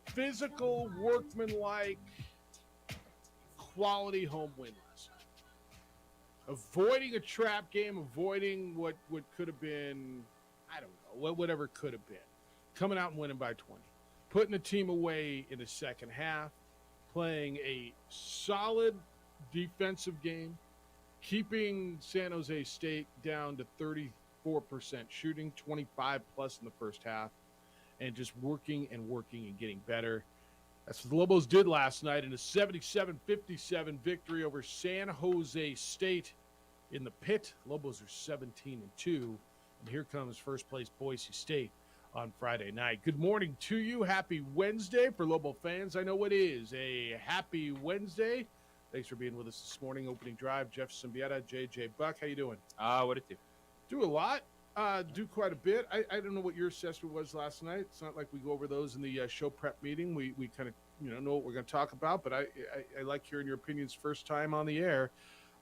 Physical, workmanlike, quality home win last night. Avoiding a trap game, avoiding what could have been, I don't know, whatever could have been. Coming out and winning by 20. Putting the team away in the second half. Playing a solid defensive game. Keeping San Jose State down to 34% shooting, 25 plus in the first half. And just working and getting better. That's what the Lobos did last night in a 77-57 victory over San Jose State in the pit. Lobos are 17-2. And here comes first place Boise State on Friday night. Good morning to you. Happy Wednesday for Lobo fans. I know it is a happy Wednesday. Thanks for being with us this morning. Opening drive, Jeff Symbieta, JJ Buck. How you doing? What it do? Do a lot. Do quite a bit. I don't know what your assessment was last night. It's not like we go over those in the show prep meeting. We kind of know what we're going to talk about, but I like hearing your opinions first time on the air.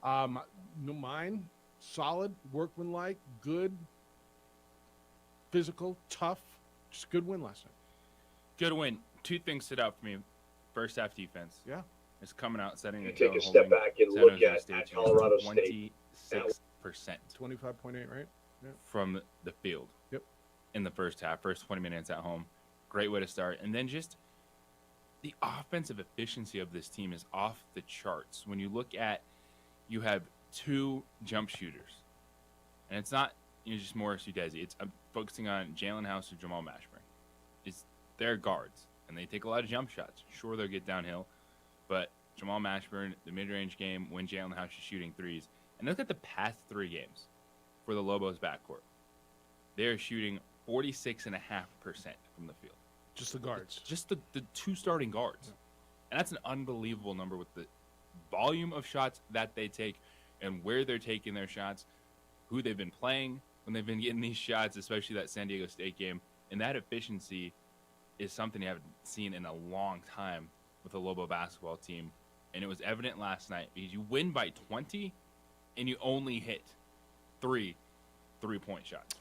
Mine, solid, workmanlike, good, physical, tough, just good win last night. Good win. Two things stood out for me. First half defense. Yeah. It's coming out, setting You the take tone, a step back and look at Colorado State. 26%. 25.8, right? Yeah. From the field. Yep. In the first half, first 20 minutes at home. Great way to start. And then just the offensive efficiency of this team is off the charts. When you look at, you have two jump shooters. And it's not just Morris Udeze. I'm focusing on Jalen House or Jamal Mashburn. They're guards, and they take a lot of jump shots. Sure, they'll get downhill, but Jamal Mashburn, the mid-range game, when Jalen House is shooting threes. And look at the past 3 games for the Lobos backcourt. They're shooting 46.5% from the field. Just the guards. Just the two starting guards. Yeah. And that's an unbelievable number with the volume of shots that they take and where they're taking their shots, who they've been playing when they've been getting these shots, especially that San Diego State game. And that efficiency is something you haven't seen in a long time with the Lobo basketball team. And it was evident last night because you win by 20 and you only hit 3 3-point shots.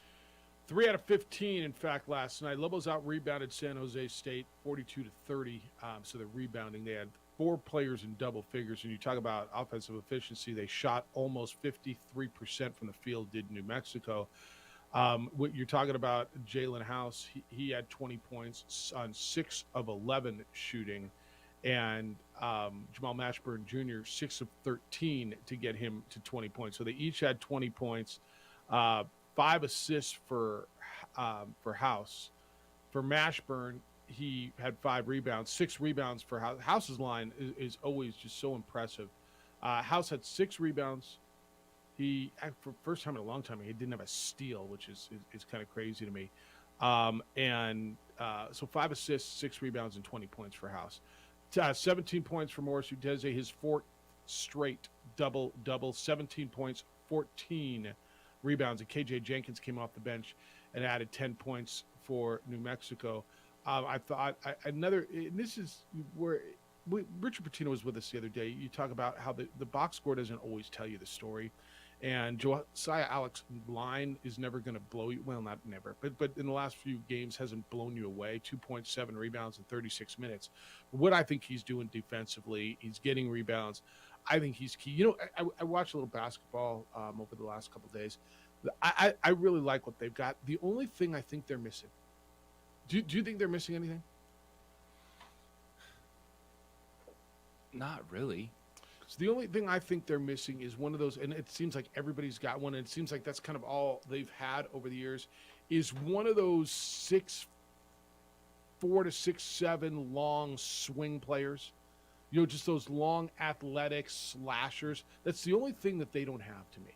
3 out of 15, in fact, last night. Lobos out-rebounded San Jose State 42-30, so they're rebounding. They had 4 players in double figures. And you talk about offensive efficiency, they shot almost 53% from the field, did New Mexico. What you're talking about, Jalen House, he had 20 points on 6 of 11 shooting. And Jamal Mashburn Jr., 6 of 13 to get him to 20 points. So they each had 20 points. 5 assists for House. For Mashburn, he had 5 rebounds, 6 rebounds for House. House's line is always just so impressive. House had 6 rebounds. He, for the first time in a long time, he didn't have a steal, which is kind of crazy to me. So 5 assists, 6 rebounds, and 20 points for House. 17 points for Morris Udeze, his 4th straight double, 17 points, 14 rebounds. And KJ Jenkins came off the bench and added 10 points for New Mexico. I thought another, and this is where Richard Pitino was with us the other day. You talk about how the box score doesn't always tell you the story. And Josiah Alex line is never going to blow you. Well, not never, but in the last few games hasn't blown you away. 2.7 rebounds in 36 minutes. But what I think he's doing defensively, he's getting rebounds. I think he's key. I watched a little basketball over the last couple of days. I really like what they've got. The only thing I think they're missing. Do you think they're missing anything? Not really. So the only thing I think they're missing is one of those, and it seems like everybody's got one, and it seems like that's kind of all they've had over the years, is one of those 6'4" to 6'7" long swing players. Just those long athletic slashers. That's the only thing that they don't have to me.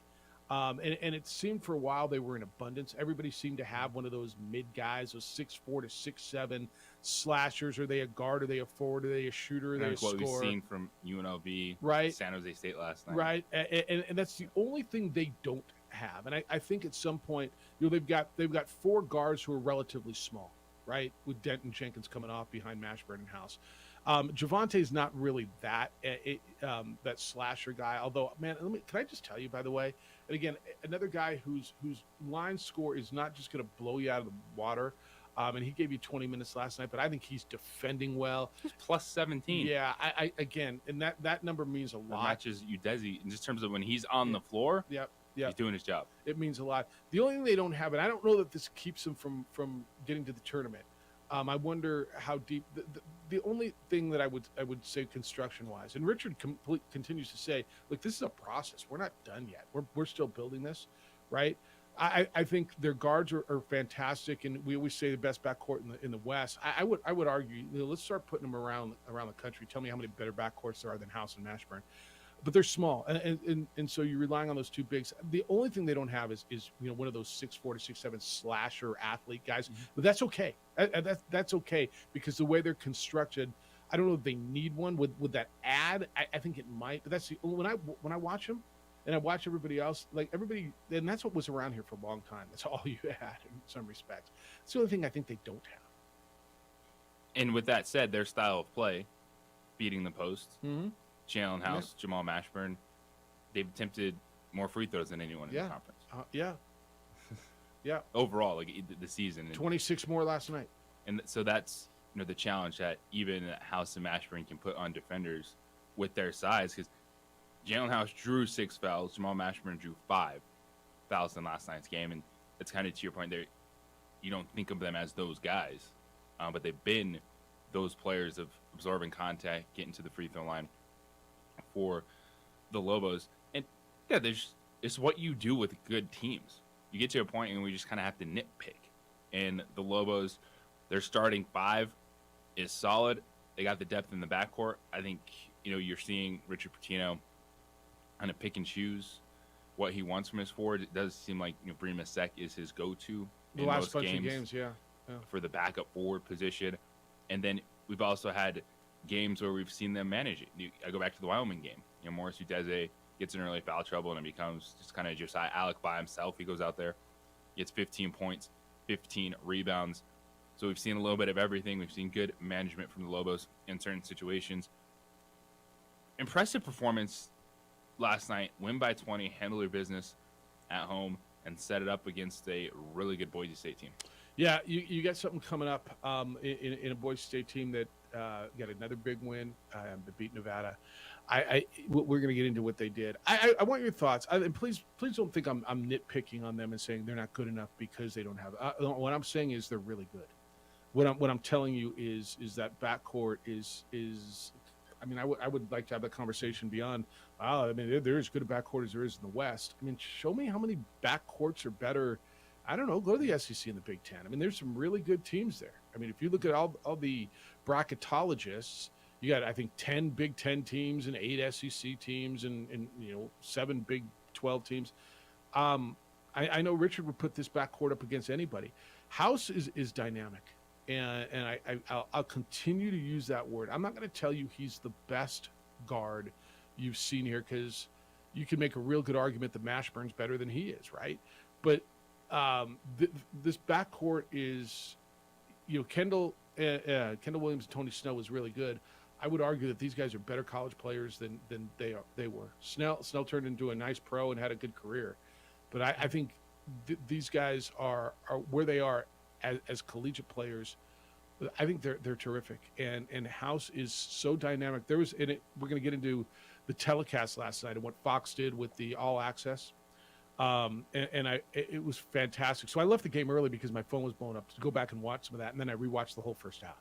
And it seemed for a while they were in abundance. Everybody seemed to have one of those mid guys, those 6'4" to 6'7" slashers. Are they a guard? Are they a forward? Are they a shooter? Are they a scorer? What we've seen from UNLV, right? San Jose State last night. Right. And that's the only thing they don't have. And I think at some point, they've got 4 guards who are relatively small, right? With Denton Jenkins coming off behind Mashburn and House. Javante's not really that that slasher guy. Although, man, can I just tell you, by the way, and again, another guy whose line score is not just going to blow you out of the water. And he gave you 20 minutes last night, but I think he's defending well. He's plus 17. Yeah, I again, and that number means a That lot. matches Udeze in just terms of when he's on the floor. Yep. He's doing his job. It means a lot. The only thing they don't have, and I don't know that this keeps them from getting to the tournament. I wonder how deep. The only thing that I would say construction wise, and Richard continues to say, look, this is a process. We're not done yet. We're still building this, right? I think their guards are fantastic, and we always say the best backcourt in the West. I would argue, let's start putting them around the country. Tell me how many better backcourts there are than House and Mashburn. But they're small, and so you're relying on those two bigs. The only thing they don't have is one of those 6'4" to 6'7" slasher athlete guys. Mm-hmm. But that's okay. That's okay because the way they're constructed, I don't know if they need one. Would that add? I think it might. But that's when I watch them, and I watch everybody else, like everybody, and that's what was around here for a long time. That's all you had in some respects. It's the only thing I think they don't have. And with that said, their style of play, beating the post. Mm-hmm. Jalen House, Jamal Mashburn, they've attempted more free throws than anyone in the conference. Yeah. Overall, like the season, 26 more last night, and so that's the challenge that even House and Mashburn can put on defenders with their size. Because Jalen House drew 6 fouls, Jamal Mashburn drew 5 fouls in last night's game, and it's kind of to your point there. You don't think of them as those guys, but they've been those players of absorbing contact, getting to the free throw line for the Lobos. And yeah, it's what you do with good teams. You get to a point and we just kind of have to nitpick. And the Lobos, their starting 5 is solid. They got the depth in the backcourt. I think you're seeing Richard Pitino kind of pick and choose what he wants from his forward. It does seem like Brima Sek is his go-to the in last most bunch games, of games, yeah, for the backup forward position. And then we've also had games where we've seen them manage it. I go back to the Wyoming game. Morris Udeze gets in early foul trouble and it becomes just kind of Josiah Alec by himself. He goes out there, gets 15 points, 15 rebounds. So we've seen a little bit of everything. We've seen good management from the Lobos in certain situations. Impressive performance last night. Win by 20, handle their business at home, and set it up against a really good Boise State team. Yeah, you got something coming up in a Boise State team that got another big win. They beat Nevada. We're going to get into what they did. I want your thoughts. And please don't think I'm nitpicking on them and saying they're not good enough because they don't have. What I'm saying is they're really good. What I'm telling you is that backcourt is. I mean, I would like to have that conversation beyond. I mean, they're as good a backcourt as there is in the West. I mean, show me how many backcourts are better. I don't know. Go to the SEC and the Big Ten. I mean, there's some really good teams there. I mean, if you look at all the bracketologists, you got, I think, 10 Big Ten teams and 8 SEC teams and 7 Big 12 teams. I know Richard would put this backcourt up against anybody. House is dynamic, and I'll continue to use that word. I'm not going to tell you he's the best guard you've seen here because you can make a real good argument that Mashburn's better than he is, right? But this backcourt is, Kendall Williams and Tony Snell was really good. I would argue that these guys are better college players than they were. Snell turned into a nice pro and had a good career, but I think these guys are where they are as collegiate players. I think they're terrific, and House is so dynamic. We're going to get into the telecast last night and what Fox did with the All Access. It was fantastic. So I left the game early because my phone was blown up to go back and watch some of that. And then I rewatched the whole first half.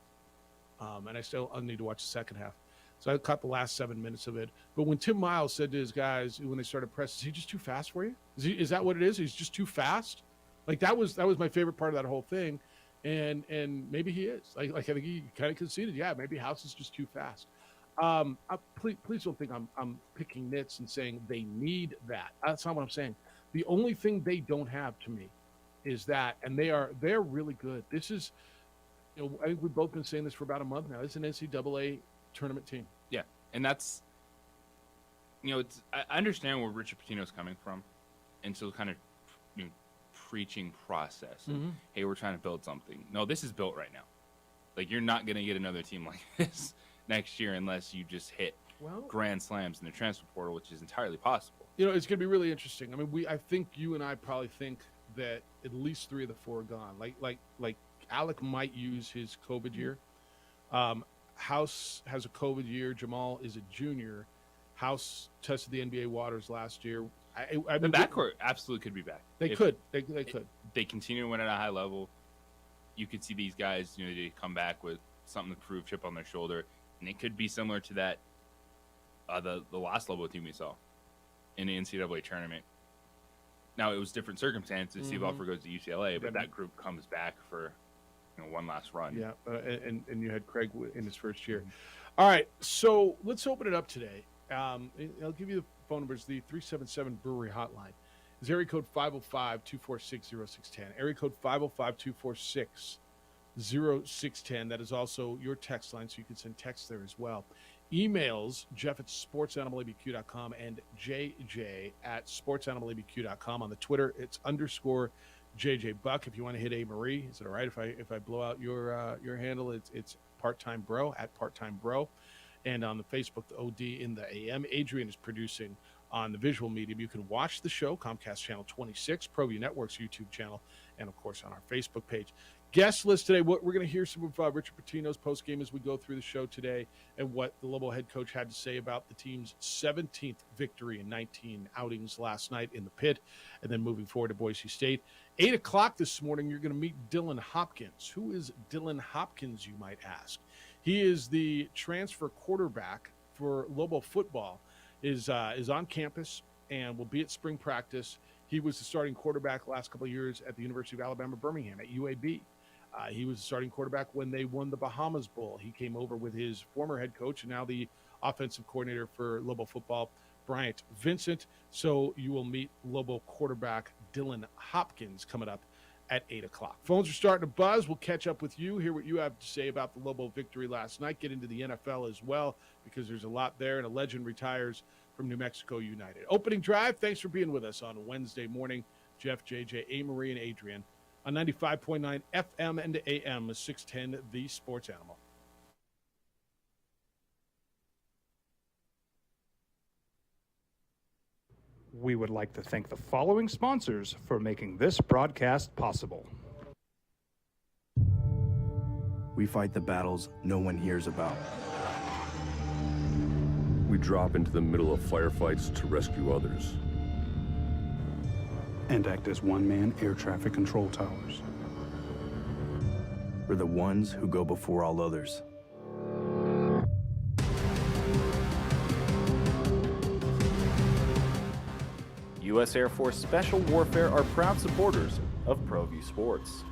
And I need to watch the second half. So I caught the last 7 minutes of it. But when Tim Miles said to his guys, when they started pressing, is he just too fast for you? Is that what it is? He's just too fast? Like that was my favorite part of that whole thing. And maybe he is. Like I think he kind of conceded. Yeah, maybe House is just too fast. Please don't think I'm picking nits and saying they need that. That's not what I'm saying. The only thing they don't have to me is that, and they're really good. This is, I think we've both been saying this for about a month now. It's an NCAA tournament team. Yeah, and that's, I understand where Richard Pitino's coming from, and so kind of preaching process. And, hey, we're trying to build something. No, this is built right now. Like, you're not going to get another team like this next year unless you just hit Well, grand slams in the transfer portal, which is entirely possible. it's going to be really interesting. I mean, I think you and I probably think that at least 3 of the 4 are gone. Like Alec might use his COVID year. House has a COVID year. Jamal is a junior. House tested the NBA waters last year. I The mean, backcourt absolutely could be back. They If could. They could. They continue to win at a high level. You could see these guys, they come back with something to prove, chip on their shoulder, and it could be similar to that the last level team we saw in the NCAA tournament. Now it was different circumstances. Steve Alford goes to UCLA, but that group comes back for one last run. Yeah, and you had Craig in his first year. All right, so let's open it up today. I'll give you the phone numbers. The 377 Brewery Hotline is area code 505-246-0610. Area code 505-246-0610. That is also your text line, so you can send text there as well. Emails, Jeff at sportsanimalabq.com and JJ at sportsanimalabq.com. On the Twitter, it's _JJ Buck. If you want to hit A. Marie, is it all right if I blow out your handle? It's part-time bro at part-time bro. And on the Facebook, the OD in the AM. Adrian is producing on the visual medium. You can watch the show, Comcast Channel 26, ProView Network's YouTube channel, and, of course, on our Facebook page. Guest list today, we're going to hear some of Richard Pitino's postgame as we go through the show today and what the Lobo head coach had to say about the team's 17th victory in 19 outings last night in the pit, and then moving forward to Boise State. 8 o'clock this morning, you're going to meet Dylan Hopkins. Who is Dylan Hopkins, you might ask? He is the transfer quarterback for Lobo football, is on campus and will be at spring practice. He was the starting quarterback last couple of years at the University of Alabama, Birmingham, at UAB. He was the starting quarterback when they won the Bahamas Bowl. He came over with his former head coach and now the offensive coordinator for Lobo football, Bryant Vincent. So you will meet Lobo quarterback Dylan Hopkins coming up at 8 o'clock. Phones are starting to buzz. We'll catch up with you, hear what you have to say about the Lobo victory last night, get into the NFL as well, because there's a lot there, and a legend retires from New Mexico United. Opening drive, thanks for being with us on a Wednesday morning. Jeff, JJ, A. Marie, and Adrian on 95.9 FM and AM 610, The Sports Animal. We would like to thank the following sponsors for making this broadcast possible. We fight the battles no one hears about. We drop into the middle of firefights to rescue others. And act as one-man air traffic control towers. We're the ones who go before all others. U.S. Air Force Special Warfare are proud supporters of ProView Sports.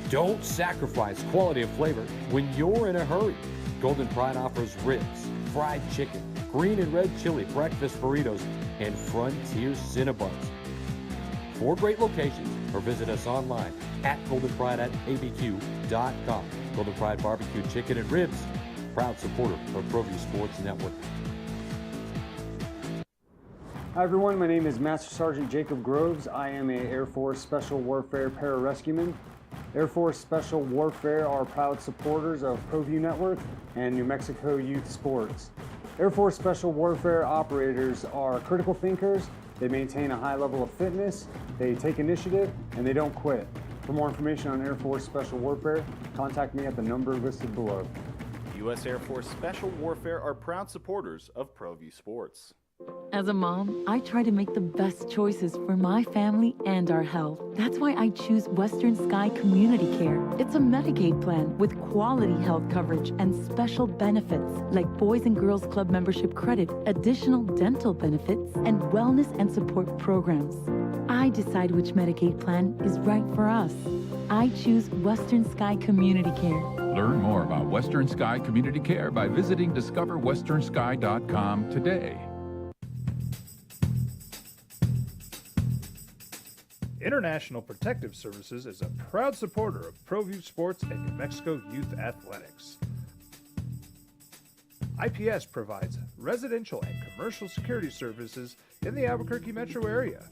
Don't sacrifice quality of flavor when you're in a hurry. Golden Pride offers ribs, fried chicken, green and red chili breakfast burritos, and Frontier Cinnabons. 4 great locations, or visit us online at goldenpride@abq.com. Golden Pride Barbecue Chicken and Ribs, proud supporter of ProView Sports Network. Hi everyone, my name is Master Sergeant Jacob Groves. I am a Air Force Special Warfare pararescueman. Air Force Special Warfare are proud supporters of ProView Network and New Mexico Youth Sports. Air Force Special Warfare operators are critical thinkers. They maintain a high level of fitness, they take initiative, and they don't quit. For more information on Air Force Special Warfare, contact me at the number listed below. U.S. Air Force Special Warfare are proud supporters of ProView Sports. As a mom, I try to make the best choices for my family and our health. That's why I choose Western Sky Community Care. It's a Medicaid plan with quality health coverage and special benefits like Boys and Girls Club membership credit, additional dental benefits, and wellness and support programs. I decide which Medicaid plan is right for us. I choose Western Sky Community Care. Learn more about Western Sky Community Care by visiting discoverwesternsky.com today. International Protective Services is a proud supporter of ProView Sports and New Mexico Youth Athletics. IPS provides residential and commercial security services in the Albuquerque metro area.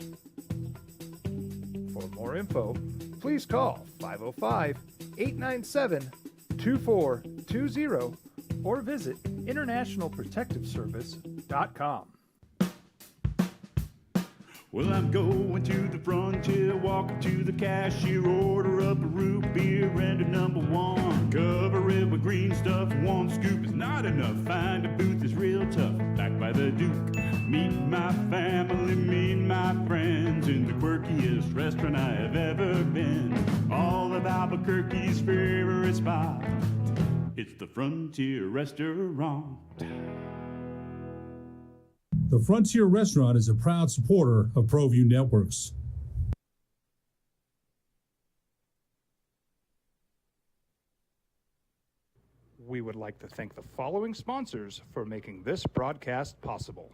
For more info, please call 505-897-2420 or visit internationalprotectiveservice.com. Well, I'm going to the frontier, walking to the cashier, order up a root beer and a number one. Cover it with green stuff, one scoop is not enough. Find a booth is real tough, back by the Duke. Meet my family, meet my friends in the quirkiest restaurant I have ever been. All of Albuquerque's favorite spot, it's the Frontier Restaurant. The Frontier Restaurant is a proud supporter of ProView Networks. We would like to thank the following sponsors for making this broadcast possible.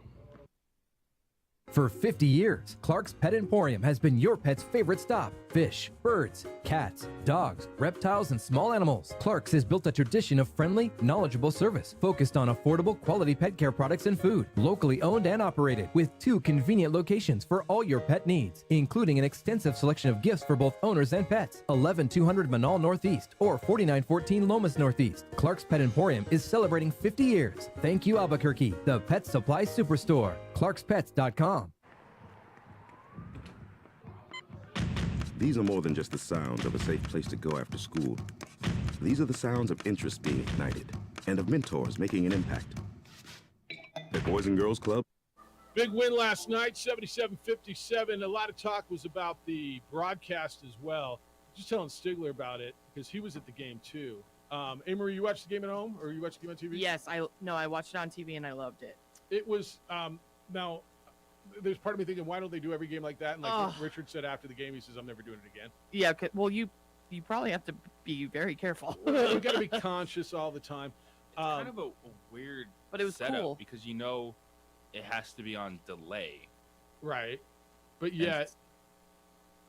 For 50 years, Clark's Pet Emporium has been your pet's favorite stop. Fish, birds, cats, dogs, reptiles, and small animals. Clark's has built a tradition of friendly, knowledgeable service focused on affordable, quality pet care products and food. Locally owned and operated, with 2 convenient locations for all your pet needs, including an extensive selection of gifts for both owners and pets. 11200 Manal Northeast or 4914 Lomas Northeast. Clark's Pet Emporium is celebrating 50 years. Thank you, Albuquerque, the pet supply superstore. ClarksPets.com. These are more than just the sounds of a safe place to go after school. These are the sounds of interest being ignited and of mentors making an impact. At Boys and Girls Club. Big win last night, 77-57. A lot of talk was about the broadcast as well. Just telling Stigler about it because he was at the game too. Amory, you watched the game at home or you watched the game on TV? Yes, I watched it on TV and I loved it. It was now. There's part of me thinking, why don't they do every game like that? And like Richard said after the game, he says, "I'm never doing it again." Yeah, well, you probably have to be very careful. You got to be conscious all the time. It's kind of a weird, but it was setup cool because it has to be on delay, right? But yet,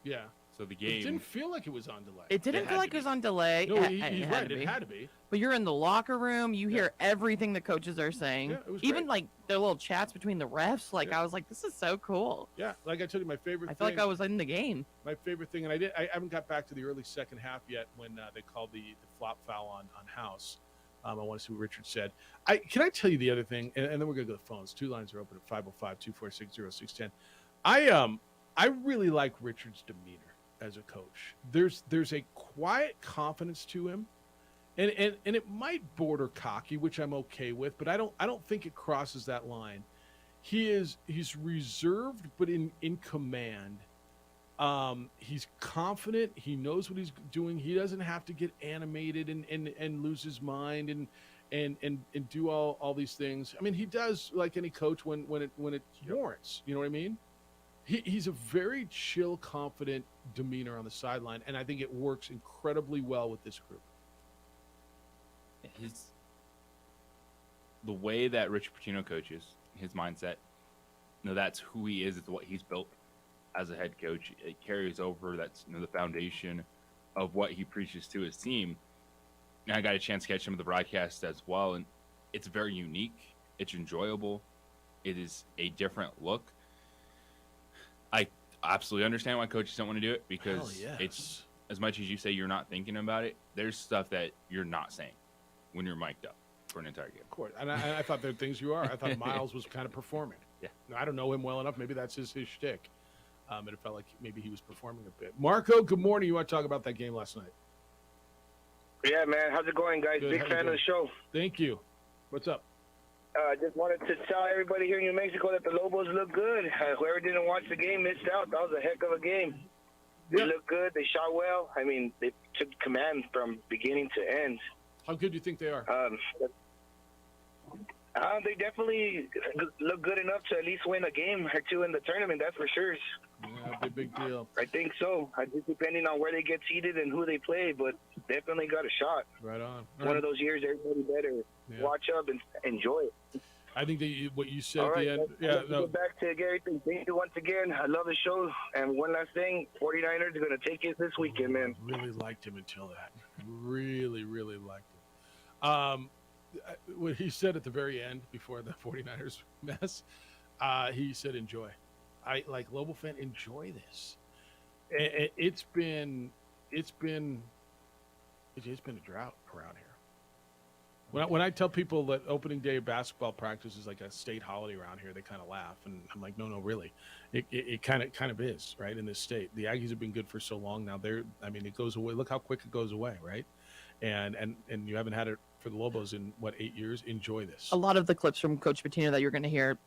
yeah. So the game It didn't feel like it was on delay. It didn't feel like it was on delay. No, he's right. It had to be. But you're in the locker room. You hear everything the coaches are saying. Yeah, it was even great. like their little chats between the refs. Like I was like, this is so cool. Yeah, like I told you, my favorite. I feel like I was in the game. My favorite thing, and I haven't got back to the early second half yet when they called the flop foul on House. I want to see what Richard said. Can I tell you the other thing, and then we're gonna go to the phones. 2 lines are open at 505-246-0610. I really like Richard's demeanor as a coach. There's a quiet confidence to him, and it might border cocky, which I'm okay with, but I don't think it crosses that line. He's reserved but in command. He's confident. He knows what he's doing. He doesn't have to get animated and lose his mind and do all these things. I mean, he does like any coach when it warrants. You know what I mean? He's a very chill, confident demeanor on the sideline, and I think it works incredibly well with this group. The way that Rich Pitino coaches, his mindset, that's who he is. It's what he's built as a head coach. It carries over. That's the foundation of what he preaches to his team. And I got a chance to catch some of the broadcast as well, and it's very unique. It's enjoyable. It is a different look. I absolutely understand why coaches don't want to do it because it's as much as you say you're not thinking about it. There's stuff that you're not saying when you're mic'd up for an entire game. Of course, and I thought there are things you are. I thought Miles was kind of performing. Yeah, now, I don't know him well enough. Maybe that's his shtick. And it felt like maybe he was performing a bit. Marco, good morning. You want to talk about that game last night? Yeah, man. How's it going, guys? Good. Big fan of the show. Thank you. What's up? Just wanted to tell everybody here in New Mexico that the Lobos look good. Whoever didn't watch the game missed out. That was a heck of a game. They looked good. They shot well. I mean, they took command from beginning to end. How good do you think they are? They definitely look good enough to at least win a game or two in the tournament. That's for sure. Yeah, big deal. I think so. Just depending on where they get seated and who they play, but definitely got a shot. Right on. One of those years, everybody better watch up and enjoy it. I think that what you said All at right, the end. let's get back to Gary. Thank you once again. I love the show. And one last thing, 49ers are going to take it this weekend, man. Really liked him until that. Really liked him. What he said at the very end before the 49ers mess, he said, enjoy. I like Lobo fan, enjoy this. It's been a drought around here. When I tell people that opening day of basketball practice is like a state holiday around here, they kind of laugh, and I'm like, no, really, it kind of is, right? In this state, the Aggies have been good for so long now. It goes away. Look how quick it goes away, right? And you haven't had it for the Lobos in 8 years. Enjoy this. A lot of the clips from Coach Pitino that you're going to hear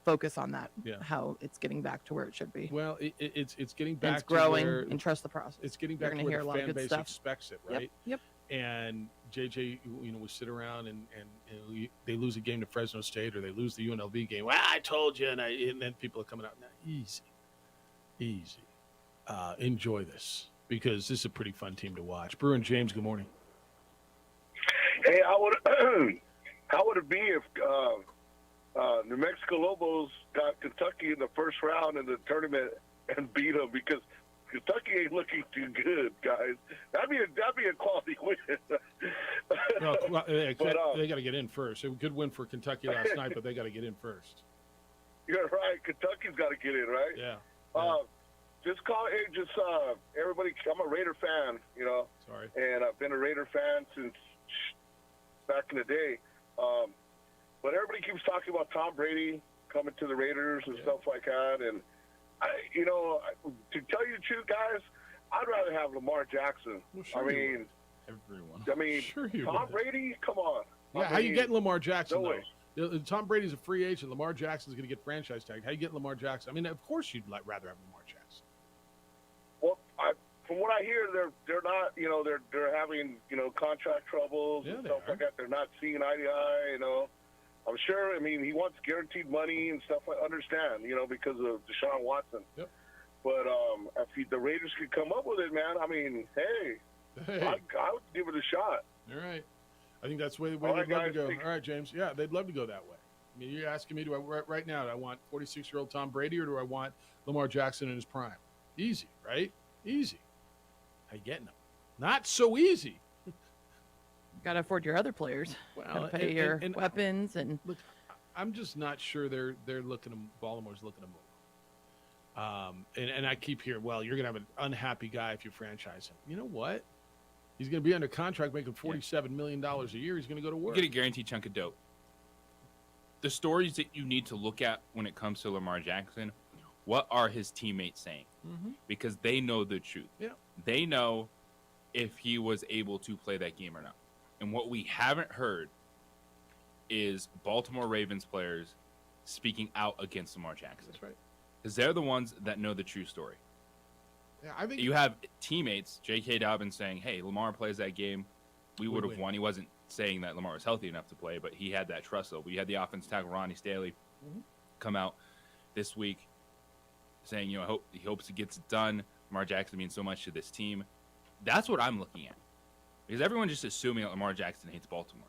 focus on that, Yeah. how it's getting back to where it should be. Well, it's getting And back it's growing, to where and trust the process. it's getting You're back to gonna where hear a the lot of fan good base stuff. expects it, Yep, right? yep. And JJ, we sit around and they lose a game to Fresno State or they lose the UNLV game. Well, I told you, and then people are coming out. Now, easy. Enjoy this because this is a pretty fun team to watch. Brewer and James, good morning. Hey, how would it be if New Mexico Lobos got Kentucky in the first round in the tournament and beat them? Because Kentucky ain't looking too good, guys. That'd be a quality win. They got to get in first. A good win for Kentucky last night, but they got to get in first. You're right. Kentucky's got to get in, right? Yeah. Everybody. I'm a Raider fan, Sorry. and I've been a Raider fan since back in the day. But everybody keeps talking about Tom Brady coming to the Raiders and stuff like that, and to tell you the truth, guys, I'd rather have Lamar Jackson. Well, sure everyone. Sure you Tom would. Brady, come on. Yeah, how you getting Lamar Jackson, no though? Tom Brady's a free agent. Lamar Jackson's going to get franchise tagged. How you getting Lamar Jackson? I mean, of course you'd rather have Lamar Jackson. Well, from what I hear, they're not, they're having, contract troubles and stuff like that. They're not seeing eye to eye, I'm sure. I mean, he wants guaranteed money and stuff. I understand, because of Deshaun Watson. Yep. But if the Raiders could come up with it, man, I mean, hey. I would give it a shot. All right. I think that's the way All right, they'd love to guys, go. thank you. All right, James. Yeah, they'd love to go that way. I mean, you're asking me, right now, do I want 46-year-old Tom Brady or do I want Lamar Jackson in his prime? Easy, right? Easy. How you getting them? Not so easy. Got to afford your other players. Well, Got to pay your weapons and. Look, I'm just not sure they're looking to Baltimore's looking to move. And I keep hearing, well, you're gonna have an unhappy guy if you franchise him. You know what? He's gonna be under contract making $47 million a year. He's gonna go to work. You get a guaranteed chunk of dough. The stories that you need to look at when it comes to Lamar Jackson, what are his teammates saying? Mm-hmm. Because they know the truth. Yeah. They know if he was able to play that game or not. And what we haven't heard is Baltimore Ravens players speaking out against Lamar Jackson. That's right. Because they're the ones that know the true story. Yeah, I think you have teammates, J.K. Dobbins, saying, hey, Lamar plays that game, we would have win. won. He wasn't saying that Lamar was healthy enough to play, but he had that trust, though. We had the offense tackle, Ronnie Staley, come out this week saying, he hopes it gets it done. Lamar Jackson means so much to this team. That's what I'm looking at. Because everyone's just assuming that Lamar Jackson hates Baltimore.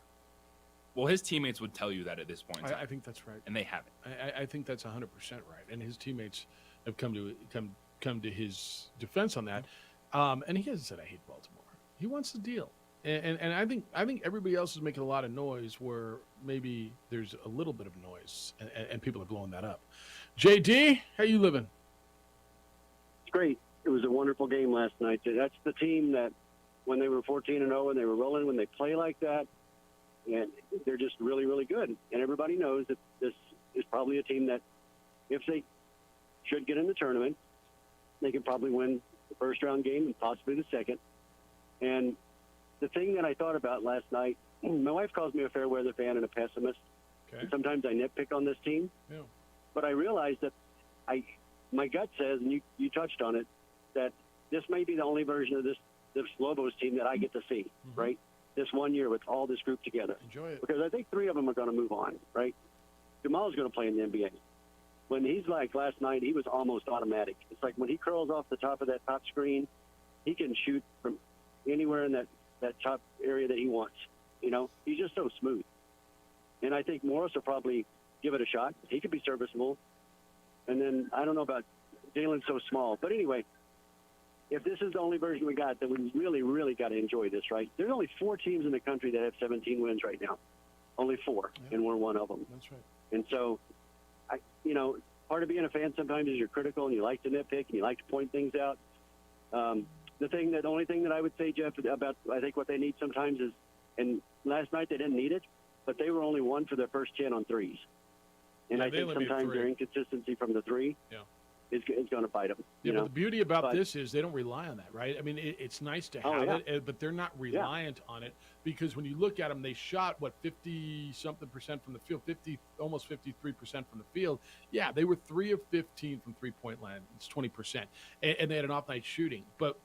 Well, his teammates would tell you that at this point in time. I think that's right. And they haven't. I think that's 100% right. And his teammates have come to his defense on that. And he hasn't said, I hate Baltimore. He wants the deal. And I think everybody else is making a lot of noise where maybe there's a little bit of noise and people are blowing that up. JD, how you living? It's great. It was a wonderful game last night. That's the team that when they were 14-0 and they were rolling, when they play like that, and they're just really, really good. And everybody knows that this is probably a team that if they should get in the tournament, they could probably win the first round game and possibly the second. And the thing that I thought about last night, my wife calls me a fair weather fan and a pessimist. Okay. And sometimes I nitpick on this team. Yeah. But I realized that my gut says, and you touched on it, that this may be the only version of this Lobos team that I get to see, right? This 1 year with all this group together. Enjoy it. Because I think three of them are going to move on, right? Jamal's going to play in the NBA. When he's like last night, he was almost automatic. It's like when he curls off the top of that top screen, he can shoot from anywhere in that top area that he wants. He's just so smooth. And I think Morris will probably give it a shot. He could be serviceable. And then I don't know about Jalen's so small. But anyway, if this is the only version we got, then we really, really got to enjoy this, right? There's only 4 teams in the country that have 17 wins right now. Only 4, and we're one of them. That's right. And so, part of being a fan sometimes is you're critical and you like to nitpick and you like to point things out. The only thing that I would say, Jeff, about I think what they need sometimes is, and last night they didn't need it, but they were only 1 for their first 10 on threes. And Yeah, I they think only made sometimes 3. their inconsistency from the three is going to bite them. Yeah, you but know? the beauty about But- this is they don't rely on that, right? I mean, it's nice to Oh, have yeah. it, but they're not reliant on it because when you look at them, they shot 50-something% from the field, almost 53% from the field. Yeah, they were 3 of 15 from 3-point land. It's 20%, and they had an off night shooting. But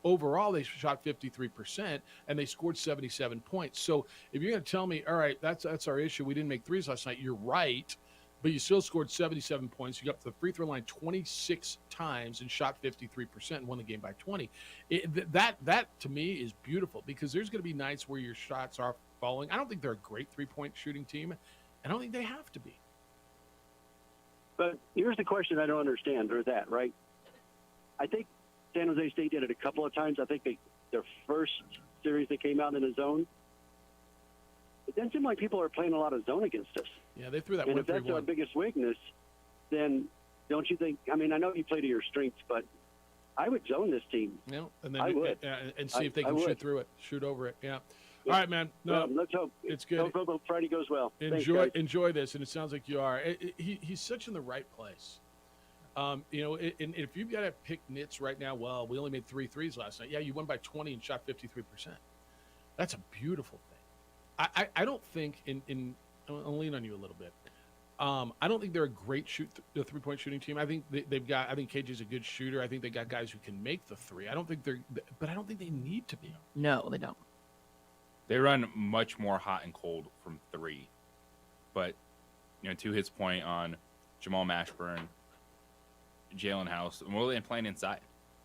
overall, they shot 53% and they scored 77 points. So if you're going to tell me, all right, that's our issue, we didn't make threes last night, you're right. But you still scored 77 points. You got to the free throw line 26 times and shot 53% and won the game by 20. That to me is beautiful because there's going to be nights where your shots are falling. I don't think they're a great 3-point shooting team. I don't think they have to be. But here's the question I don't understand, or that, right? I think San Jose State did it a couple of times. I think their first series they came out in a zone. It doesn't seem like people are playing a lot of zone against us. Yeah, they threw that And one if that's our 3-1. biggest weakness, then don't you think? I mean, I know you play to your strengths, but I would zone this team. Yeah, and then I would. and see if they I can shoot would. through it, shoot over it. Yeah. Yeah. All right, man. No, Well, let's hope it's good. Hope Friday goes well. Thanks, Enjoy guys. this, and it sounds like you are. He's such in the right place. And if you've got to pick nits right now, well, we only made 3 threes last night. Yeah, you won by 20 and shot 53%. That's a beautiful thing. I don't think I'll lean on you a little bit. I don't think they're a great 3-point shooting team. I think I think KJ's a good shooter. I think they got guys who can make the three. I don't think but I don't think they need to be. No, they don't. They run much more hot and cold from 3. But, to his point on Jamal Mashburn, Jalen House, and playing inside.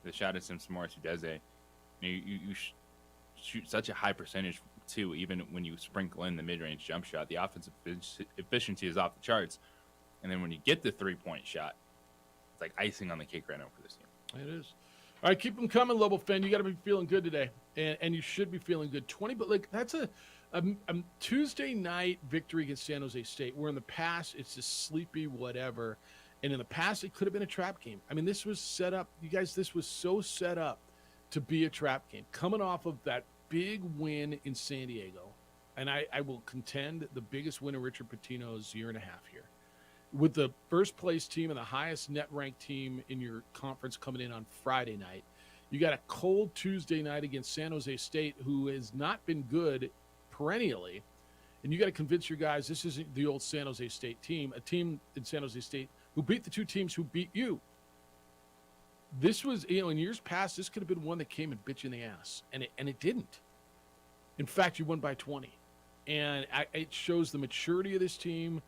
The shot at Simpson Morris Udeze. You shoot such a high percentage, too, even when you sprinkle in the mid-range jump shot. The offensive efficiency is off the charts. And then when you get the 3-point shot, it's like icing on the cake right now for this team. It is. All right, keep them coming, Lobo fan. You got to be feeling good today, and you should be feeling good. 20, but that's a Tuesday night victory against San Jose State. Where in the past it's just sleepy whatever, and in the past it could have been a trap game. I mean, this was set up, you guys. This was so set up to be a trap game, coming off of that big win in San Diego, and I will contend the biggest win of Richard Pitino's year and a half here. With the first place team and the highest net ranked team in your conference coming in on Friday night, you got a cold Tuesday night against San Jose State, who has not been good perennially. And you got to convince your guys this isn't the old San Jose State team, a team in San Jose State who beat the 2 teams who beat you. This was, in years past, this could have been one that came and bit you in the ass, and it didn't. In fact, you won by 20. And it shows the maturity of this team.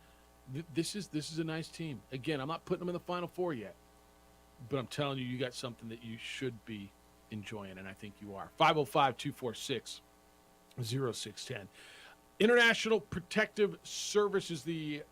This is a nice team. Again, I'm not putting them in the Final Four yet, but I'm telling you, you got something that you should be enjoying, and I think you are. 505-246-0610. International Protective Service is the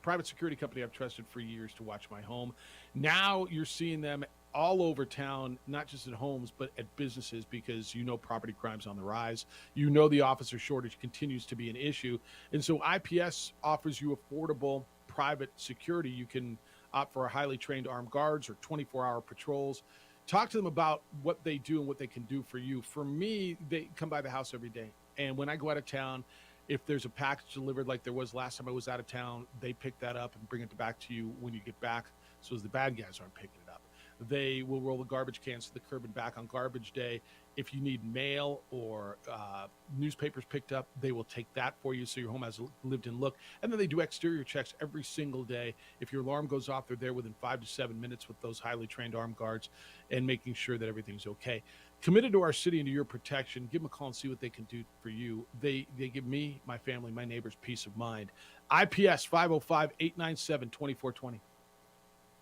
private security company I've trusted for years to watch my home. Now you're seeing them all over town, not just at homes, but at businesses, because property crime's on the rise. The officer shortage continues to be an issue. And so IPS offers you affordable private security. You can opt for highly trained armed guards or 24-hour patrols. Talk to them about what they do and what they can do for you. For me, they come by the house every day. And when I go out of town, if there's a package delivered like there was last time I was out of town, they pick that up and bring it back to you when you get back, so as the bad guys aren't picking it up. They will roll the garbage cans to the curb and back on garbage day. If you need mail or newspapers picked up, they will take that for you so your home has a lived-in look. And then they do exterior checks every single day. If your alarm goes off, they're there within 5 to 7 minutes with those highly trained armed guards and making sure that everything's okay. Committed to our city and to your protection. Give them a call and see what they can do for you. They give me, my family, my neighbors peace of mind. IPS 505-897-2420.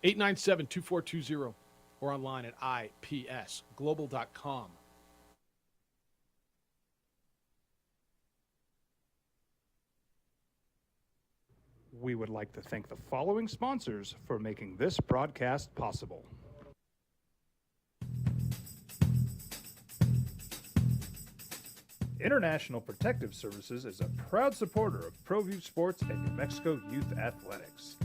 897-2420. Or online at ipsglobal.com. We would like to thank the following sponsors for making this broadcast possible. International Protective Services is a proud supporter of ProView Sports and New Mexico Youth Athletics.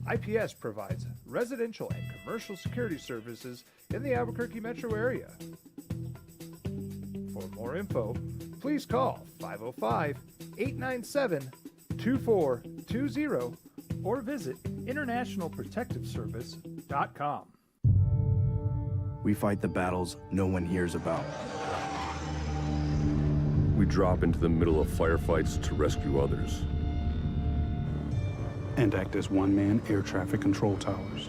IPS provides residential and commercial security services in the Albuquerque metro area. For more info, please call 505-897-2420 or visit internationalprotectiveservice.com. We fight the battles no one hears about. We drop into the middle of firefights to rescue others. And act as one-man air traffic control towers.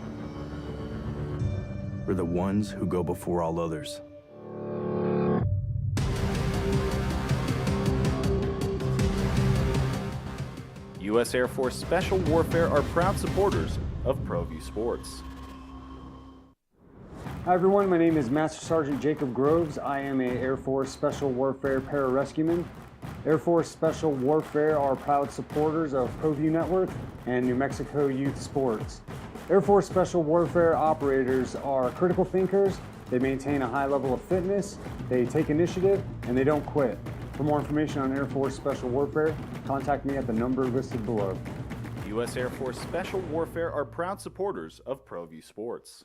We're the ones who go before all others. U.S. Air Force Special Warfare are proud supporters of ProView Sports. Hi everyone, my name is Master Sergeant Jacob Groves. I am a Air Force Special Warfare pararescueman. Air Force Special Warfare are proud supporters of ProView Network and New Mexico Youth Sports. Air Force Special Warfare operators are critical thinkers. They maintain a high level of fitness, they take initiative, and they don't quit. For more information on Air Force Special Warfare, contact me at the number listed below. U.S. Air Force Special Warfare are proud supporters of ProView Sports.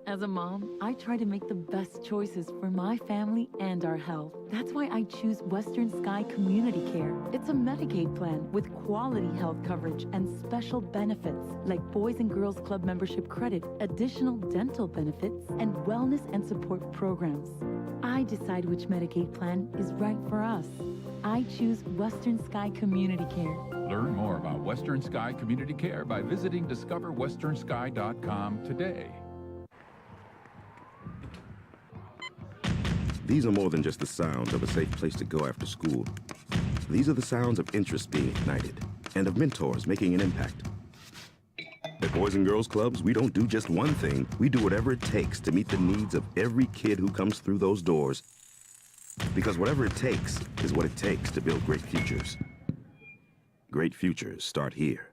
As a mom, I try to make the best choices for my family and our health. That's why I choose Western Sky Community Care. It's a Medicaid plan with quality health coverage and special benefits like Boys and Girls Club membership credit, additional dental benefits, and wellness and support programs. I decide which Medicaid plan is right for us. I choose Western Sky Community Care. Learn more about Western Sky Community Care by visiting discoverwesternsky.com today. These are more than just the sounds of a safe place to go after school. These are the sounds of interest being ignited and of mentors making an impact. At Boys and Girls Clubs, we don't do just one thing. We do whatever it takes to meet the needs of every kid who comes through those doors. Because whatever it takes is what it takes to build great futures. Great futures start here.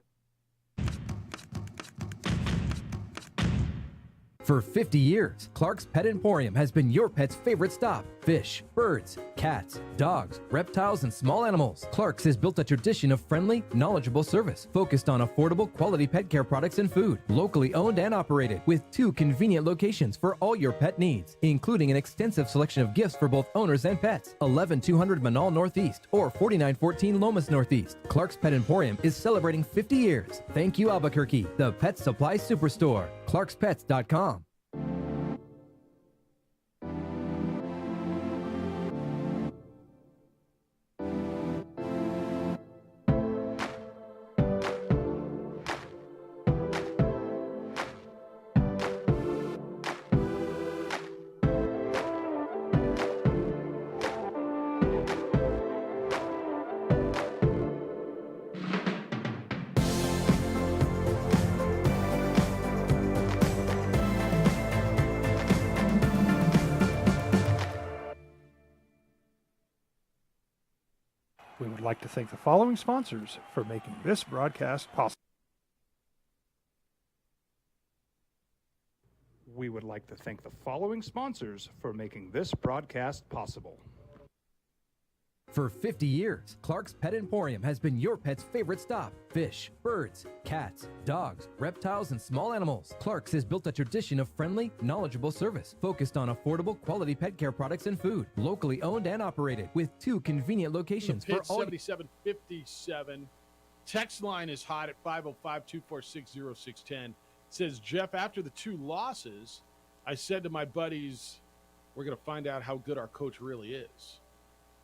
For 50 years, Clark's Pet Emporium has been your pet's favorite stop. Fish, birds, cats, dogs, reptiles, and small animals. Clark's has built a tradition of friendly, knowledgeable service focused on affordable, quality pet care products and food. Locally owned and operated with 2 convenient locations for all your pet needs, including an extensive selection of gifts for both owners and pets. 11200 Manal Northeast or 4914 Lomas Northeast. Clark's Pet Emporium is celebrating 50 years. Thank you, Albuquerque, the Pet Supply Superstore. ClarksPets.com. We would like to thank the following sponsors for making this broadcast possible. We would like to thank the following sponsors for making this broadcast possible. For 50 years, Clark's Pet Emporium has been your pet's favorite stop. Fish, birds, cats, dogs, reptiles, and small animals. Clark's has built a tradition of friendly, knowledgeable service focused on affordable, quality pet care products and food. Locally owned and operated with 2 convenient locations for all. 7757. Text line is hot at 505-246-0610. It says, Jeff, after the 2 losses, I said to my buddies, we're going to find out how good our coach really is.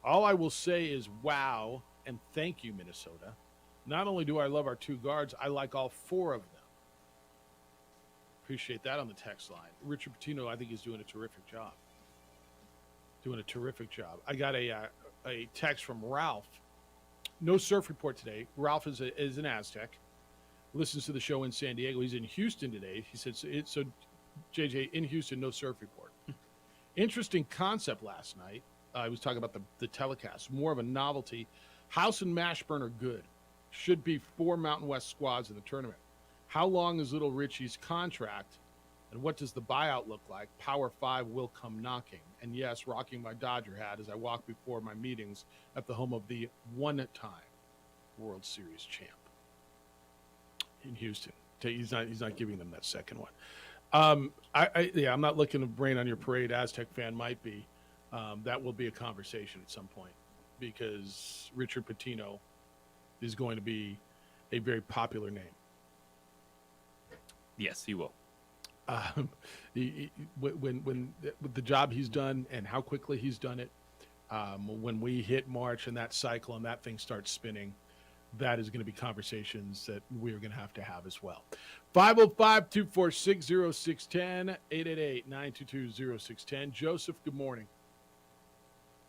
All I will say is wow and thank you, Minnesota. Not only do I love our 2 guards, I like all 4 of them. Appreciate that on the text line. Richard Pitino, I think, is doing a terrific job. I got a text from Ralph. No surf report today. Ralph is an Aztec. Listens to the show in San Diego. He's in Houston today. He said, so JJ, in Houston, no surf report. Interesting concept last night. I was talking about the telecast. More of a novelty. House and Mashburn are good. Should be 4 Mountain West squads in the tournament. How long is Little Richie's contract, and what does the buyout look like? Power 5 will come knocking. And yes, rocking my Dodger hat as I walk before my meetings at the home of the one-time World Series champ in Houston. He's not giving them that second one. I'm not looking to rain on your parade. Aztec fan might be. that will be a conversation at some point because Richard Pitino is going to be a very popular name. Yes, he will. When with the job he's done and how quickly he's done it, when we hit March and that cycle and that thing starts spinning, that is going to be conversations that we are going to have as well. 505-246-0610, 888-922-0610. Joseph, good morning.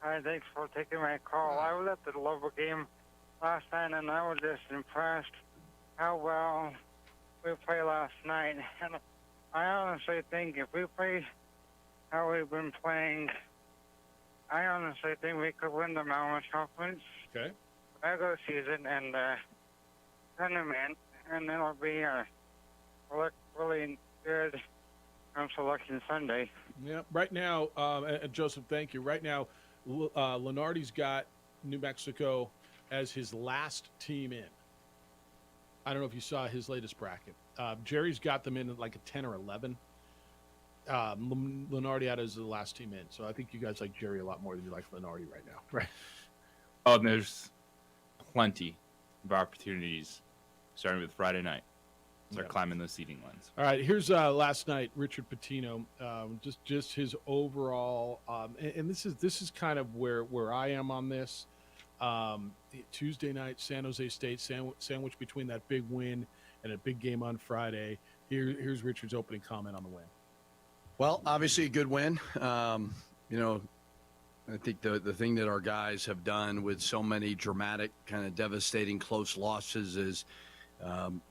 Hi, thanks for taking my call. I was at the Lobo game last night, and I was just impressed how well we played last night. And I honestly think if we play how we've been playing, I honestly think we could win the Maui Conference. Okay. Regular season and tournament, and it'll be really good on Selection Sunday. Yeah, right now, and Joseph, thank you. Right now, Lenardi's got New Mexico as his last team in. I don't know if you saw his latest bracket. Jerry's got them in at like a 10 or 11. Lenardi out as the last team in. So I think you guys like Jerry a lot more than you like Lenardi right now. Right. Oh, and there's plenty of opportunities starting with Friday night. Start climbing those seating lines. All right, here's last night Richard Pitino, just his overall, and this is kind of where I am on this. Tuesday night, San Jose State sandwich between that big win and a big game on Friday. Here's Richard's opening comment on the win. Well, obviously a good win. I think the thing that our guys have done with so many dramatic, kind of devastating close losses is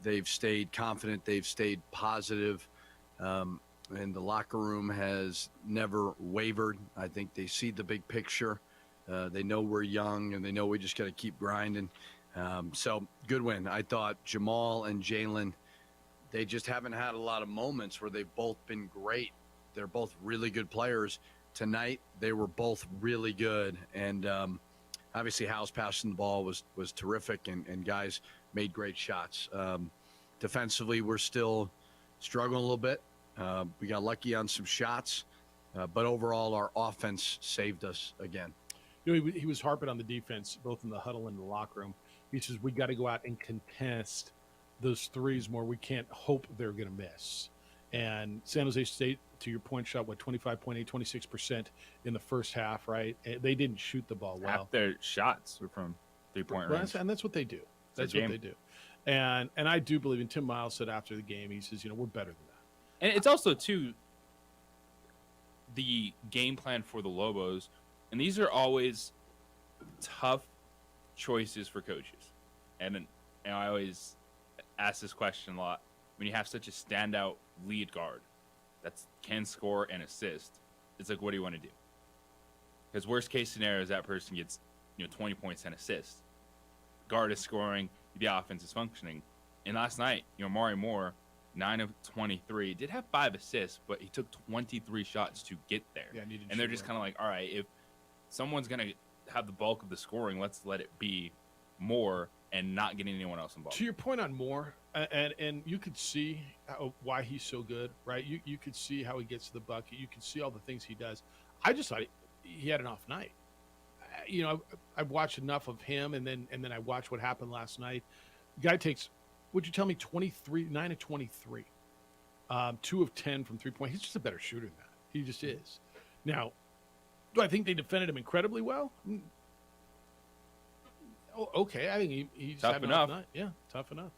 they've stayed confident, they've stayed positive, and the locker room has never wavered. I think they see the big picture. They know we're young, and they know we just got to keep grinding. So good win. I thought Jamal and Jalen, they just haven't had a lot of moments where they've both been great. They're both really good players. Tonight, they were both really good, and obviously Howe's passing the ball was terrific, and guys made great shots. Defensively, we're still struggling a little bit. We got lucky on some shots, but overall, our offense saved us again. He was harping on the defense, both in the huddle and the locker room. He says, we got to go out and contest those threes more. We can't hope they're going to miss. And San Jose State, to your point, shot, 25.8, 26% in the first half, right? They didn't shoot the ball well. Half their shots were from three-point range. And that's what they do. That's what they do. And I do believe, and Tim Miles said after the game, he says, we're better than that. And it's also, too, the game plan for the Lobos. And these are always tough choices for coaches. And I always ask this question a lot. When you have such a standout lead guard that can score and assist, it's like, what do you want to do? Because worst case scenario is that person gets 20 points and assists. Guard is scoring, the offense is functioning. And last night, Mari Moore, 9 of 23, did have 5 assists, but he took 23 shots to get there. Yeah, and they're just kind of like, all right, if someone's going to have the bulk of the scoring, let's let it be Moore and not getting anyone else involved. To your point on Moore, and you could see why he's so good, right? You could see how he gets to the bucket. You could see all the things he does. I just thought he had an off night. I've watched enough of him, and then I watched what happened last night. The guy takes, would you tell me, 9 of 23, 2 of 10 from 3-point. He's just a better shooter than that. He just is. Now, do I think they defended him incredibly well? Oh, okay. I think he's tough had enough. Night. Yeah, tough enough.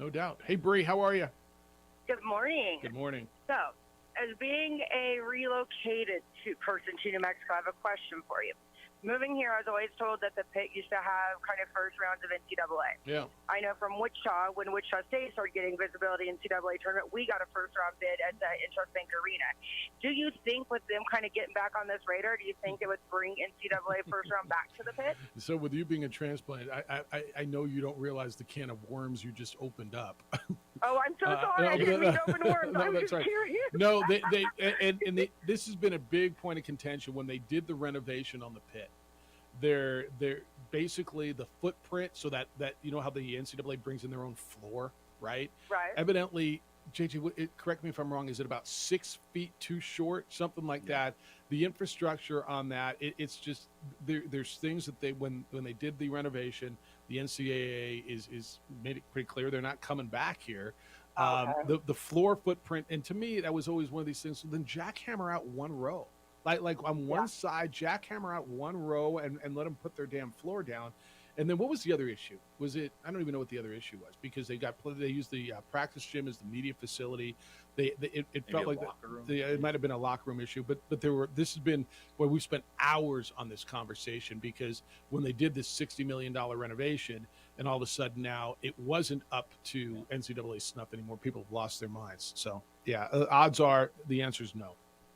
No doubt. Hey, Bree, how are you? Good morning. Good morning. So, as being a relocated person to New Mexico, I have a question for you. Moving here, I was always told that the Pit used to have kind of first rounds of NCAA. Yeah. I know from Wichita, when Wichita State started getting visibility in NCAA tournament, we got a first-round bid at the Intrust Bank Arena. Do you think with them kind of getting back on this radar, do you think it would bring NCAA first round back to the Pit? So with you being a transplant, I know you don't realize the can of worms you just opened up. Oh, I'm so sorry. I didn't mean to open worms. No, I was that's just right. curious. No, this has been a big point of contention when they did the renovation on the Pit. They're basically the footprint, so that how the NCAA brings in their own floor, right? Right. Evidently, JJ, correct me if I'm wrong. Is it about 6 feet too short, something like that? The infrastructure on that, it's just there's things that they when they did the renovation, the NCAA is made it pretty clear they're not coming back here. The floor footprint, and to me, that was always one of these things. So then jackhammer out one row, like on one side, jackhammer out one row, and let them put their damn floor down. And then what was the other issue? Was it? I don't even know what the other issue was, because they used the practice gym as the media facility. It felt like it might have been a locker room issue, but this has been where we've spent hours on this conversation, because when they did this $60 million renovation, and all of a sudden now it wasn't up to NCAA snuff anymore, people have lost their minds. So yeah, odds are the answer is no.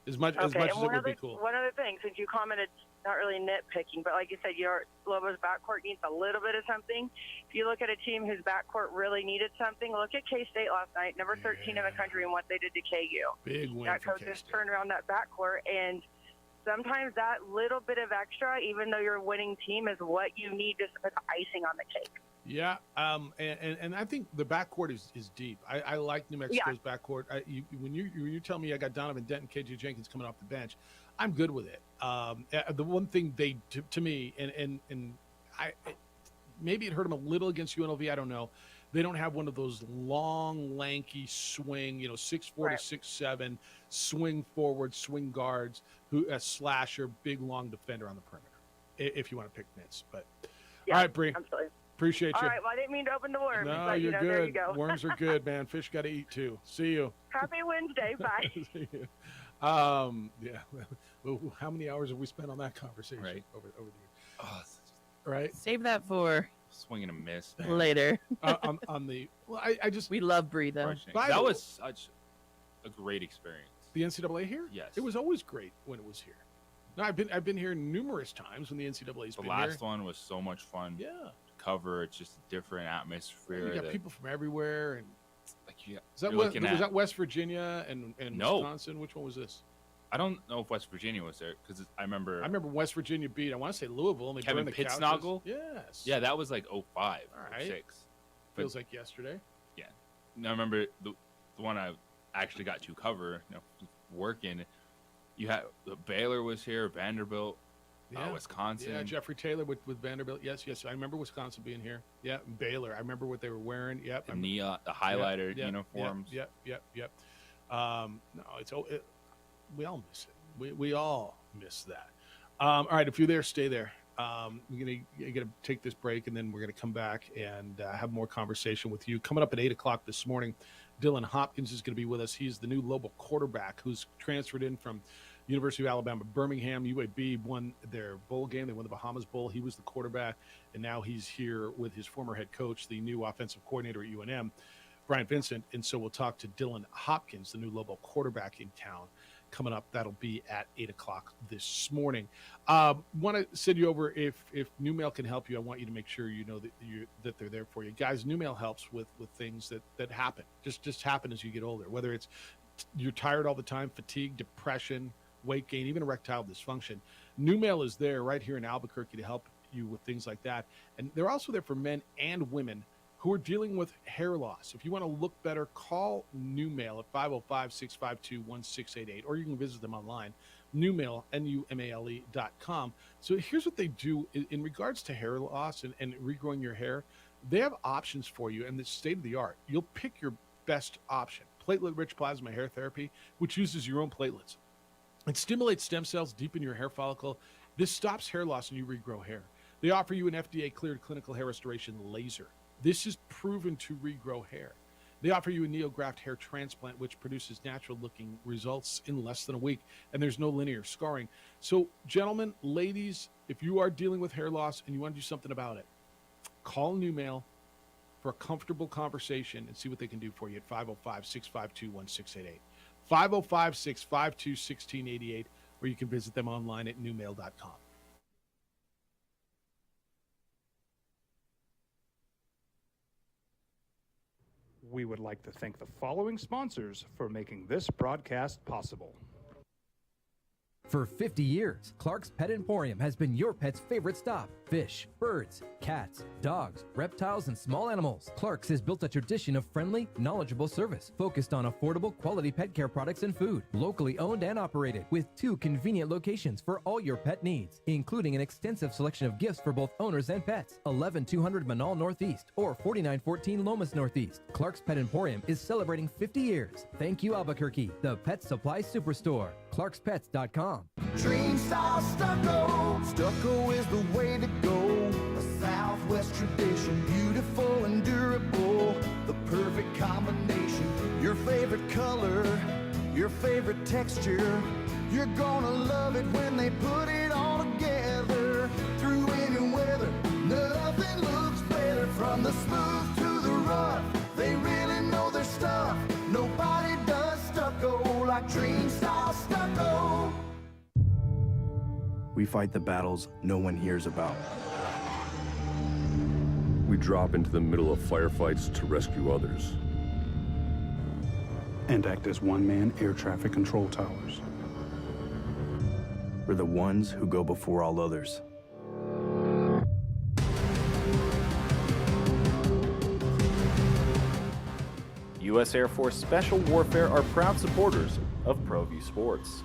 As much as it would be cool. One other thing, since you commented, not really nitpicking, but like you said, your Lobos backcourt needs a little bit of something. If you look at a team whose backcourt really needed something, look at K-State last night, number 13 in the country, and what they did to KU. Big win that for coach K-State. just turned around that backcourt, and sometimes that little bit of extra, even though you're a winning team, is what you need to put the icing on the cake. Yeah, and I think the backcourt is deep. I like New Mexico's backcourt. When you tell me I got Donovan Denton, KJ Jenkins coming off the bench, I'm good with it. The one thing they to me, and maybe it hurt them a little against UNLV. I don't know. They don't have one of those long, lanky swing, 6'4" to 6'7", swing forward, swing guards, a slasher, big long defender on the perimeter. If you want to pick nits, but all right, Bree. Absolutely. Appreciate you. All right, well, I didn't mean to open the worms. No, but, you're good. There you go. Worms are good, man. Fish got to eat too. See you. Happy Wednesday. Bye. See you. Yeah. Well, how many hours have we spent on that conversation over the years? Right. Save that for swing and a miss later. on the we love Bree though. That was such a great experience. The NCAA here? Yes. It was always great when it was here. No, I've been here numerous times when the NCAA's been here. The last one was so much fun. Yeah. To cover, it's just a different atmosphere. You got people from everywhere, and was that West Virginia and No. Wisconsin? Which one was this? I don't know if West Virginia was there, because I remember West Virginia beat, I want to say Louisville, and they Kevin burned the couches. Pittsnoggle. Yes. Yeah, that was like 05, All right. 06. Feels like yesterday. Yeah. Now I remember the one I actually got to cover, working. You had Baylor was here, Vanderbilt, Wisconsin. Yeah, Jeffrey Taylor with Vanderbilt. Yes. I remember Wisconsin being here. Yeah, Baylor. I remember what they were wearing. Yep. The highlighter uniforms. Yep. No, we all miss it. We all miss that. All right, if you're there, stay there. We're gonna take this break, and then we're gonna come back and have more conversation with you. Coming up at 8:00 this morning, Dylan Hopkins is going to be with us. He's the new Lobo quarterback who's transferred in from University of Alabama, Birmingham. UAB won their bowl game. They won the Bahamas Bowl. He was the quarterback, and now he's here with his former head coach, the new offensive coordinator at UNM, Brian Vincent. And so we'll talk to Dylan Hopkins, the new Lobo quarterback in town, coming up. That'll be at 8:00 this morning. Want to send you over, if New Mail can help you, I want you to make sure you know that they're there for you. Guys, New Mail helps with things that happen, just happen as you get older, whether it's you're tired all the time, fatigue, depression, weight gain, even erectile dysfunction. New Mail is there right here in Albuquerque to help you with things like that. And they're also there for men and women who are dealing with hair loss. If you want to look better, call New Mail at 505-652-1688, or you can visit them online, newmail, NUMALE.com. So here's what they do in regards to hair loss and regrowing your hair. They have options for you, and it's state of the art. You'll pick your best option. Platelet-rich plasma hair therapy, which uses your own platelets. It stimulates stem cells deep in your hair follicle. This stops hair loss and you regrow hair. They offer you an FDA-cleared clinical hair restoration laser. This is proven to regrow hair. They offer you a NeoGraft hair transplant, which produces natural-looking results in less than a week, and there's no linear scarring. So, gentlemen, ladies, if you are dealing with hair loss and you want to do something about it, call New Mail for a comfortable conversation and see what they can do for you at 505-652-1688. 505-652-1688, or you can visit them online at newmail.com. We would like to thank the following sponsors for making this broadcast possible. For 50 years, Clark's Pet Emporium has been your pet's favorite stop. Fish, birds, cats, dogs, reptiles, and small animals. Clark's has built a tradition of friendly, knowledgeable service focused on affordable, quality pet care products and food. Locally owned and operated with 2 convenient locations for all your pet needs, including an extensive selection of gifts for both owners and pets. 11200 Manal Northeast or 4914 Lomas Northeast. Clark's Pet Emporium is celebrating 50 years. Thank you, Albuquerque, the Pet Supply Superstore. ClarksPets.com. Dream style stucco. Stucco is the way to go. A Southwest tradition, beautiful and durable. The perfect combination. Your favorite color, your favorite texture. You're gonna love it when they put it all together. Through any weather, nothing looks better. From the smooth to the rough, they really know their stuff. Nobody does stucco like Dream style stucco. We fight the battles no one hears about. We drop into the middle of firefights to rescue others. And act as one-man air traffic control towers. We're the ones who go before all others. U.S. Air Force Special Warfare are proud supporters of ProView Sports.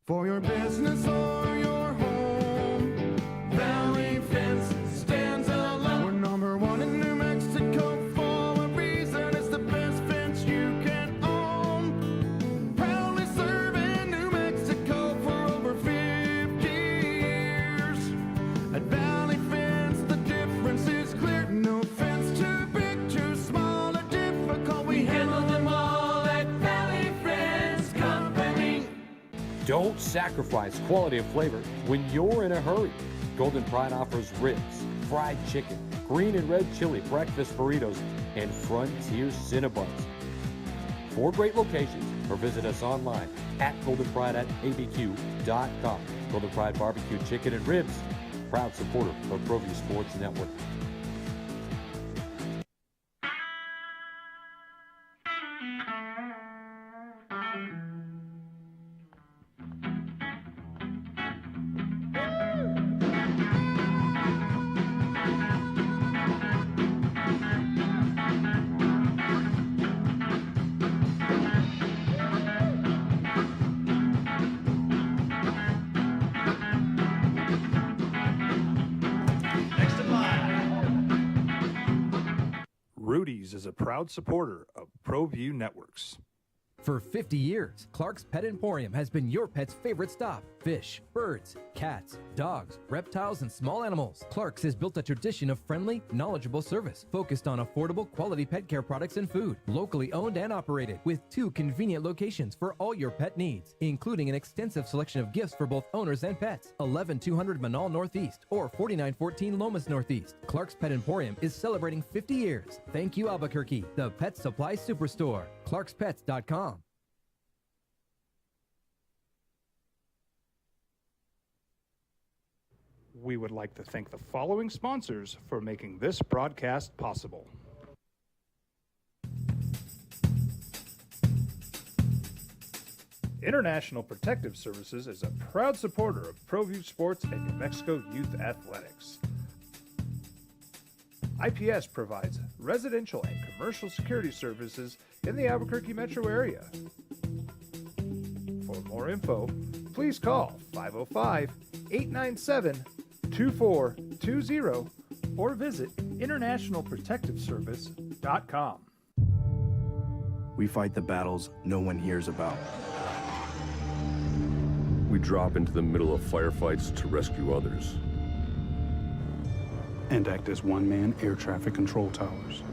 For your business or your home, Valley Fence stands alone. We're number 1 in New Mexico for a reason. It's the best fence you can own. Proudly serving New Mexico for over 50 years. At Valley Fence, the difference is clear. No fence too big, too small, or difficult. We handle them all at Valley Fence Company. Don't sacrifice quality of flavor when you're in a hurry. Golden Pride offers ribs, fried chicken, green and red chili breakfast burritos, and Frontier Cinnabons. 4 great locations, or visit us online at goldenpride@abq.com. Golden Pride Barbecue Chicken and Ribs, proud supporter of ProView Sports Network. Rudy's is a proud supporter of ProView Networks. For 50 years, Clark's Pet Emporium has been your pet's favorite stop. Fish, birds, cats, dogs, reptiles, and small animals. Clark's has built a tradition of friendly, knowledgeable service focused on affordable, quality pet care products and food. Locally owned and operated with 2 convenient locations for all your pet needs, including an extensive selection of gifts for both owners and pets. 11200 Manal Northeast or 4914 Lomas Northeast. Clark's Pet Emporium is celebrating 50 years. Thank you, Albuquerque, the Pet Supply Superstore. ClarksPets.com. We would like to thank the following sponsors for making this broadcast possible. International Protective Services is a proud supporter of ProView Sports and New Mexico Youth Athletics. IPS provides residential and commercial security services in the Albuquerque metro area. For more info, please call 505-897-2420 or visit internationalprotectiveservice.com. We fight the battles no one hears about. We drop into the middle of firefights to rescue others. And act as one-man air traffic control towers.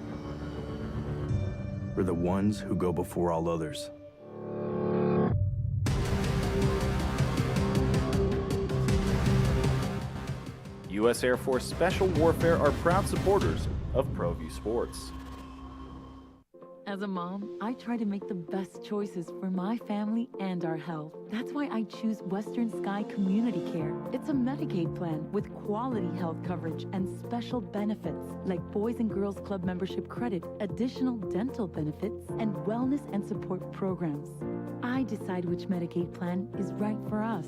We're the ones who go before all others. U.S. Air Force Special Warfare are proud supporters of ProView Sports. As a mom, I try to make the best choices for my family and our health. That's why I choose Western Sky Community Care. It's a Medicaid plan with quality health coverage and special benefits like Boys and Girls Club membership credit, additional dental benefits, and wellness and support programs. I decide which Medicaid plan is right for us.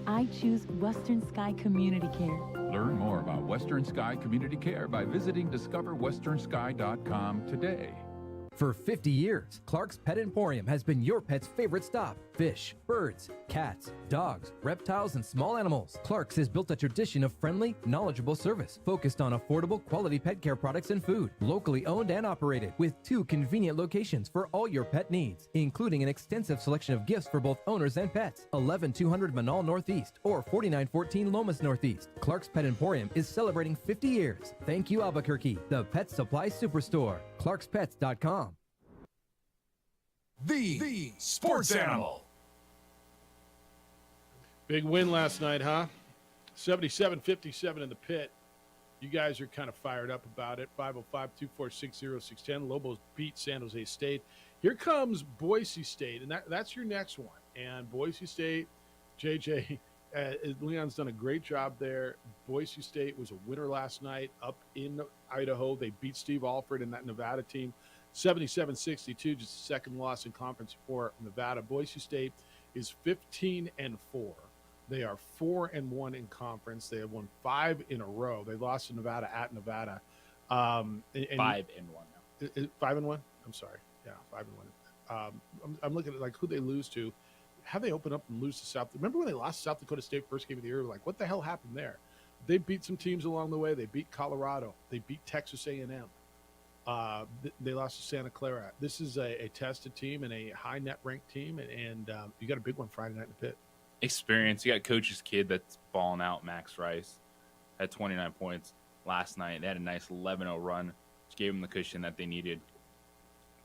I choose Western Sky Community Care. Learn more about Western Sky Community Care by visiting discoverwesternsky.com today. For 50 years, Clark's Pet Emporium has been your pet's favorite stop. Fish, birds, cats, dogs, reptiles, and small animals. Clark's has built a tradition of friendly, knowledgeable service focused on affordable, quality pet care products and food. Locally owned and operated with 2 convenient locations for all your pet needs, including an extensive selection of gifts for both owners and pets. 11200 Manal Northeast or 4914 Lomas Northeast. Clark's Pet Emporium is celebrating 50 years. Thank you, Albuquerque, the pet supply superstore. ClarksPets.com. The sports animal. Big win last night, huh? 77-57 in the pit. You guys are kind of fired up about it. 505-246-0610. Lobos beat San Jose State. Here comes Boise State, and that's your next one. And Boise State, JJ, Leon's done a great job there. Boise State was a winner last night up in Idaho. They beat Steve Alford and that Nevada team 77-62, just a second loss in conference for Nevada. Boise State is 15-4. They are 4-1 in conference. They have won 5 in a row. They lost to Nevada at Nevada. 5-1 now. 5-1? I'm sorry. Yeah, 5-1. I'm looking at like who they lose to. How they open up and lose to South? Remember when they lost to South Dakota State first game of the year? Like, what the hell happened there? They beat some teams along the way. They beat Colorado. They beat Texas A&M. They lost to Santa Clara. This is a tested team and a high net ranked team, and you got a big one Friday night in the pit. Experience. You got coach's kid that's balling out. Max Rice had 29 points last night. They had a nice 11-0 run, which gave them the cushion that they needed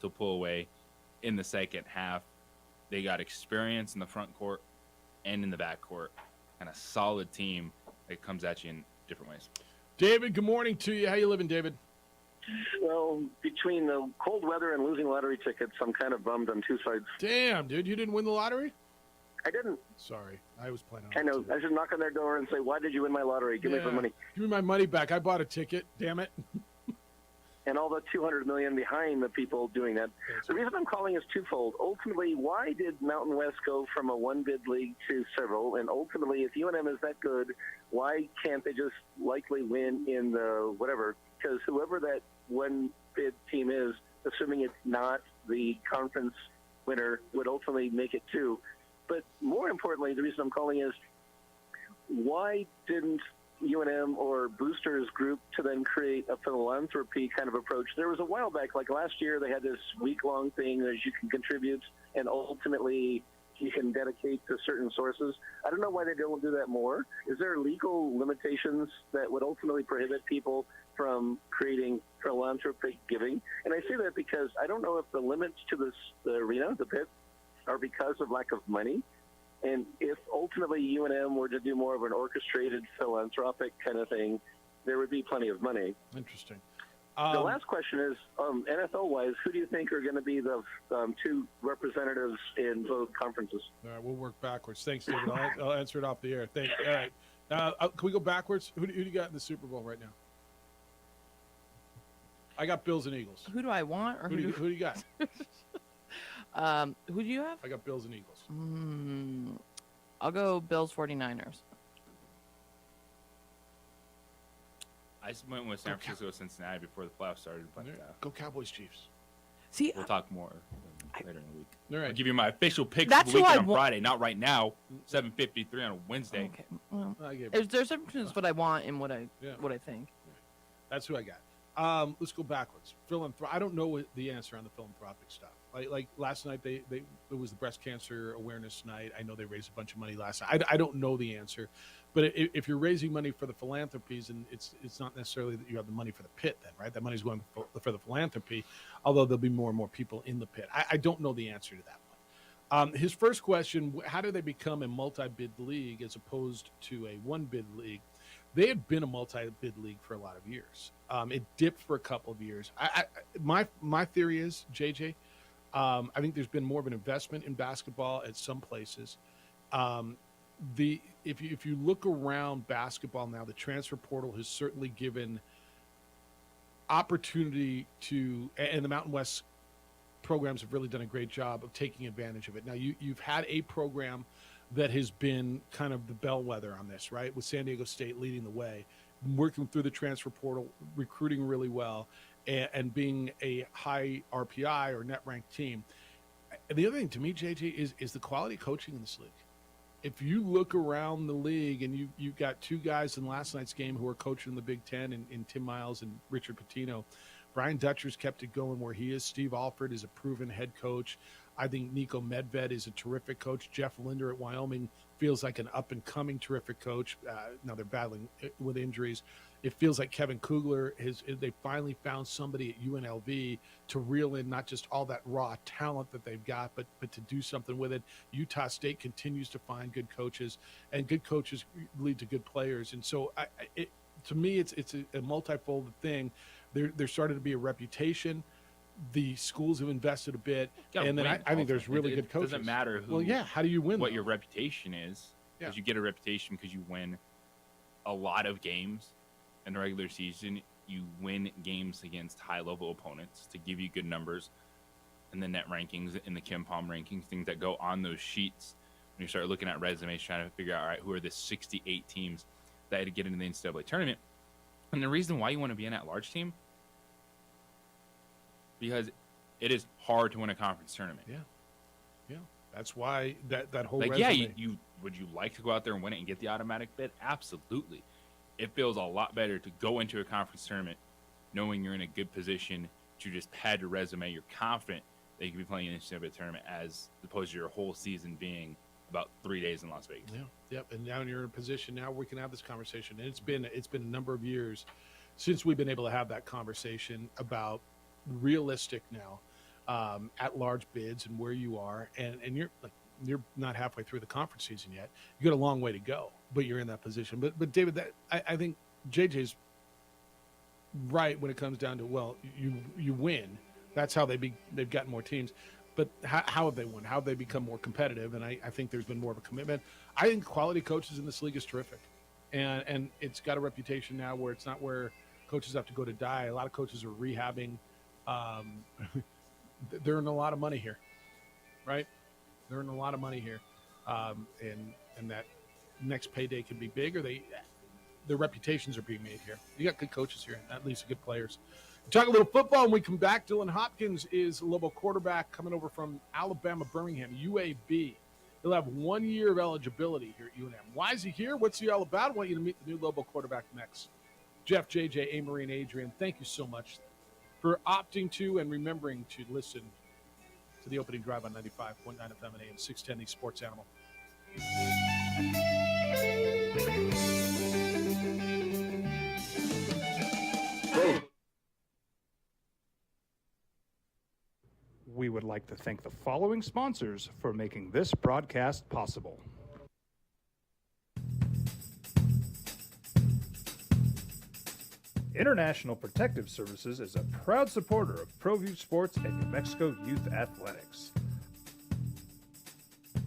to pull away in the second half. They got experience in the front court and in the back court, and a solid team that comes at you in different ways. David, good morning to you. How you living, David? Well, between the cold weather and losing lottery tickets, I'm kind of bummed on two sides. Damn, dude, you didn't win the lottery? I didn't. Sorry, I was planning on I know. it too. I should knock on their door and say, why did you win my lottery? Give me some money. Give me my money back. I bought a ticket. Damn it. And all the $200 million behind the people doing that. The reason I'm calling is twofold. Ultimately, why did Mountain West go from a one-bid league to several? And ultimately, if UNM is that good, why can't they just likely win in the whatever? Because whoever that one-bid team is, assuming it's not the conference winner, would ultimately make it too. But more importantly, the reason I'm calling is, why didn't UNM or Boosters Group to then create a philanthropy kind of approach? There was a while back, like last year, they had this week-long thing that you can contribute and ultimately you can dedicate to certain sources. I don't know why they don't do that more. Is there legal limitations that would ultimately prohibit people from creating philanthropic giving? And I say that because I don't know if the limits to the arena, the pit, are because of lack of money. And if ultimately UNM were to do more of an orchestrated philanthropic kind of thing, there would be plenty of money. Interesting. The last question is, NFL-wise, who do you think are going to be the 2 representatives in both conferences? All right, we'll work backwards. Thanks, David. I'll answer it off the air. Thanks. All right. Can we go backwards? Who do you got in the Super Bowl right now? I got Bills and Eagles. Who do I want? Or who do you got? Who do you have? I got Bills and Eagles. I'll go Bills 49ers. I went with San Francisco, Cincinnati before the playoffs started. But go Cowboys, Chiefs. See, we'll talk more later in the week. All right. I'll give you my official picks That's for the who weekend I on wa- Friday, not right now. 7:53 on a Wednesday. Okay. Well, I gave there's a difference what I want and what I think. That's who I got. Let's go backwards. I don't know the answer on the philanthropic stuff. Like last night, it was the breast cancer awareness night. I know they raised a bunch of money last night. I don't know the answer, but if you're raising money for the philanthropies, and it's not necessarily that you have the money for the pit, then right? That money's going for the philanthropy. Although there'll be more and more people in the pit. I don't know the answer to that one. His first question: how do they become a multi-bid league as opposed to a one-bid league? they had been a multi-bid league for a lot of years. It dipped for a couple of years. My theory is, JJ, I think there's been more of an investment in basketball at some places. If you look around basketball now, the transfer portal has certainly given opportunity to, and the Mountain West programs have really done a great job of taking advantage of it. Now, you've had a program that has been kind of the bellwether on this, right? With San Diego State leading the way, working through the transfer portal, recruiting really well, and being a high RPI or net ranked team. And the other thing to me, JJ, is the quality of coaching in this league. If you look around the league and you've got two guys in last night's game who are coaching in the Big Ten in Tim Miles and Richard Pitino, Brian Dutcher's kept it going where he is. Steve Alford is a proven head coach. I think Nico Medved is a terrific coach. Jeff Linder at Wyoming feels like an up-and-coming terrific coach. Now they're battling with injuries. It feels like Kevin Kugler, they finally found somebody at UNLV to reel in not just all that raw talent that they've got, but to do something with it. Utah State continues to find good coaches, and good coaches lead to good players. And so to me, it's a multifold thing. There started to be a reputation. The schools have invested a bit, and then I think there's really good coaches. It doesn't matter who. Well, yeah. How do you win? What your reputation is? Because you get a reputation because you win a lot of games in the regular season. You win games against high-level opponents to give you good numbers, and the net rankings and the Kim Palm rankings, things that go on those sheets. When you start looking at resumes, trying to figure out, all right, who are the 68 teams that had to get into the NCAA tournament, and the reason why you want to be an at-large team. Because it is hard to win a conference tournament. Yeah. That's why that whole like resume. you would you like to go out there and win it and get the automatic bid? Absolutely. It feels a lot better to go into a conference tournament knowing you're in a good position to just pad your resume. You're confident that you can be playing in the NCAA tournament as opposed to your whole season being about 3 days in Las Vegas. Yeah. Yep. And now you're in a position now we can have this conversation. And it's been a number of years since we've been able to have that conversation about realistic now at large bids and where you are, and you're not halfway through the conference season yet. You got a long way to go, but you're in that position. But David, I think JJ's right when it comes down to, well, you win. That's how they've gotten more teams. But how have they won? How have they become more competitive? And I think there's been more of a commitment. I think quality coaches in this league is terrific, and it's got a reputation now where it's not where coaches have to go to die. A lot of coaches are rehabbing. They're in a lot of money here, right? They're in a lot of money here, and that next payday could be big, or their reputations are being made here. You got good coaches here, at least good players. Talk a little football when we come back. Dylan Hopkins is a Lobo quarterback coming over from Alabama Birmingham, UAB. He'll have 1 year of eligibility here at UNM. Why is he here? What's he all about? I want you to meet the new Lobo quarterback next. Jeff, JJ, Amory, and Adrian, thank you so much for opting to and remembering to listen to the opening drive on 95.9 FM and AM 610, the Sports Animal. We would like to thank the following sponsors for making this broadcast possible. International Protective Services is a proud supporter of ProView Sports and New Mexico Youth Athletics.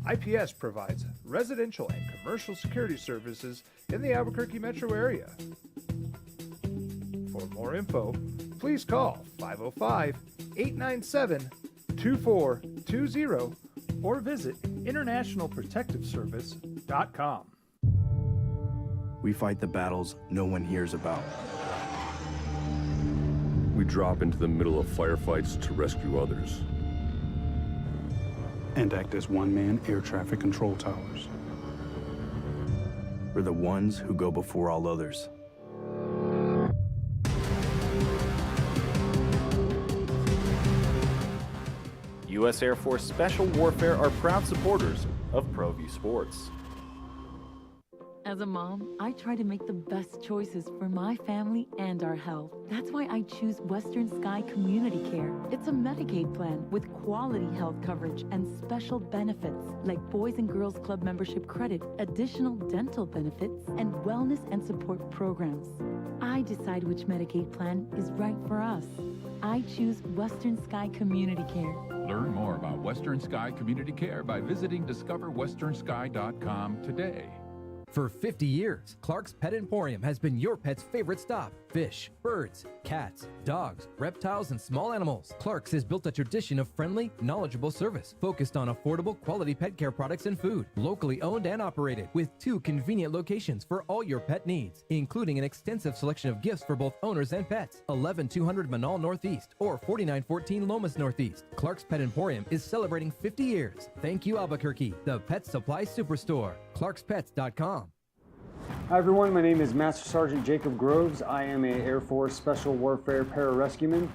IPS provides residential and commercial security services in the Albuquerque metro area. For more info, please call 505-897-2420 or visit internationalprotectiveservice.com. We fight the battles no one hears about. We drop into the middle of firefights to rescue others. And act as one-man air traffic control towers. We're the ones who go before all others. U.S. Air Force Special Warfare are proud supporters of ProView Sports. As a mom, I try to make the best choices for my family and our health. That's why I choose Western Sky Community Care. It's a Medicaid plan with quality health coverage and special benefits like Boys and Girls Club membership credit, additional dental benefits, and wellness and support programs. I decide which Medicaid plan is right for us. I choose Western Sky Community Care. Learn more about Western Sky Community Care by visiting discoverwesternsky.com today. For 50 years, Clark's Pet Emporium has been your pet's favorite stop. Fish, birds, cats, dogs, reptiles, and small animals. Clark's has built a tradition of friendly, knowledgeable service focused on affordable, quality pet care products and food. Locally owned and operated with 2 convenient locations for all your pet needs, including an extensive selection of gifts for both owners and pets. 11200 Manal Northeast or 4914 Lomas Northeast. Clark's Pet Emporium is celebrating 50 years. Thank you, Albuquerque, the pet supply superstore. ClarksPets.com. Hi everyone, my name is Master Sergeant Jacob Groves. I am a Air Force Special Warfare Pararescueman.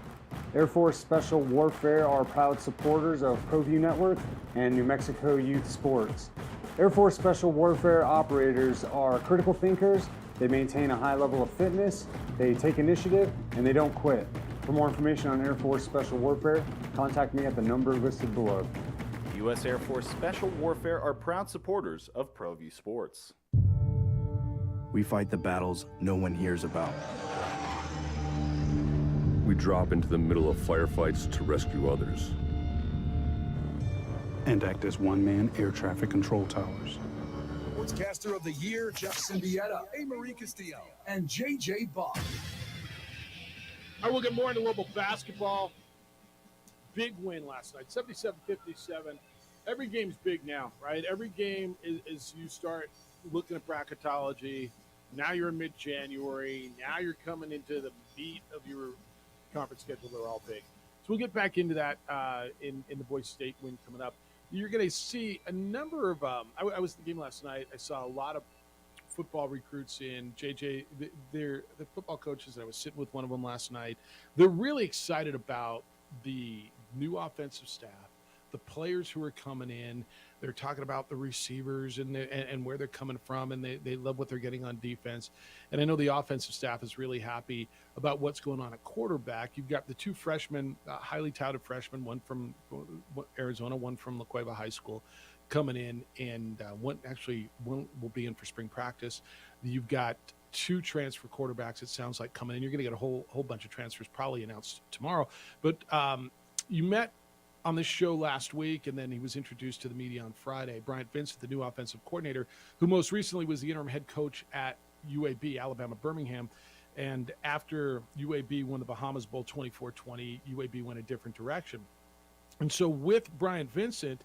Air Force Special Warfare are proud supporters of ProView Network and New Mexico Youth Sports. Air Force Special Warfare operators are critical thinkers. They maintain a high level of fitness, they take initiative, and they don't quit. For more information on Air Force Special Warfare, contact me at the number listed below. U.S. Air Force Special Warfare are proud supporters of ProView Sports. We fight the battles no one hears about. We drop into the middle of firefights to rescue others. And act as one-man air traffic control towers. Sportscaster of the Year, Jeff Symbieta, A. Marie Castillo, and J.J. Buck. All right, we'll get more into Lobo basketball. Big win last night, 77-57. Every game's big now, right? Every game is you start looking at bracketology. Now you're in mid-January. Now you're coming into the meat of your conference schedule. They're all big. So we'll get back into that in the Boise State win coming up. You're going to see a number of I was at the game last night. I saw a lot of football recruits in. JJ, they're the football coaches. I was sitting with one of them last night. They're really excited about the new offensive staff, the players who are coming in. They're talking about the receivers and where they're coming from, and they love what they're getting on defense. And I know the offensive staff is really happy about what's going on at quarterback. You've got the 2 freshmen, highly touted freshmen, one from Arizona, one from La Cueva High School, coming in, and one will be in for spring practice. You've got 2 transfer quarterbacks, it sounds like, coming in. You're going to get a whole bunch of transfers probably announced tomorrow. But you met on this show last week, and then he was introduced to the media on Friday. Bryant Vincent, the new offensive coordinator, who most recently was the interim head coach at UAB, Alabama Birmingham. And after UAB won the Bahamas Bowl 24-20, UAB went a different direction. And so with Bryant Vincent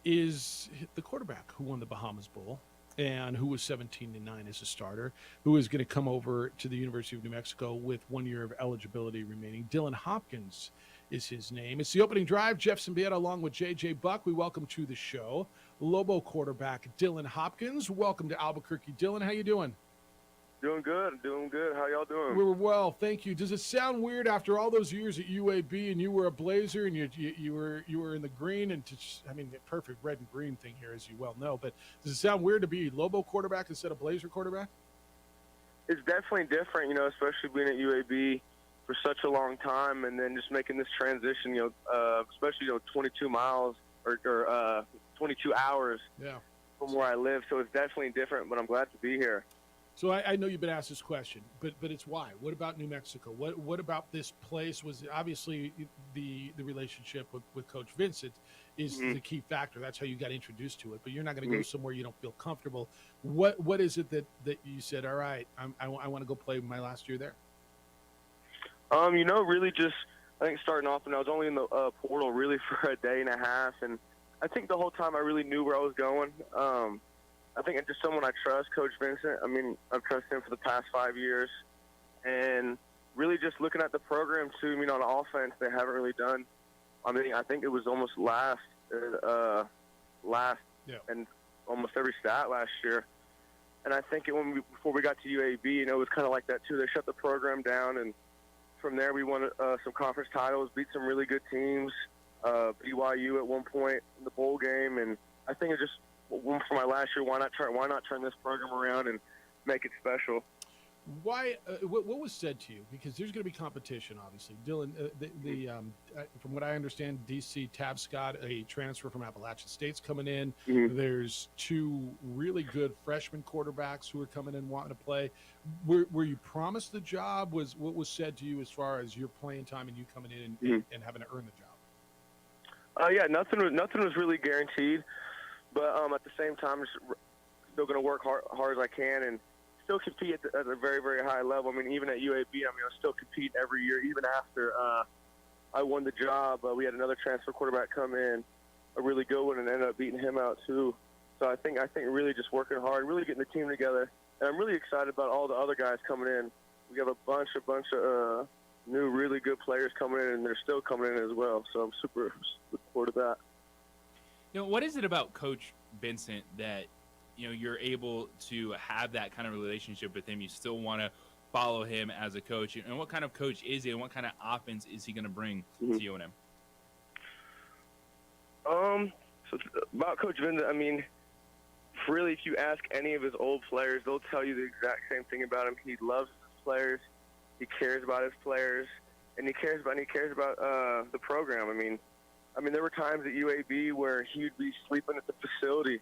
is the quarterback who won the Bahamas Bowl and who was 17-9 as a starter, who is going to come over to the University of New Mexico with 1 year of eligibility remaining. Dylan Hopkins is his name. It's the opening drive. Jeff Symbieta along with J.J. Buck. We welcome to the show Lobo quarterback Dylan Hopkins. Welcome to Albuquerque. Dylan, how you doing? Doing good. How y'all doing? We're well, thank you. Does it sound weird after all those years at UAB and you were a Blazer and you were in the green and the perfect red and green thing here, as you well know, but does it sound weird to be Lobo quarterback instead of Blazer quarterback? It's definitely different, especially being at UAB for such a long time, and then just making this transition, especially 22 miles or 22 hours from where I live. So it's definitely different, but I'm glad to be here. So I know you've been asked this question, but it's why? What about New Mexico? What about this place? Was obviously the relationship with Coach Vincent is the key factor. That's how you got introduced to it. But you're not going to go somewhere you don't feel comfortable. What is it that you said? All right, I want to go play my last year there. Really just, I think starting off, and I was only in the portal really for a day and a half, and I think the whole time I really knew where I was going. I think it's just someone I trust, Coach Vincent. I've trusted him for the past 5 years, and really just looking at the program too. On offense, they haven't really done. I think it was almost last, and almost every stat last year. And I think before we got to UAB, it was kind of like that too. They shut the program down, and from there we won some conference titles, beat some really good teams, BYU at one point in the bowl game, and I think it just for my last year, why not turn this program around and make it special? Why? What was said to you? Because there's going to be competition, obviously. Dylan, from what I understand, DC Tabscott, a transfer from Appalachian State's coming in. Mm-hmm. There's 2 really good freshman quarterbacks who are coming in wanting to play. Were you promised the job? What was said to you as far as your playing time and you coming in and having to earn the job? Yeah, nothing was really guaranteed, but at the same time, I'm still going to work hard as I can and still compete at a very, very high level. I mean, even at UAB, I still compete every year. Even after I won the job, we had another transfer quarterback come in, a really good one, and ended up beating him out too. So I think really just working hard, really getting the team together, and I'm really excited about all the other guys coming in. We have a bunch of new, really good players coming in, and they're still coming in as well. So I'm super looking forward to that. What is it about Coach Vincent that you're able to have that kind of relationship with him? You still want to follow him as a coach, and what kind of coach is he, and what kind of offense is he going to bring to UNM? So about Coach Vincent, I mean, really, if you ask any of his old players, they'll tell you the exact same thing about him. He loves his players, he cares about his players, and he cares about the program. I mean, there were times at UAB where he would be sleeping at the facility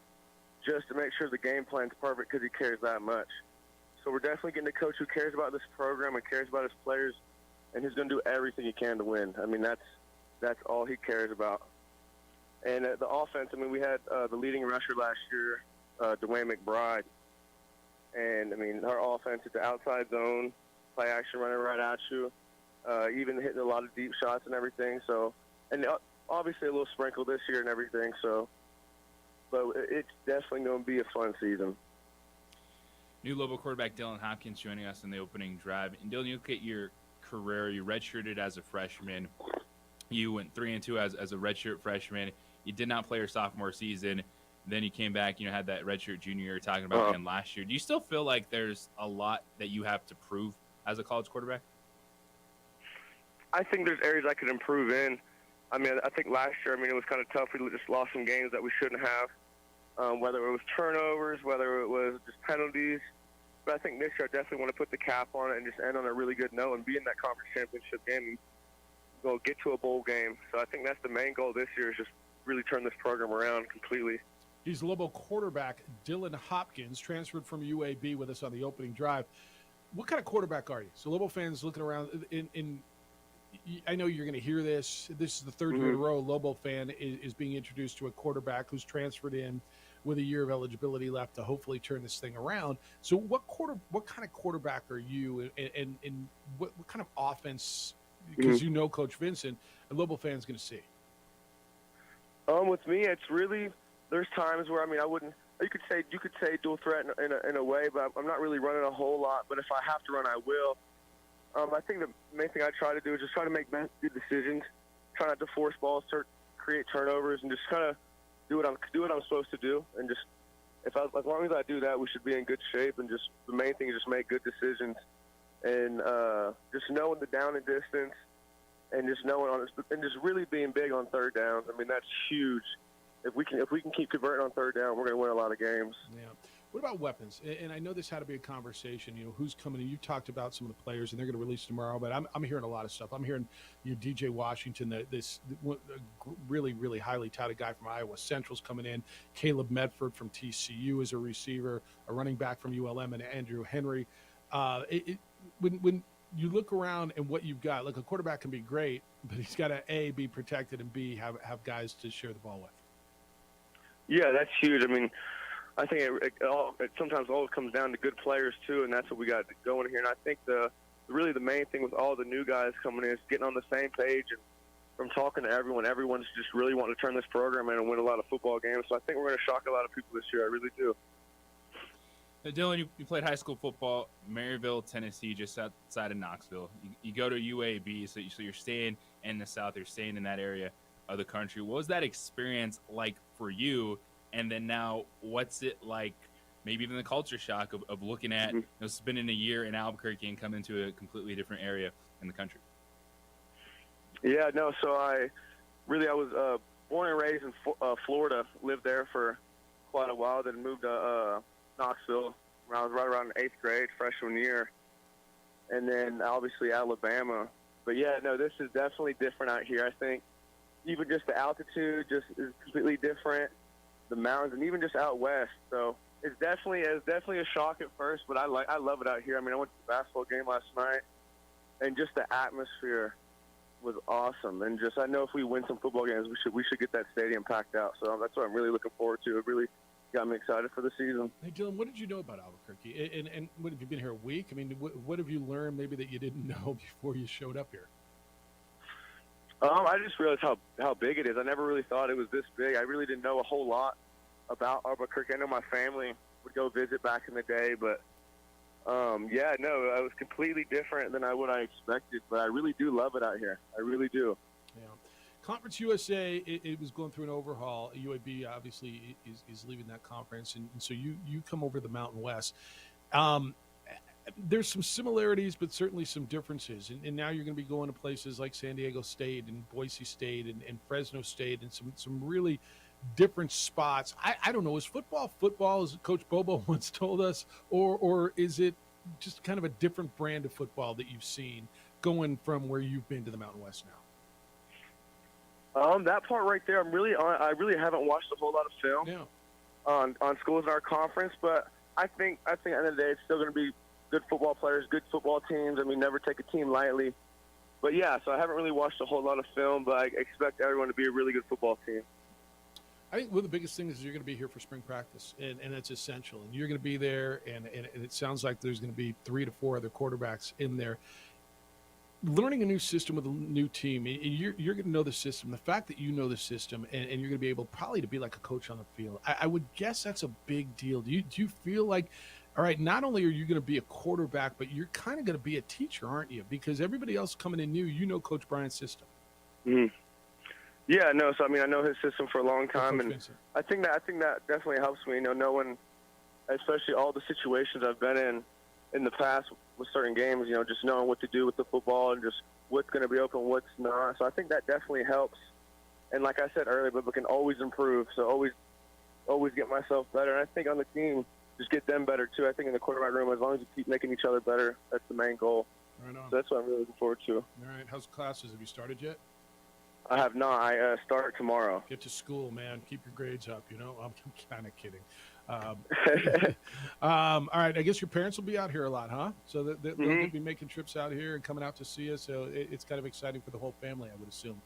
just to make sure the game plan's perfect because he cares that much. So we're definitely getting a coach who cares about this program and cares about his players, and who's going to do everything he can to win. I mean, that's all he cares about. And the offense, we had the leading rusher last year, Dwayne McBride. And, our offense is the outside zone, play action running right at you, even hitting a lot of deep shots and everything. So, and obviously a little sprinkle this year and everything. So, but it's definitely going to be a fun season. New Lobo quarterback Dylan Hopkins joining us in the opening drive. And Dylan, you look at your career, you redshirted as a freshman. You went 3-2 as a redshirt freshman. You did not play your sophomore season. Then you came back, had that redshirt junior year talking about again last year. Do you still feel like there's a lot that you have to prove as a college quarterback? I think there's areas I could improve in. I think last year, it was kind of tough. We just lost some games that we shouldn't have, whether it was turnovers, whether it was just penalties. But I think this year I definitely want to put the cap on it and just end on a really good note and be in that conference championship game and go get to a bowl game. So I think that's the main goal this year, is just really turn this program around completely. He's Lobo quarterback Dylan Hopkins, transferred from UAB, with us on the opening drive. What kind of quarterback are you? So Lobo fans looking around, I know you're going to hear this. This is the third year in a row Lobo fan is being introduced to a quarterback who's transferred in with a year of eligibility left to hopefully turn this thing around. So what kind of quarterback are you, and what kind of offense, because Coach Vincent, a Lobo fan's going to see? With me, it's really, there's times where I wouldn't. You could say dual threat in a way, but I'm not really running a whole lot. But if I have to run, I will. I think the main thing I try to do is just try to make good decisions, try not to force balls, to create turnovers, and just kind of do what I'm supposed to do. And just as long as I do that, we should be in good shape. And just the main thing is just make good decisions, and just knowing the down and distance, and just and just really being big on third downs. That's huge. If we can keep converting on third down, we're going to win a lot of games. Yeah. What about weapons? And I know this had to be a conversation. Who's coming in? You talked about some of the players, and they're going to release tomorrow. But I'm hearing a lot of stuff. I'm hearing DJ Washington, this really, really highly touted guy from Iowa Central's coming in. Caleb Medford from TCU is a receiver, a running back from ULM, and Andrew Henry. When you look around and what you've got, a quarterback can be great, but he's got to A, be protected, and B, have guys to share the ball with. Yeah, that's huge. I think it sometimes all comes down to good players too, and that's what we got going here. And I think the main thing with all the new guys coming in is getting on the same page. And from talking to everyone's just really wanting to turn this program in and win a lot of football games. So I think we're going to shock a lot of people this year. I really do. Now, Dylan, you played high school football, Maryville, Tennessee, just outside of Knoxville. You go to UAB, so you're staying in the South. You're staying in that area of the country. What was that experience like for you? And then now, what's it like, maybe even the culture shock of looking at spending a year in Albuquerque and coming to a completely different area in the country? Yeah, no, so I was born and raised in Florida, lived there for quite a while, then moved to Knoxville when I was right around 8th grade, freshman year, and then obviously Alabama. But yeah, no, this is definitely different out here. I think even just the altitude just is completely different, the mountains, and even just out west. So it's definitely a shock at first, but I love it out here. I mean, I went to the basketball game last night, and just the atmosphere was awesome. And just I know if we win some football games, we should get that stadium packed out. So that's what I'm really looking forward to. It really got me excited for the season. Hey, Dylan, what did you know about Albuquerque? And what, have you been here a week? I mean, what have you learned maybe that you didn't know before you showed up here? I just realized how big it is. I never really thought it was this big. I really didn't know a whole lot about Albuquerque. I know my family would go visit back in the day, but yeah, no, it was completely different than what I expected. But I really do love it out here. I really do. Yeah. Conference USA, it was going through an overhaul. UAB obviously is leaving that conference, and so you come over the Mountain West. There's some similarities, but certainly some differences. And now you're going to be going to places like San Diego State and Boise State and Fresno State and some really different spots. I don't know. Is football, as Coach Bobo once told us, or is it just kind of a different brand of football that you've seen going from where you've been to the Mountain West now? That part right there, I really haven't watched a whole lot of film on schools in our conference, but I think at the end of the day, it's still going to be good football players, good football teams. I mean, never take a team lightly. But yeah, so I haven't really watched a whole lot of film, but I expect everyone to be a really good football team. I think one of the biggest things is you're going to be here for spring practice, and that's essential. And you're going to be there, and it sounds like there's going to be 3 to 4 other quarterbacks in there. Learning a new system with a new team, you're going to know the system. The fact that you know the system, and you're going to be able probably to be like a coach on the field, I would guess that's a big deal. Do you feel like, all right, not only are you going to be a quarterback, but you're kind of going to be a teacher, aren't you? Because everybody else coming in new, you know Coach Bryant's system. Mm-hmm. Yeah, no. So I mean, I know his system for a long time, and I think that definitely helps me. You know, knowing, especially all the situations I've been in the past with certain games. You know, just knowing what to do with the football and just what's going to be open, what's not. So I think that definitely helps. And like I said earlier, but we can always improve. So always get myself better. And I think on the team, just get them better too. I think in the quarterback room, as long as you keep making each other better, that's the main goal. Right on. So that's what I'm really looking forward to. All right. How's classes? Have you started yet? I have not. I start tomorrow. Get to school, man. Keep your grades up. You know, I'm kind of kidding. All right. I guess your parents will be out here a lot, huh? So they'll be making trips out here and coming out to see us. So it's kind of exciting for the whole family, I would assume.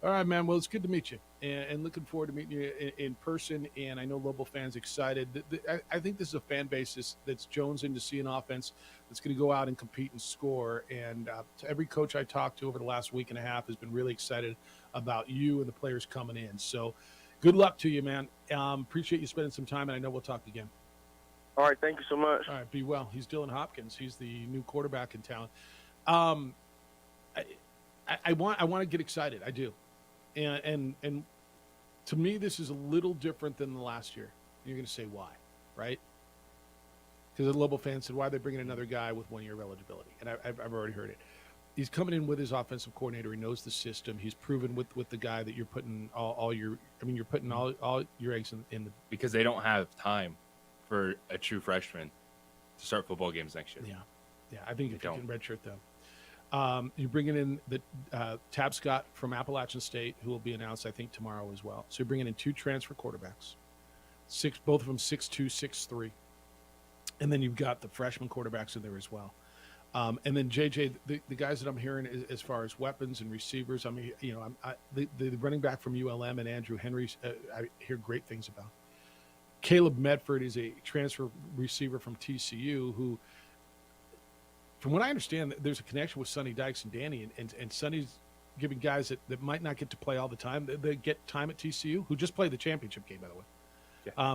All right, man. Well, it's good to meet you, and looking forward to meeting you in person. And I know Lobo fans excited. I think this is a fan base that's jonesing to see an offense that's going to go out and compete and score. And to every coach I talked to over the last week and a half has been really excited about you and the players coming in. So good luck to you, man. Appreciate you spending some time, and I know we'll talk again. All right. Thank you so much. All right. Be well. He's Dylan Hopkins. He's the new quarterback in town. I want to get excited. I do. And to me, this is a little different than the last year. You're going to say why, right? Because the Lobo fans said, why are they bringing another guy with 1 year of eligibility? And I've already heard it. He's coming in with his offensive coordinator. He knows the system. He's proven with the guy that you're putting all your eggs in the. Because they don't have time for a true freshman to start football games next year. Yeah. I think if you can redshirt them. You're bringing in the Tab Scott from Appalachian State, who will be announced, I think, tomorrow as well. So you're bringing in 2 transfer quarterbacks, both of them 6'2", 6'3", and then you've got the freshman quarterbacks in there as well. And then JJ, the guys that I'm hearing as far as weapons and receivers, I mean, you know, the running back from ULM and Andrew Henry, I hear great things about. Caleb Medford is a transfer receiver from TCU who. From what I understand, there's a connection with Sonny Dykes and Danny, and Sonny's giving guys that might not get to play all the time. They get time at TCU, who just played the championship game, by the way,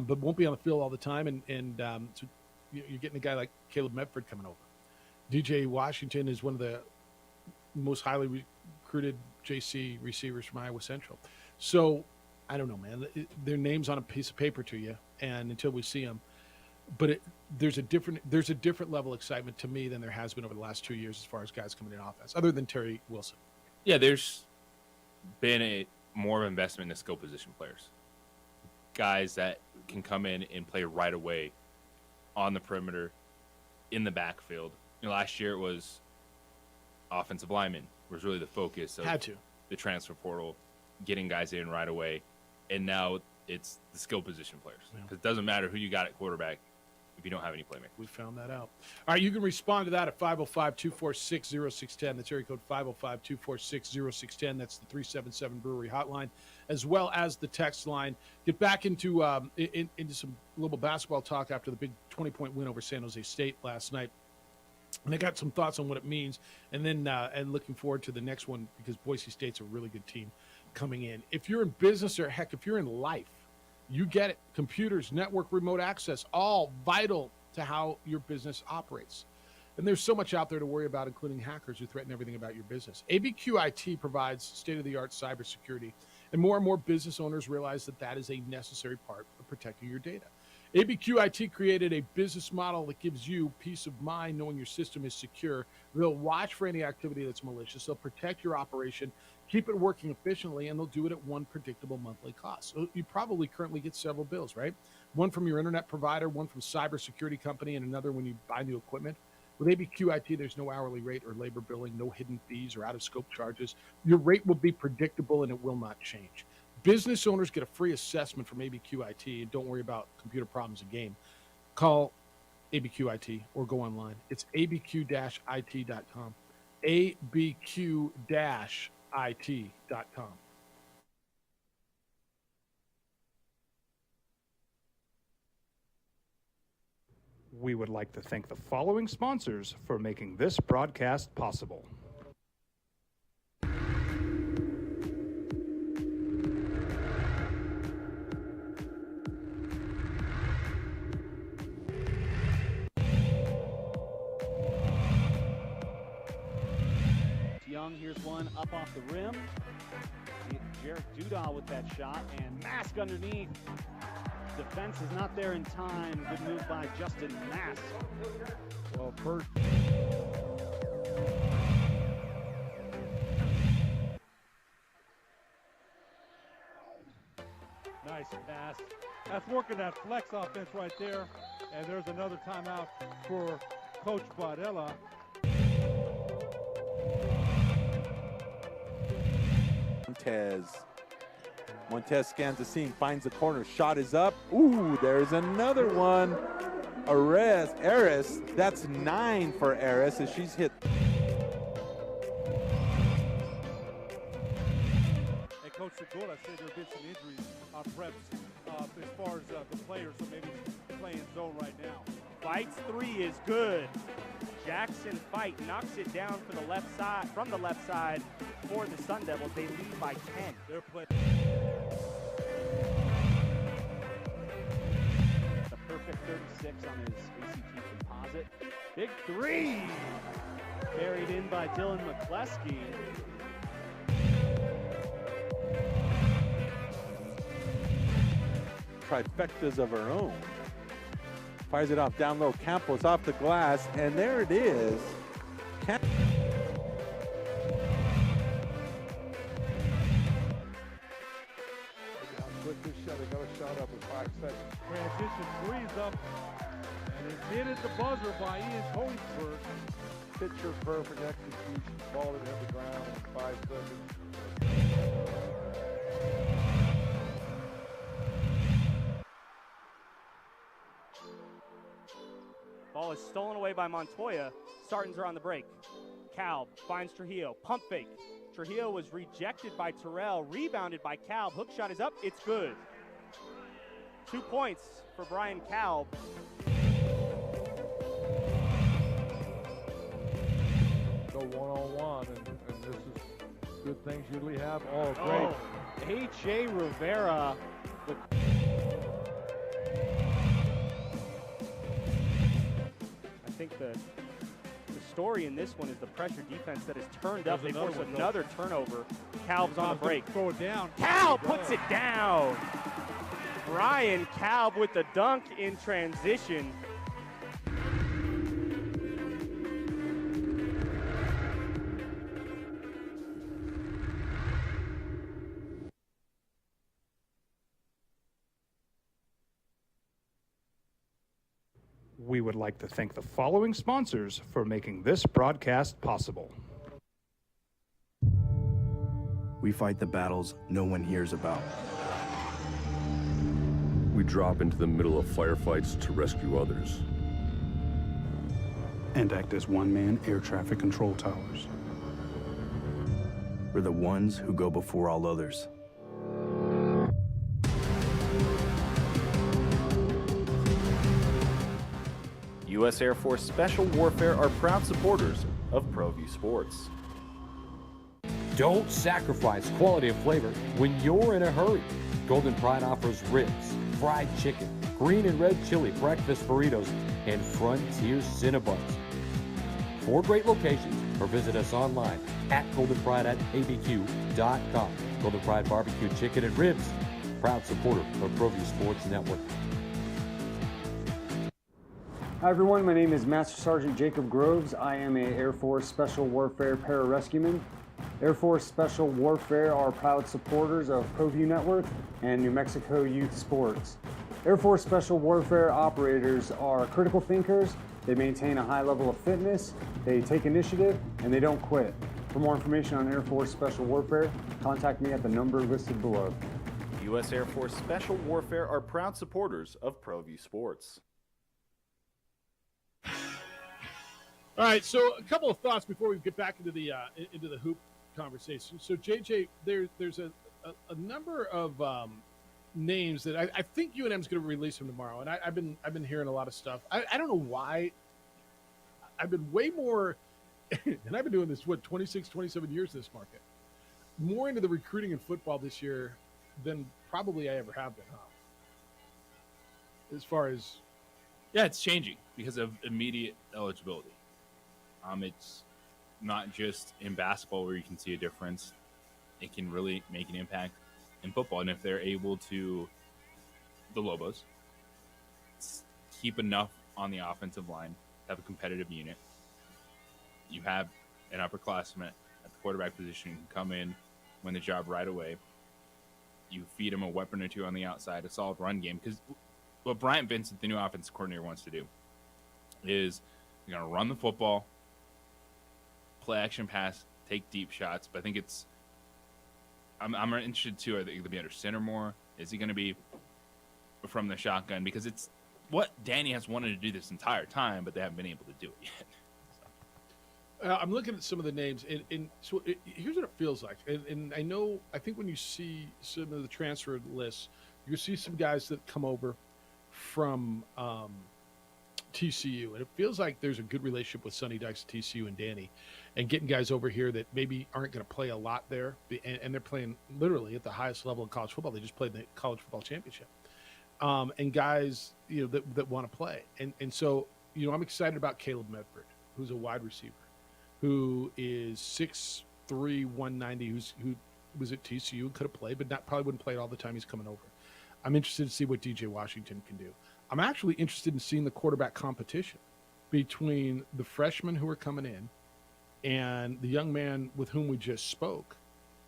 but won't be on the field all the time. And so you're getting a guy like Caleb Medford coming over. DJ Washington is one of the most highly recruited JC receivers from Iowa Central. So I don't know, man. Their name's on a piece of paper to you, and until we see them. But there's a different level of excitement to me than there has been over the last 2 years as far as guys coming in offense, other than Terry Wilson. Yeah, there's been more of an investment in the skill position players. guys that can come in and play right away on the perimeter, in the backfield. Last year it was offensive linemen was really the focus of the transfer portal, getting guys in right away. And now it's the skill position players. Because it doesn't matter who you got at quarterback if you don't have any playmakers. We found that out. All right, you can respond to that at 505-246-0610. That's area code 505-246-0610. That's the 377 Brewery hotline, as well as the text line. Get back into some little basketball talk after the big 20-point win over San Jose State last night. And I got some thoughts on what it means, and then and looking forward to the next one because Boise State's a really good team coming in. If you're in business or, heck, if you're in life, you get it. Computers, network, remote access, all vital to how your business operates. And there's so much out there to worry about, including hackers who threaten everything about your business. ABQ IT provides state-of-the-art cybersecurity, and more business owners realize that that is a necessary part of protecting your data. ABQ IT created a business model that gives you peace of mind knowing your system is secure. They'll watch for any activity that's malicious. They'll protect your operation, keep it working efficiently, and they'll do it at one predictable monthly cost. So you probably currently get several bills, right? One from your internet provider, one from cybersecurity company, and another when you buy new equipment. With ABQ IT, there's no hourly rate or labor billing, no hidden fees or out-of-scope charges. Your rate will be predictable, and it will not change. Business owners get a free assessment from ABQ IT, and don't worry about computer problems in-game. Call ABQ IT or go online. It's abq-it.com. abq-it.com. We would like to thank the following sponsors for making this broadcast possible. Young, here's one up off the rim. Jarek Dudahl with that shot, and Mask underneath. Defense is not there in time. Good move by Justin Mask. Well, first. Nice pass. That's working that flex offense right there. And there's another timeout for Coach Bardella. Montez scans the scene, finds the corner, shot is up. Ooh, there's another one. Aris, that's 9 for Aris as she's hit. Hey, Coach Segura said there have been some injuries on preps as far as the players, so maybe playing zone right now. Fight's 3 is good. Jackson Fight knocks it down for the left side, from the left side for the Sun Devils. They lead by 10. They're playing. The perfect 36 on his ACT composite. Big 3! Buried in by Dylan McCleskey. Trifectas of her own. Fires it off down low. Campos off the glass, and there it is. Quick this shot. They got a shot up in 5 seconds. Transition 3's up, and it's hit at the buzzer by Ian Tolingsberg. Picture perfect execution. Ball that hit the ground in 5 seconds. Ball is stolen away by Montoya. Sartans are on the break. Calb finds Trujillo. Pump fake. Trujillo was rejected by Terrell. Rebounded by Calb. Hook shot is up. It's good. 2 points for Brian Calb. Go one-on-one, and this is good things usually have. Oh, great. H.A. Rivera with... I think the story in this one is the pressure defense that is turned up. They force another turnover. Calb's on the break. Throw it down. Calb puts it down. Brian Calb with the dunk in transition. We would like to thank the following sponsors for making this broadcast possible. We fight the battles no one hears about. We drop into the middle of firefights to rescue others. And act as one-man air traffic control towers. We're the ones who go before all others. U.S. Air Force Special Warfare are proud supporters of ProView Sports. Don't sacrifice quality of flavor when you're in a hurry. Golden Pride offers ribs, fried chicken, green and red chili breakfast burritos, and Frontier Cinnabons. 4 great locations, or visit us online at goldenpride@abq.com. Golden Pride Barbecue Chicken and Ribs, proud supporter of ProView Sports Network. Hi everyone, my name is Master Sergeant Jacob Groves. I am a Air Force Special Warfare Pararescueman. Air Force Special Warfare are proud supporters of ProView Network and New Mexico Youth Sports. Air Force Special Warfare operators are critical thinkers. They maintain a high level of fitness, they take initiative, and they don't quit. For more information on Air Force Special Warfare, contact me at the number listed below. U.S. Air Force Special Warfare are proud supporters of ProView Sports. All right, so a couple of thoughts before we get back into the hoop conversation. So JJ, there's a number of names that I think UNM's going to release them tomorrow, and I've been hearing a lot of stuff. I don't know why. I've been way more, and I've been doing this 26, 27 years in this market, more into the recruiting in football this year than probably I ever have been. Huh? As far as it's changing because of immediate eligibility. It's not just in basketball where you can see a difference. It can really make an impact in football. And if they're able to, the Lobos, keep enough on the offensive line, have a competitive unit, you have an upperclassman at the quarterback position who can come in, win the job right away. You feed him a weapon or two on the outside, a solid run game. Because what Bryant Vincent, the new offensive coordinator, wants to do is you're going to run the football, play action pass, take deep shots. But I think I'm interested too. Are they going to be under center more? Is he going to be from the shotgun? Because it's what Danny has wanted to do this entire time, but they haven't been able to do it yet. I'm looking at some of the names, and so here's what it feels like. And I think when you see some of the transfer lists, you see some guys that come over from TCU, and it feels like there's a good relationship with Sonny Dykes, TCU, and Danny, and getting guys over here that maybe aren't going to play a lot there, and they're playing literally at the highest level of college football. They just played the college football championship, and guys that want to play, and so I'm excited about Caleb Medford, who's a wide receiver, who is 6'3", 190, who was at TCU and could have played, but probably wouldn't play it all the time he's coming over. I'm interested to see what DJ Washington can do. I'm actually interested in seeing the quarterback competition between the freshmen who are coming in and the young man with whom we just spoke,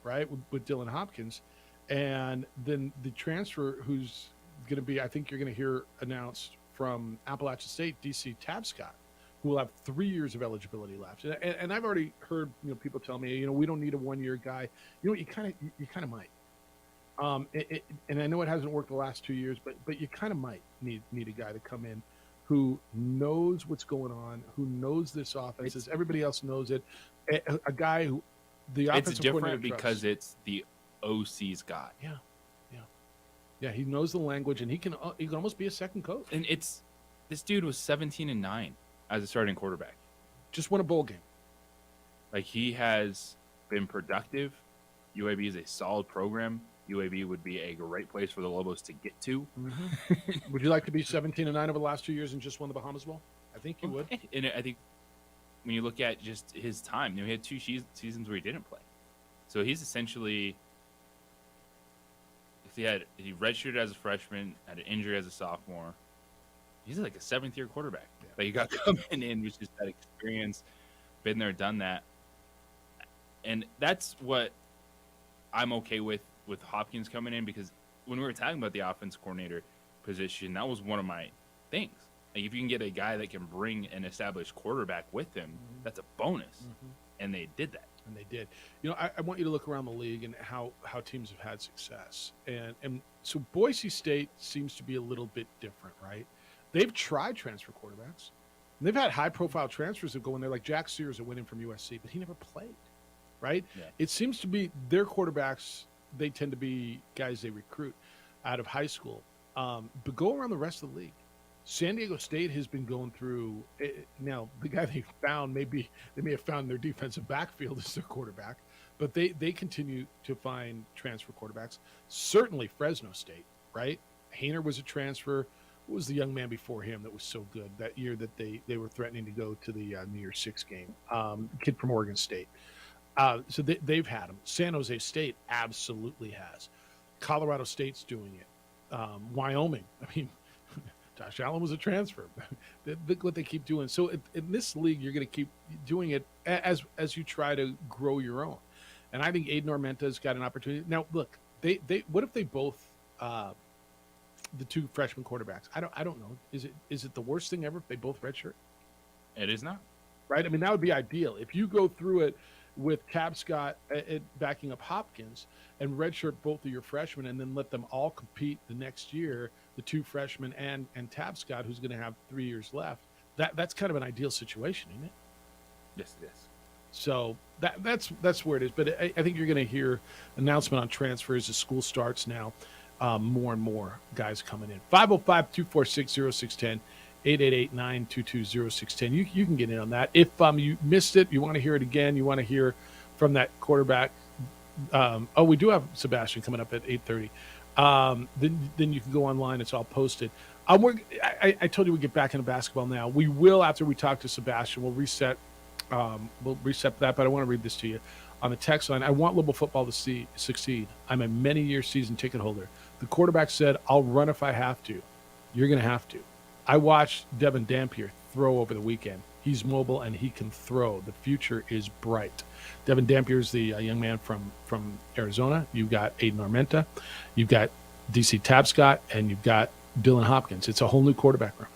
right, with Dylan Hopkins, and then the transfer who's going to be, I think you're going to hear announced from Appalachian State, DC Tabscott, who will have 3 years of eligibility left. And I've already heard people tell me, we don't need a one-year guy. You kind of might. And I know it hasn't worked the last 2 years, but you kind of might need a guy to come in who knows what's going on, who knows this offense as everybody else knows it. A guy who the offensive it's different coordinator because trusts. it's the OC's guy. Yeah. He knows the language, and he can almost be a second coach. And this dude was 17-9 as a starting quarterback. Just won a bowl game. Like, he has been productive. UAB is a solid program. UAB would be a great place for the Lobos to get to. Mm-hmm. Would you like to be 17-9 over the last 2 years and just won the Bahamas Bowl? I think you would. And I think when you look at just his time, he had 2 seasons where he didn't play. So he's essentially, he redshirted as a freshman, had an injury as a sophomore. He's like a 7th-year quarterback. Yeah. Like, you got coming in, which is that experience, been there, done that. And that's what I'm okay with Hopkins coming in, because when we were talking about the offense coordinator position, that was one of my things. Like if you can get a guy that can bring an established quarterback with him, that's a bonus. And they did that. And they did. You know, I want you to look around the league and how teams have had success. And so Boise State seems to be a little bit different, right? They've tried transfer quarterbacks. And they've had high-profile transfers that go in there, like Jack Sears that went in from USC, but he never played, right? Yeah. It seems to be their quarterbacks, they tend to be guys they recruit out of high school. But go around the rest of the league. San Diego State has been going through now. The guy they found, they may have found their defensive backfield as their quarterback, but they continue to find transfer quarterbacks. Certainly Fresno State, right? Hayner was a transfer. What was the young man before him that was so good that year that they were threatening to go to the New Year's Six game? Kid from Oregon State. So they've had him. San Jose State absolutely has. Colorado State's doing it. Wyoming. I mean, Josh Allen was a transfer. Look what they keep doing. So in this league, you're going to keep doing it as you try to grow your own. And I think Aiden Armenta's got an opportunity. Now, look, they what if they both the two freshman quarterbacks? I don't know. Is it the worst thing ever if they both redshirt? It is not. Right? I mean, that would be ideal. If you go through it with Tab Scott backing up Hopkins and redshirt both of your freshmen and then let them all compete the next year, the two freshmen and Tab Scott, who's going to have 3 years left, that's kind of an ideal situation, isn't it? Yes, it is. So that's where it is. But I think you're going to hear announcement on transfers as school starts now. More and more guys coming in. 505-246-0610, 888-922-0610. You can get in on that. If you missed it, you want to hear it again, you want to hear from that quarterback. We do have Sebastian coming up at 8:30. Then you can go online. It's all posted. I told you we'd get back into basketball now. We will after we talk to Sebastian. We'll reset that, but I want to read this to you. On the text line, I want Louisville football to succeed. I'm a many-year season ticket holder. The quarterback said, I'll run if I have to. You're going to have to. I watched Devin Dampier throw over the weekend. He's mobile and he can throw. The future is bright. Devin Dampier is the young man from Arizona. You've got Aiden Armenta. You've got DC Tabscott, and you've got Dylan Hopkins. It's a whole new quarterback room.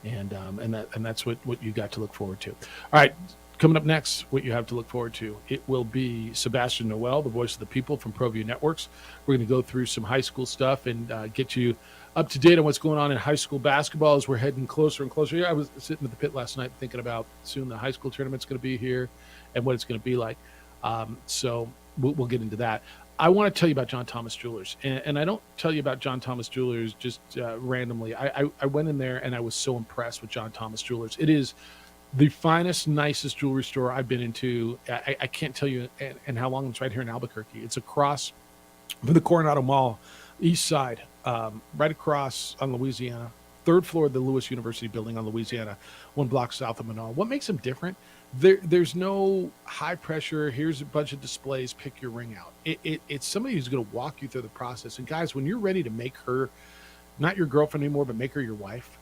And that's what you got to look forward to. All right. Coming up next, what you have to look forward to, it will be Sebastian Noel, the voice of the people from ProView Networks. We're going to go through some high school stuff and get you up to date on what's going on in high school basketball as we're heading closer and closer. Yeah, I was sitting at the pit last night thinking about soon the high school tournament's going to be here and what it's going to be like. So we'll get into that. I want to tell you about John Thomas Jewelers, and I don't tell you about John Thomas Jewelers just randomly. I went in there and I was so impressed with John Thomas Jewelers. It is the finest, nicest jewelry store I've been into. I can't tell you and how long. It's right here in Albuquerque. It's across from the Coronado Mall, east side, right across on Louisiana, third floor of the Lewis University building on Louisiana, 1 block south of Manal. What makes them different? There's no high pressure. Here's a bunch of displays. Pick your ring out. It's somebody who's going to walk you through the process. And guys, when you're ready to make her not your girlfriend anymore, but make her your wife,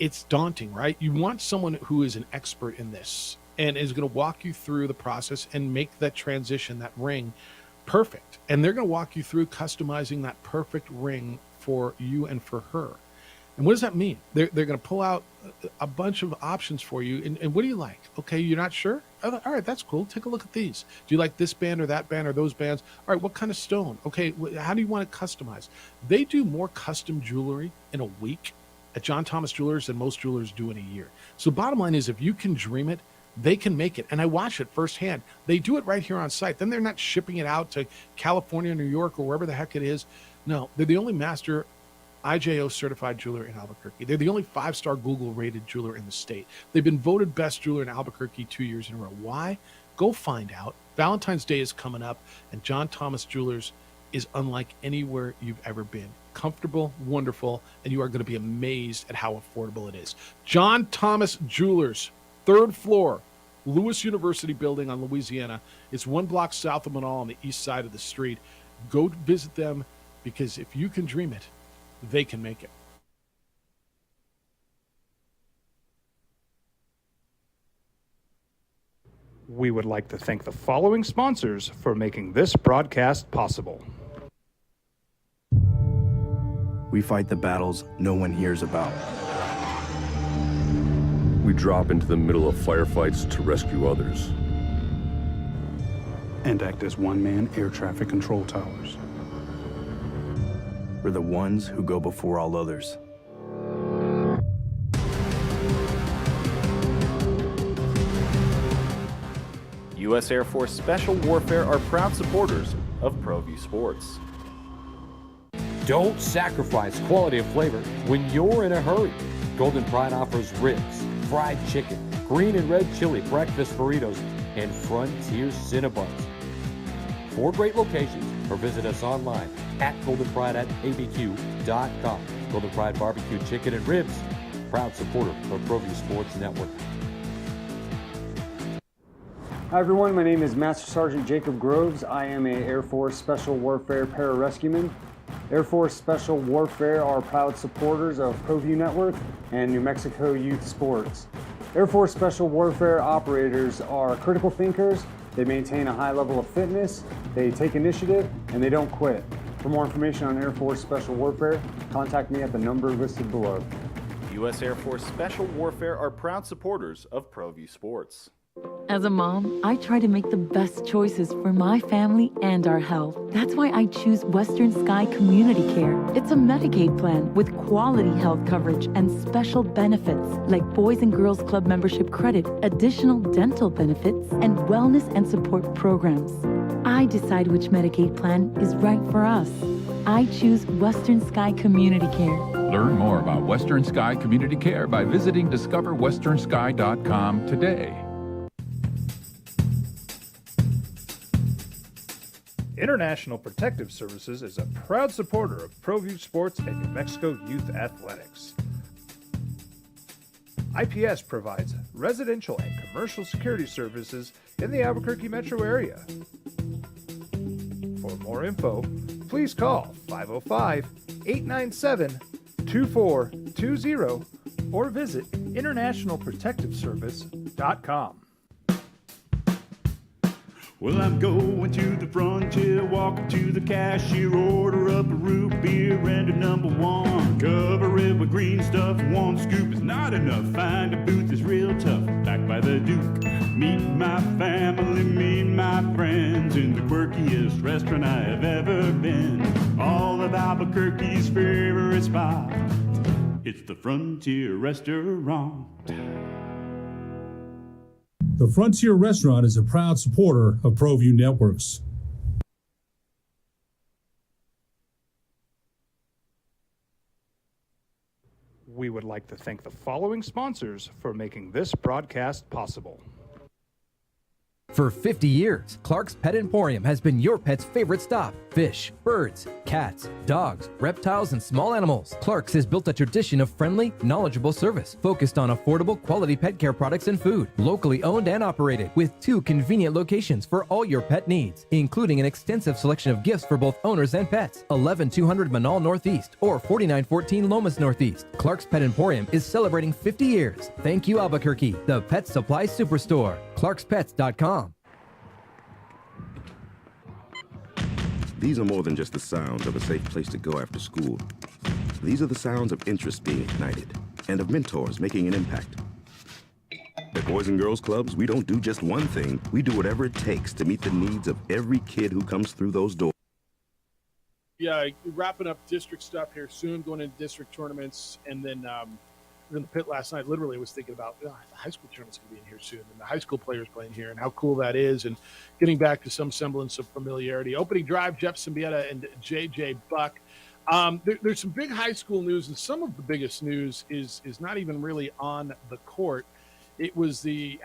it's daunting, right? You want someone who is an expert in this and is going to walk you through the process and make that transition, that ring, perfect. And they're going to walk you through customizing that perfect ring for you and for her. And what does that mean? They're going to pull out a bunch of options for you. And what do you like? Okay, you're not sure? All right, that's cool. Take a look at these. Do you like this band or that band or those bands? All right, what kind of stone? Okay, how do you want it customized? They do more custom jewelry in a week at John Thomas Jewelers than most jewelers do in a year. So bottom line is, if you can dream it, they can make it. And I watch it firsthand. They do it right here on site. Then they're not shipping it out to California, New York, or wherever the heck it is. No, they're the only master IJO certified jeweler in Albuquerque. They're the only 5-star Google rated jeweler in the state. They've been voted best jeweler in Albuquerque 2 years in a row. Why? Go find out. Valentine's Day is coming up, and John Thomas Jewelers is unlike anywhere you've ever been. Comfortable, wonderful, and you are going to be amazed at how affordable it is. John Thomas Jewelers, 3rd floor, Lewis University building on Louisiana. It's 1 block south of Manal on the east side of the street. Go visit them, because if you can dream it, they can make it. We would like to thank the following sponsors for making this broadcast possible. We fight the battles no one hears about. drop into the middle of firefights to rescue others. And act as one-man air traffic control towers. We're the ones who go before all others. U.S. Air Force Special Warfare are proud supporters of ProView Sports. Don't sacrifice quality of flavor when you're in a hurry. Golden Pride offers ribs, fried chicken, green and red chili breakfast burritos, and Frontier Cinnabons. 4 great locations, or visit us online at goldenpride@abq.com. Golden Pride Barbecue Chicken and Ribs, proud supporter of ProView Sports Network. Hi everyone, my name is Master Sergeant Jacob Groves. I am a Air Force Special Warfare pararescueman. Air Force Special Warfare are proud supporters of ProView Network and New Mexico Youth Sports. Air Force Special Warfare operators are critical thinkers. They maintain a high level of fitness, they take initiative, and they don't quit. For more information on Air Force Special Warfare, contact me at the number listed below. U.S. Air Force Special Warfare are proud supporters of ProView Sports. As a mom, I try to make the best choices for my family and our health. That's why I choose Western Sky Community Care. It's a Medicaid plan with quality health coverage and special benefits like Boys and Girls Club membership credit, additional dental benefits, and wellness and support programs. I decide which Medicaid plan is right for us. I choose Western Sky Community Care. Learn more about Western Sky Community Care by visiting discoverwesternsky.com today. International Protective Services is a proud supporter of ProView Sports and New Mexico Youth Athletics. IPS provides residential and commercial security services in the Albuquerque metro area. For more info, please call 505-897-2420 or visit internationalprotectiveservice.com. Well, I'm going to the frontier, walking to the cashier, order up a root beer and a number 1. Cover it with green stuff, 1 scoop is not enough. Find a booth that's real tough, back by the Duke. Meet my family, meet my friends in the quirkiest restaurant I have ever been. All of Albuquerque's favorite spot, it's the Frontier Restaurant. The Frontier Restaurant is a proud supporter of ProView Networks. We would like to thank the following sponsors for making this broadcast possible. For 50 years, Clark's Pet Emporium has been your pet's favorite stop. Fish, birds, cats, dogs, reptiles, and small animals. Clark's has built a tradition of friendly, knowledgeable service focused on affordable, quality pet care products and food. Locally owned and operated with 2 convenient locations for all your pet needs, including an extensive selection of gifts for both owners and pets. 11200 Manal Northeast or 4914 Lomas Northeast. Clark's Pet Emporium is celebrating 50 years. Thank you, Albuquerque, the Pet Supply Superstore. ClarksPets.com. These are more than just the sounds of a safe place to go after school. These are the sounds of interest being ignited and of mentors making an impact. At Boys and Girls Clubs, we don't do just one thing. We do whatever it takes to meet the needs of every kid who comes through those doors. Yeah, wrapping up district stuff here soon, going into district tournaments, and then we were in the pit last night. Literally, was thinking about the high school tournament's going to be in here soon, and the high school players playing here, and how cool that is, and getting back to some semblance of familiarity. Opening drive, Jeff Symbieta and JJ Buck. There's some big high school news, and some of the biggest news is not even really on the court. It was a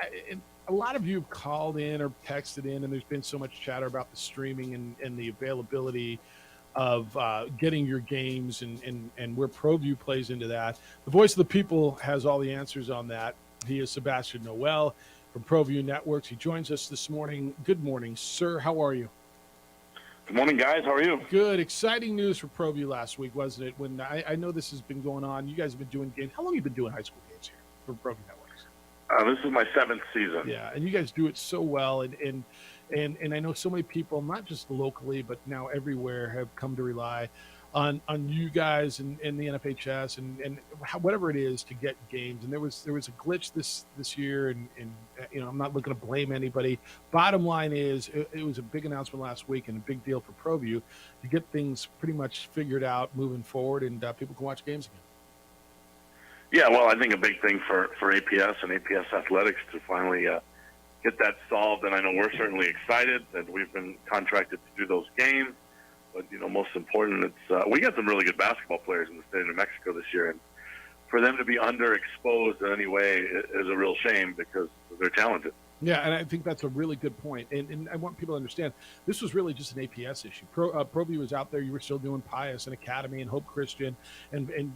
lot of you have called in or texted in, and there's been so much chatter about the streaming and the availability of getting your games and where ProView plays into that. The Voice of the People has all the answers on that. He is Sebastian Noel from ProView Networks. He joins us this morning. Good morning, sir. How are you? Good morning, guys. How are you? Good. Exciting news for ProView last week, wasn't it? When I know this has been going on. You guys have been doing games. How long have you been doing high school games here for ProView Networks? This is my 7th season. Yeah, and you guys do it so well. And And I know so many people, not just locally, but now everywhere, have come to rely on you guys and the NFHS and whatever it is to get games. And there was a glitch this year, and I'm not looking to blame anybody. Bottom line is, it was a big announcement last week and a big deal for ProView to get things pretty much figured out moving forward, and people can watch games again. Yeah, well, I think a big thing for APS and APS Athletics to finally get that solved, and I know we're certainly excited that we've been contracted to do those games. But most important, it's we got some really good basketball players in the state of New Mexico this year, and for them to be underexposed in any way is a real shame because they're talented. Yeah, and I think that's a really good point. And I want people to understand this was really just an APS issue. ProView was out there. You were still doing Pius and Academy and Hope Christian and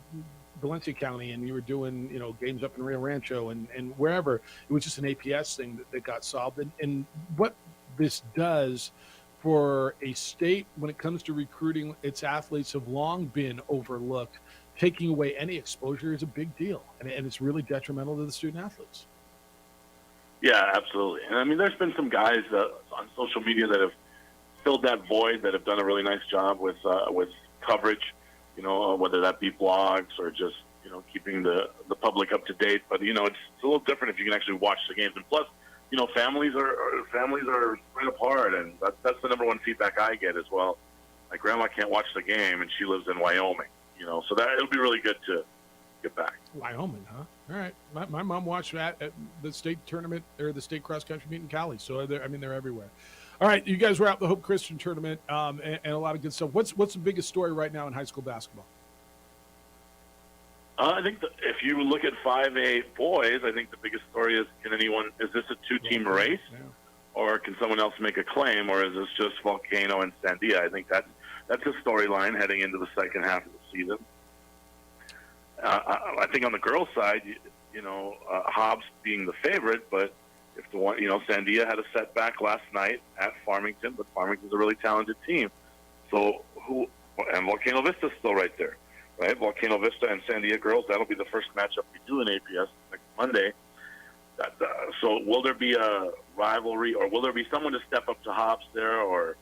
Valencia County, and you were doing games up in Rio Rancho and wherever. It was just an APS thing that got solved. And what this does for a state when it comes to recruiting its athletes have long been overlooked. Taking away any exposure is a big deal, and it's really detrimental to the student athletes. Yeah, absolutely. And I mean, there's been some guys on social media that have filled that void, that have done a really nice job with coverage, whether that be blogs or just keeping the public up to date. But it's a little different if you can actually watch the games. And plus, families are spread apart, and that's the number one feedback I get as well. My grandma can't watch the game, and she lives in Wyoming. So that it'll be really good to get back. Wyoming, huh? All right. My mom watched that at the state tournament or the state cross country meet in Cali. So they're everywhere. All right, you guys were out the Hope Christian tournament and a lot of good stuff. What's the biggest story right now in high school basketball? I think if you look at 5A boys, I think the biggest story is is this a two-team race, or can someone else make a claim, or is this just Volcano and Sandia? I think that's a storyline heading into the second half of the season. I think on the girls' side, Hobbs being the favorite, but if the one, Sandia had a setback last night at Farmington, but Farmington's a really talented team. So and Volcano Vista's still right there. Right, Volcano Vista and Sandia girls. That'll be the first matchup we do in APS next Monday. So will there be a rivalry, or will there be someone to step up to Hobbs there, or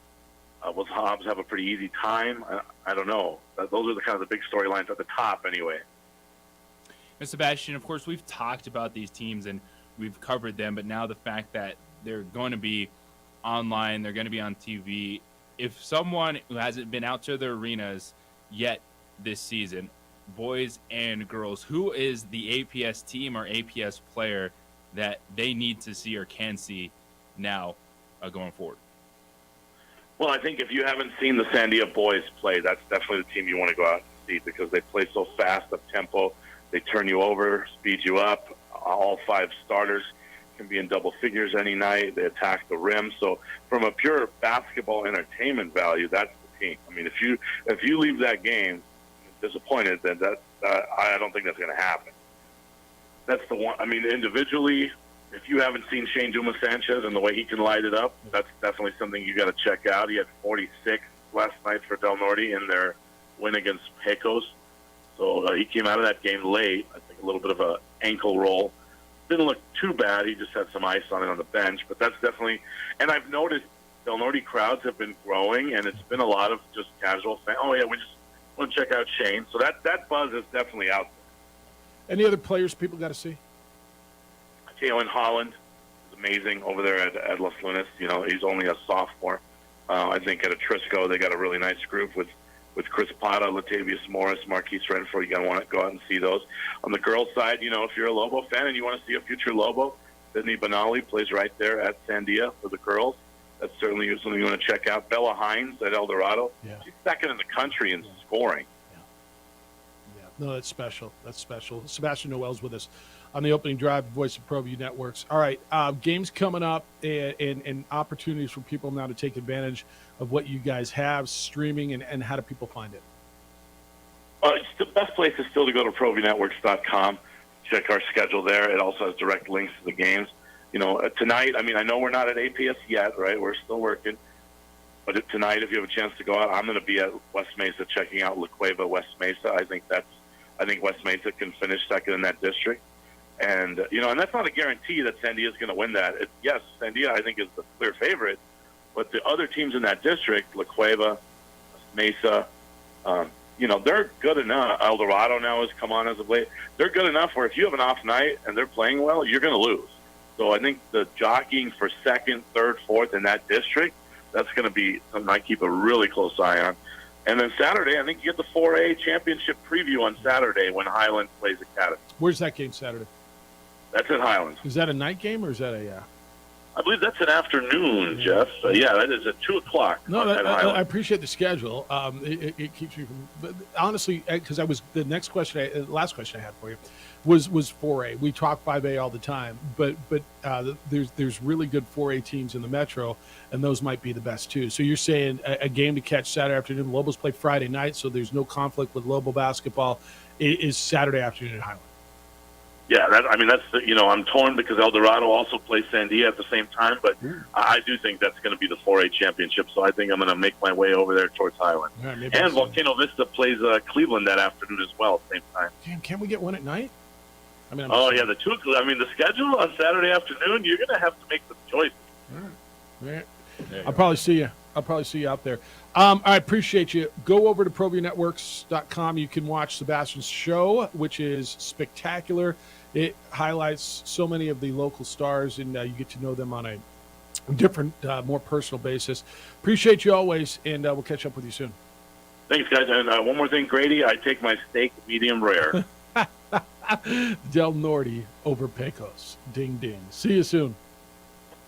will Hobbs have a pretty easy time? I don't know. Those are the kind of the big storylines at the top, anyway. And Sebastian, of course, we've talked about these teams and we've covered them, but now the fact that they're going to be online, they're going to be on TV. If someone who hasn't been out to the arenas yet this season, boys and girls, who is the APS team or APS player that they need to see or can see now going forward? Well, I think if you haven't seen the Sandia boys play, that's definitely the team you want to go out and see, because they play so fast, up tempo. They turn you over, speed you up. All 5 starters can be in double figures any night. They attack the rim. So from a pure basketball entertainment value, that's the team. I mean, if you leave that game disappointed, then I don't think that's going to happen. That's the one. I mean, individually, if you haven't seen Shane Dumas Sanchez and the way he can light it up, that's definitely something you got to check out. He had 46 last night for Del Norte in their win against Pecos. So he came out of that game late. I think a little bit of an ankle roll. Didn't look too bad. He just had some ice on it on the bench. But that's definitely – and I've noticed Del Norte crowds have been growing, and it's been a lot of just casual saying, oh, yeah, we just want to check out Shane. So that buzz is definitely out there. Any other players people got to see? Jalen Holland is amazing over there at Los Lunas. He's only a sophomore. I think at Atrisco they got a really nice group with Chris Pata, Latavius Morris, Marquise Renfro. You gotta want to go out and see those. On the girls' side, if you're a Lobo fan and you want to see a future Lobo, Sydney Benali plays right there at Sandia for the girls. That's certainly something you want to check out. Bella Hines at El Dorado. Yeah. She's second in the country in scoring. No, that's special. That's special. Sebastian Noel's with us on the opening drive, voice of ProView Networks. All right, games coming up and opportunities for people now to take advantage of what you guys have, streaming, and how do people find it? The best place is still to go to ProViewNetworks.com. Check our schedule there. It also has direct links to the games. Tonight, I know we're not at APS yet, right? We're still working. But tonight, if you have a chance to go out, I'm going to be at West Mesa checking out La Cueva West Mesa. I think West Mesa can finish second in that district. And, and that's not a guarantee that Sandia is going to win that. Yes, Sandia, I think, is the clear favorite, But the other teams in that district, La Cueva, Mesa, they're good enough. El Dorado now has come on as of late. They're good enough where if you have an off night and they're playing well, you're going to lose. So I think the jockeying for second, third, fourth in that district, that's going to be something I keep a really close eye on. And then Saturday, I think you get the 4A championship preview on Saturday when Highland plays Academy. Where's that game Saturday? That's at Highlands. Is that a night game or is that a? I believe that's an afternoon, Jeff. Yeah, that is at 2 o'clock. No, at I Highlands. appreciate the schedule. It keeps me from. But honestly, because the last question I had for you was 4A. We talk 5A all the time, but there's really good 4A teams in the Metro, and those might be the best too. So you're saying a game to catch Saturday afternoon. Lobos play Friday night, so there's no conflict with Lobo basketball. It is Saturday afternoon at Highland. Yeah, I'm torn because El Dorado also plays Sandia at the same time, but I do think that's going to be the 4A championship, so I think I'm going to make my way over there towards Highland. Right, and Volcano Vista plays Cleveland that afternoon as well at the same time. Damn, can't we get one at night? The schedule on Saturday afternoon, you're going to have to make some choices. Right. I'll probably see you out there. I appreciate you. Go over to ProviewNetworks.com. You can watch Sebastian's show, which is spectacular. It highlights so many of the local stars, and you get to know them on a different, more personal basis. Appreciate you always, and we'll catch up with you soon. Thanks, guys. And one more thing, Grady, I take my steak medium rare. Del Norte over Pecos. Ding, ding. See you soon.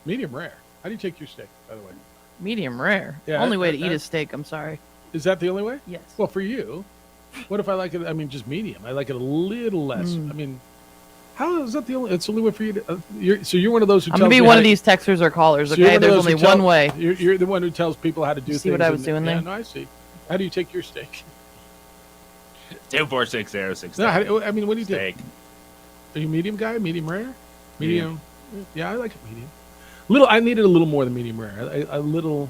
Medium rare. How do you take your steak, by the way? Medium rare. Yeah, only way to eat a steak, I'm sorry. Is that the only way? Yes. Well, for you, what if I like it, just medium? I like it a little less. How is that the only? It's the only way for you to. You're one of those who. I'm gonna be one of these texters or callers. Okay, there's only one way. You're the one who tells people how to do things. See what I was doing there? No, I see. How do you take your steak? 24606. No, what do you do? Are you medium guy? Medium rare? Medium. Yeah, I like it medium. I needed a little more than medium rare. A little.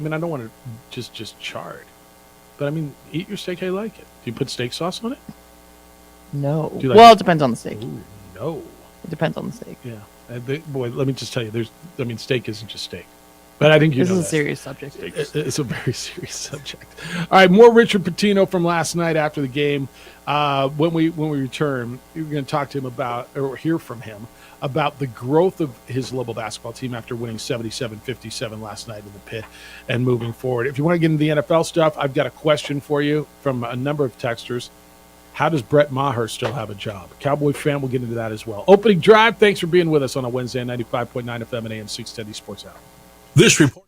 I don't want to just charred, but eat your steak how you like it. Do you put steak sauce on it? No. Do you like well, it depends on the steak. Ooh, no. It depends on the steak. Yeah. Boy, let me just tell you, steak isn't just steak. But I think this is a serious subject. It's a very serious subject. All right, more Richard Pitino from last night after the game. When we return, we're going to talk to him about, or hear from him about the growth of his Lobo basketball team after winning 77-57 last night in the pit and moving forward. If you want to get into the NFL stuff, I've got a question for you from a number of texters. How does Brett Maher still have a job? Cowboy fan, we'll get into that as well. Opening drive, thanks for being with us on a Wednesday, 95.9 FM and AM 610 Sports Hour. This report.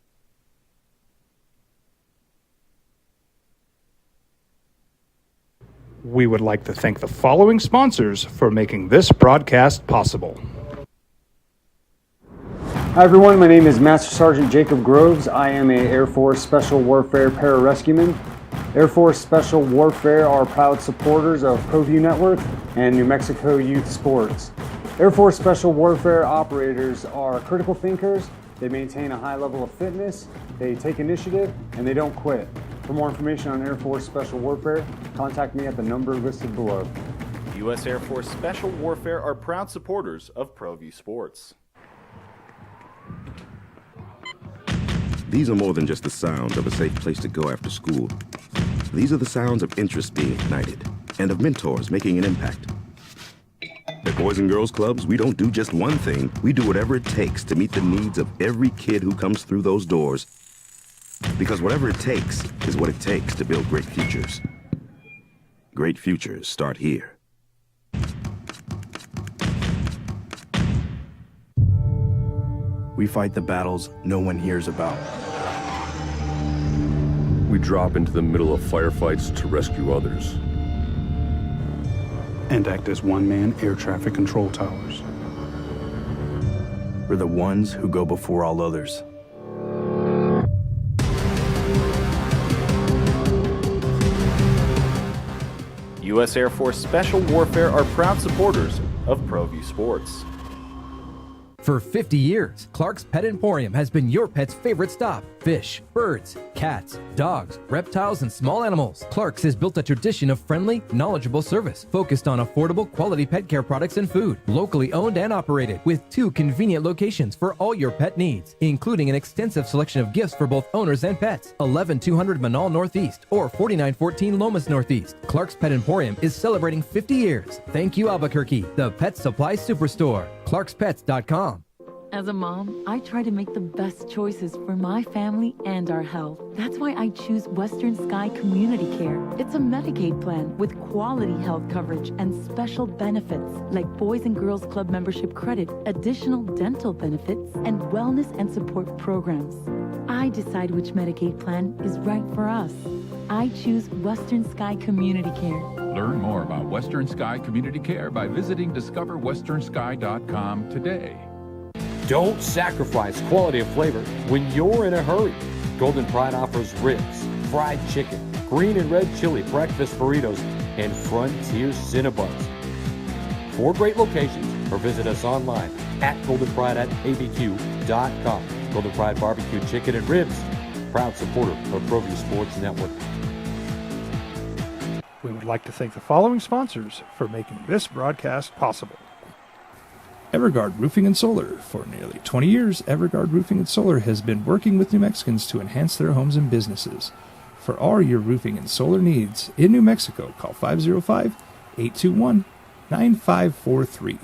We would like to thank the following sponsors for making this broadcast possible. Hi everyone, my name is Master Sergeant Jacob Groves. I am a Air Force Special Warfare Pararescueman. Air Force Special Warfare are proud supporters of ProView Network and New Mexico Youth Sports. Air Force Special Warfare operators are critical thinkers. They maintain a high level of fitness, they take initiative, and they don't quit. For more information on Air Force Special Warfare, contact me at the number listed below. U.S. Air Force Special Warfare are proud supporters of ProView Sports. These are more than just the sounds of a safe place to go after school. These are the sounds of interest being ignited and of mentors making an impact. At Boys and Girls Clubs, we don't do just one thing. We do whatever it takes to meet the needs of every kid who comes through those doors. Because whatever it takes is what it takes to build great futures. Great futures start here. We fight the battles no one hears about. We drop into the middle of firefights to rescue others. And act as one-man air traffic control towers. We're the ones who go before all others. U.S. Air Force Special Warfare are proud supporters of ProView Sports. For 50 years, Clark's Pet Emporium has been your pet's favorite stop. Fish, birds, cats, dogs, reptiles, and small animals. Clark's has built a tradition of friendly, knowledgeable service focused on affordable, quality pet care products and food. Locally owned and operated with 2 convenient locations for all your pet needs, including an extensive selection of gifts for both owners and pets. 11200 Manal Northeast or 4914 Lomas Northeast. Clark's Pet Emporium is celebrating 50 years. Thank you, Albuquerque, the pet supply superstore. ClarksPets.com. As a mom, I try to make the best choices for my family and our health. That's why I choose Western Sky Community Care. It's a Medicaid plan with quality health coverage and special benefits like Boys and Girls Club membership credit, additional dental benefits, and wellness and support programs. I decide which Medicaid plan is right for us. I choose Western Sky Community Care. Learn more about Western Sky Community Care by visiting discoverwesternsky.com today. Don't sacrifice quality of flavor when you're in a hurry. Golden Pride offers ribs, fried chicken, green and red chili breakfast burritos, and Frontier Cinnabons. 4 great locations, or visit us online at goldenpride@abq.com. Golden Pride Barbecue Chicken and Ribs, proud supporter of ProView Sports Network. We would like to thank the following sponsors for making this broadcast possible. Everguard Roofing and Solar. For nearly 20 years, Everguard Roofing and Solar has been working with New Mexicans to enhance their homes and businesses. For all your roofing and solar needs in New Mexico, call 505-821-9543.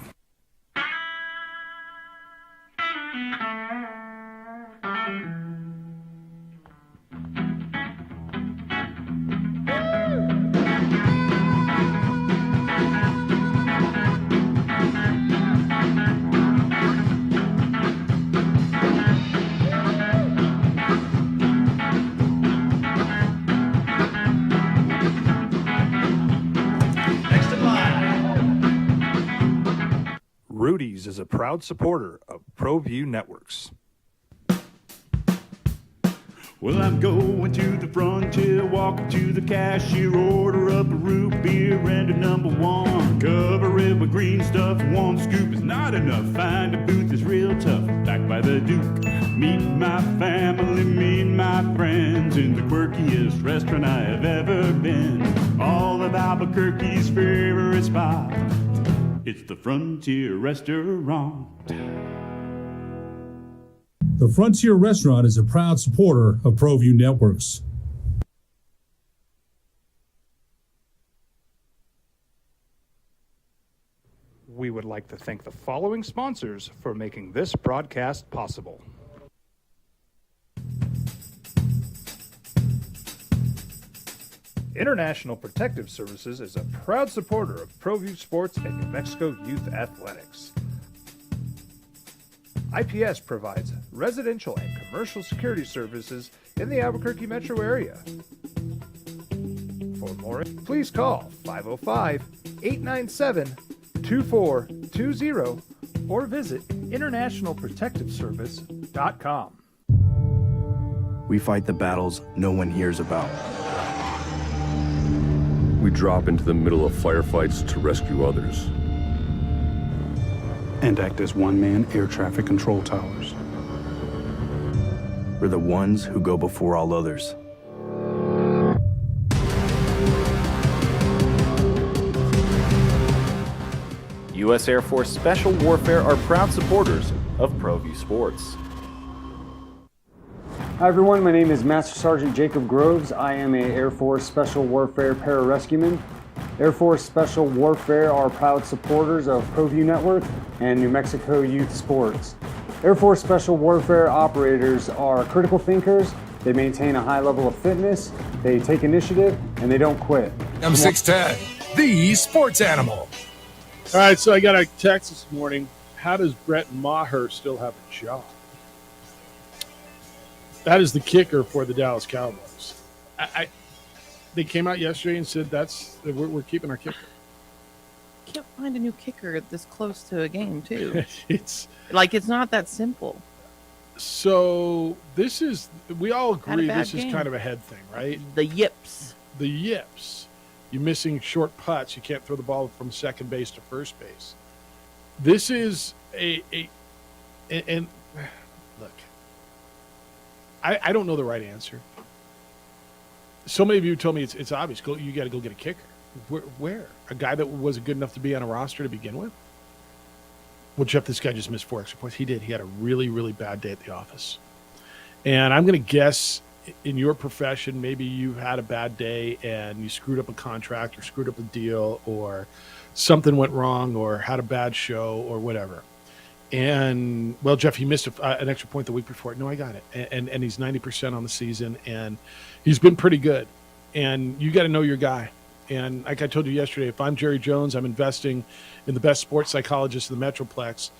Rudy's is a proud supporter of ProView Networks. Well, I'm going to the frontier, walking to the cashier, order up a root beer and a number 1. Cover it with green stuff, 1 scoop is not enough. Find a booth is real tough, back by the Duke. Meet my family, meet my friends in the quirkiest restaurant I have ever been. All of Albuquerque's favorite spot, it's the Frontier Restaurant. The Frontier Restaurant is a proud supporter of ProView Networks. We would like to thank the following sponsors for making this broadcast possible. International Protective Services is a proud supporter of ProView Sports and New Mexico Youth Athletics. IPS provides residential and commercial security services in the Albuquerque metro area. For more, please call 505-897-2420 or visit internationalprotectiveservice.com. We fight the battles no one hears about. We drop into the middle of firefights to rescue others. And act as one-man air traffic control towers. We're the ones who go before all others. U.S. Air Force Special Warfare are proud supporters of ProView Sports. Hi everyone, my name is Master Sergeant Jacob Groves. I am a Air Force Special Warfare pararescueman. Air Force Special Warfare are proud supporters of ProView Network and New Mexico Youth Sports. Air Force Special Warfare operators are critical thinkers. They maintain a high level of fitness, they take initiative, and they don't quit. I'm 6'10", the sports animal. All right, so I got a text this morning. How does Brett Maher still have a job? That is the kicker for the Dallas Cowboys. They came out yesterday and said we're keeping our kicker. Can't find a new kicker this close to a game, too. It's not that simple. So we all agree this game. is kind of a head thing, right? The yips. You're missing short putts. You can't throw the ball from second base to first base. This is And look, I don't know the right answer. So many of you told me it's obvious. You got to go get a kicker. Where? A guy that wasn't good enough to be on a roster to begin with? Well, Jeff, this guy just missed 4 extra points. He did. He had a really, really bad day at the office. And I'm going to guess in your profession, maybe you had a bad day and you screwed up a contract or screwed up a deal or something went wrong or had a bad show or whatever. And, well, Jeff, he missed an extra point the week before. No, I got it. And he's 90% on the season, and he's been pretty good. And you got to know your guy. And like I told you yesterday, if I'm Jerry Jones, I'm investing in the best sports psychologist in the Metroplex.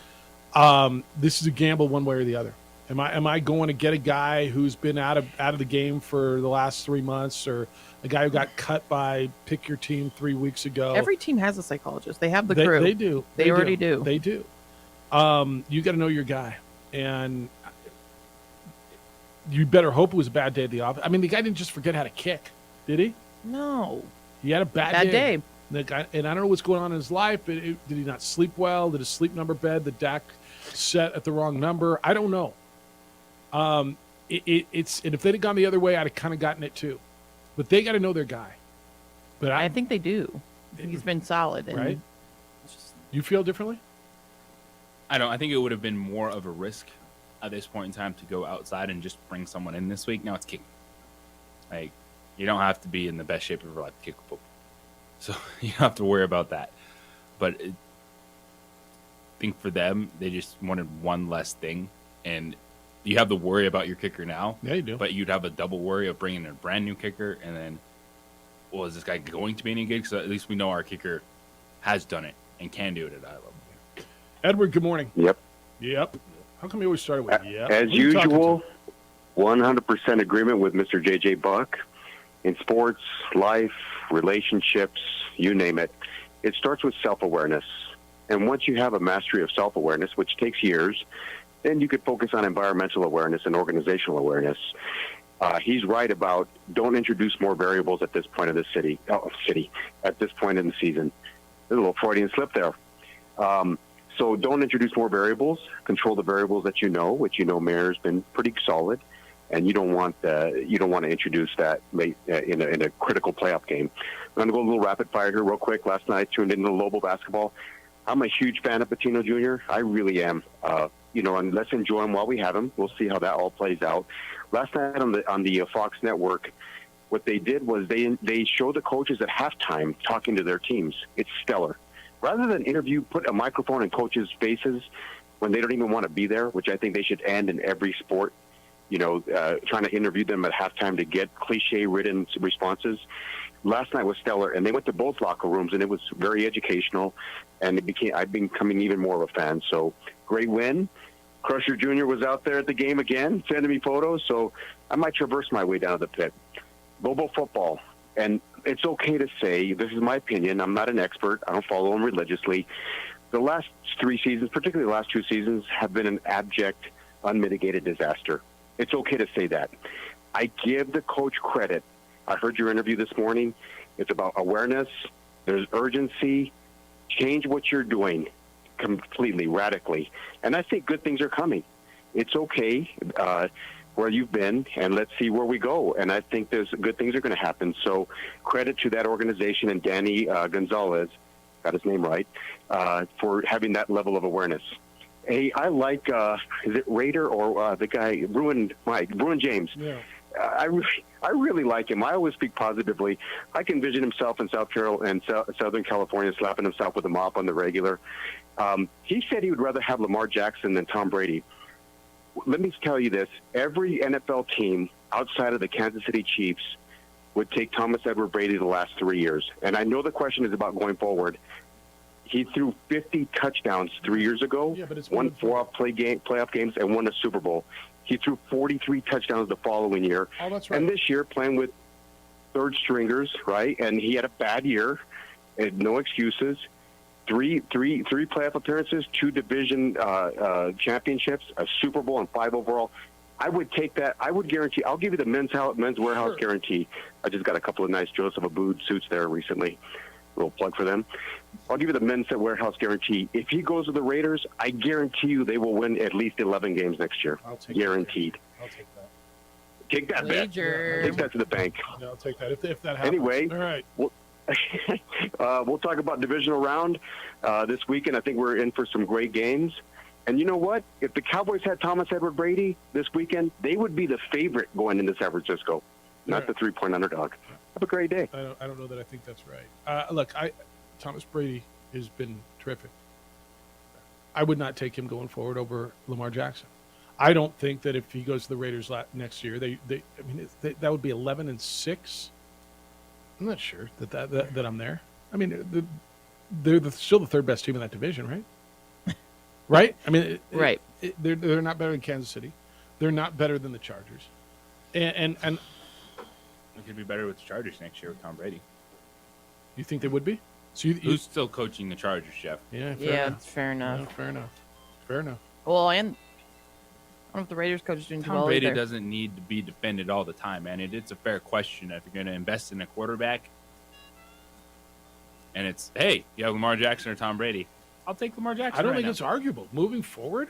This is a gamble one way or the other. Am I going to get a guy who's been out of the game for the last 3 months, or a guy who got cut by pick your team 3 weeks ago? Every team has a psychologist. They have the crew. They do. They already do. They do. You got to know your guy, and you better hope it was a bad day at the office. I mean, the guy didn't just forget how to kick, did he? No. He had a bad day. The guy, and I don't know what's going on in his life. But did he not sleep well? Did his sleep number bed the Dak set at the wrong number? I don't know. It's and if they'd have gone the other way, I'd have kind of gotten it too. But they got to know their guy. But I think they do. He's been solid. And right? You feel differently? I don't. I think it would have been more of a risk at this point in time to go outside and just bring someone in this week. Now it's kicking. Like, you don't have to be in the best shape of your life to kick football. So you don't have to worry about that. But I think for them, they just wanted one less thing. And you have the worry about your kicker now. Yeah, you do. But you'd have a double worry of bringing in a brand new kicker. And then, well, is this guy going to be any good? Because at least we know our kicker has done it and can do it at a high level. Edward, good morning. Yep. How come you always started with yep? As usual, 100% agreement with Mr. J.J. Buck. In sports, life, relationships, you name it, it starts with self-awareness. And once you have a mastery of self-awareness, which takes years, then you could focus on environmental awareness and organizational awareness. He's right about don't introduce more variables at this point of the at this point in the season. There's a little Freudian slip there. So don't introduce more variables. Control the variables that you know, which you know Mayer's been pretty solid, and you don't want to introduce that in a critical playoff game. I'm going to go a little rapid fire here real quick. Last night I tuned into Lobo basketball. I'm a huge fan of Patino Jr. I really am. And let's enjoy him while we have him. We'll see how that all plays out. Last night on the Fox Network, what they did was they showed the coaches at halftime talking to their teams. It's stellar. Rather than put a microphone in coaches' faces when they don't even want to be there, which I think they should end in every sport, trying to interview them at halftime to get cliche-ridden responses. Last night was stellar, and they went to both locker rooms, and it was very educational, and I've been becoming even more of a fan. So, great win. Crusher Jr. was out there at the game again, sending me photos, so I might traverse my way down to the pit. Lobo football. And it's okay to say, this is my opinion, I'm not an expert, I don't follow them religiously. The last 3 seasons, particularly the last 2 seasons, have been an abject, unmitigated disaster. It's okay to say that. I give the coach credit. I heard your interview this morning. It's about awareness, there's urgency, change what you're doing completely, radically. And I think good things are coming. It's okay where you've been, and let's see where we go. And I think there's good things are going to happen. So credit to that organization and Danny Gonzalez, got his name right, for having that level of awareness. Hey, I like, is it Raider or the guy, Bruin James? Yeah. I really like him. I always speak positively. I can envision himself in Southern California slapping himself with a mop on the regular. He said he would rather have Lamar Jackson than Tom Brady. Let me tell you this. Every NFL team outside of the Kansas City Chiefs would take Thomas Edward Brady the last 3 years. And I know the question is about going forward. He threw 50 touchdowns 3 years ago, won 4 playoff games, and won a Super Bowl. He threw 43 touchdowns the following year. Oh, that's right. And this year, playing with third stringers, right? And he had a bad year. And no excuses. Three playoff appearances, 2 division championships, a Super Bowl, and 5 overall. I would take that. I would guarantee. I'll give you the Men's Warehouse guarantee. I just got a couple of nice Joseph Abboud suits there recently. little plug for them. I'll give you the men's set warehouse guarantee. If he goes to the Raiders, I guarantee you they will win at least 11 games next year. I'll take Guaranteed. I'll take that. Take that bet. Wager. Take that to the bank. Yeah, I'll take that if that happens. Anyway, all right. We'll talk about divisional round this weekend. I think we're in for some great games. And you know what? If the Cowboys had Thomas Edward Brady this weekend, they would be the favorite going into San Francisco, not the 3-point underdog. Have a great day. I don't know that I think that's right. Look, Thomas Brady has been terrific. I would not take him going forward over Lamar Jackson. I don't think that if he goes to the Raiders next year, that would be 11-6. I'm not sure that I'm there. I mean, they're still the third best team in that division, right? Right? I mean, right. They're not better than Kansas City. They're not better than the Chargers, and We could be better with the Chargers next year with Tom Brady. You think they would be? So Who's still coaching the Chargers, Jeff? Yeah, fair enough. Yeah, fair enough. Well, and I don't know if the Raiders coach is doing too Tom well Brady either. doesn't need to be defended all the time, man. It's a fair question if you're going to invest in a quarterback. And it's, hey, you have Lamar Jackson or Tom Brady. I'll take Lamar Jackson. I don't right think now. it's arguable. Moving forward,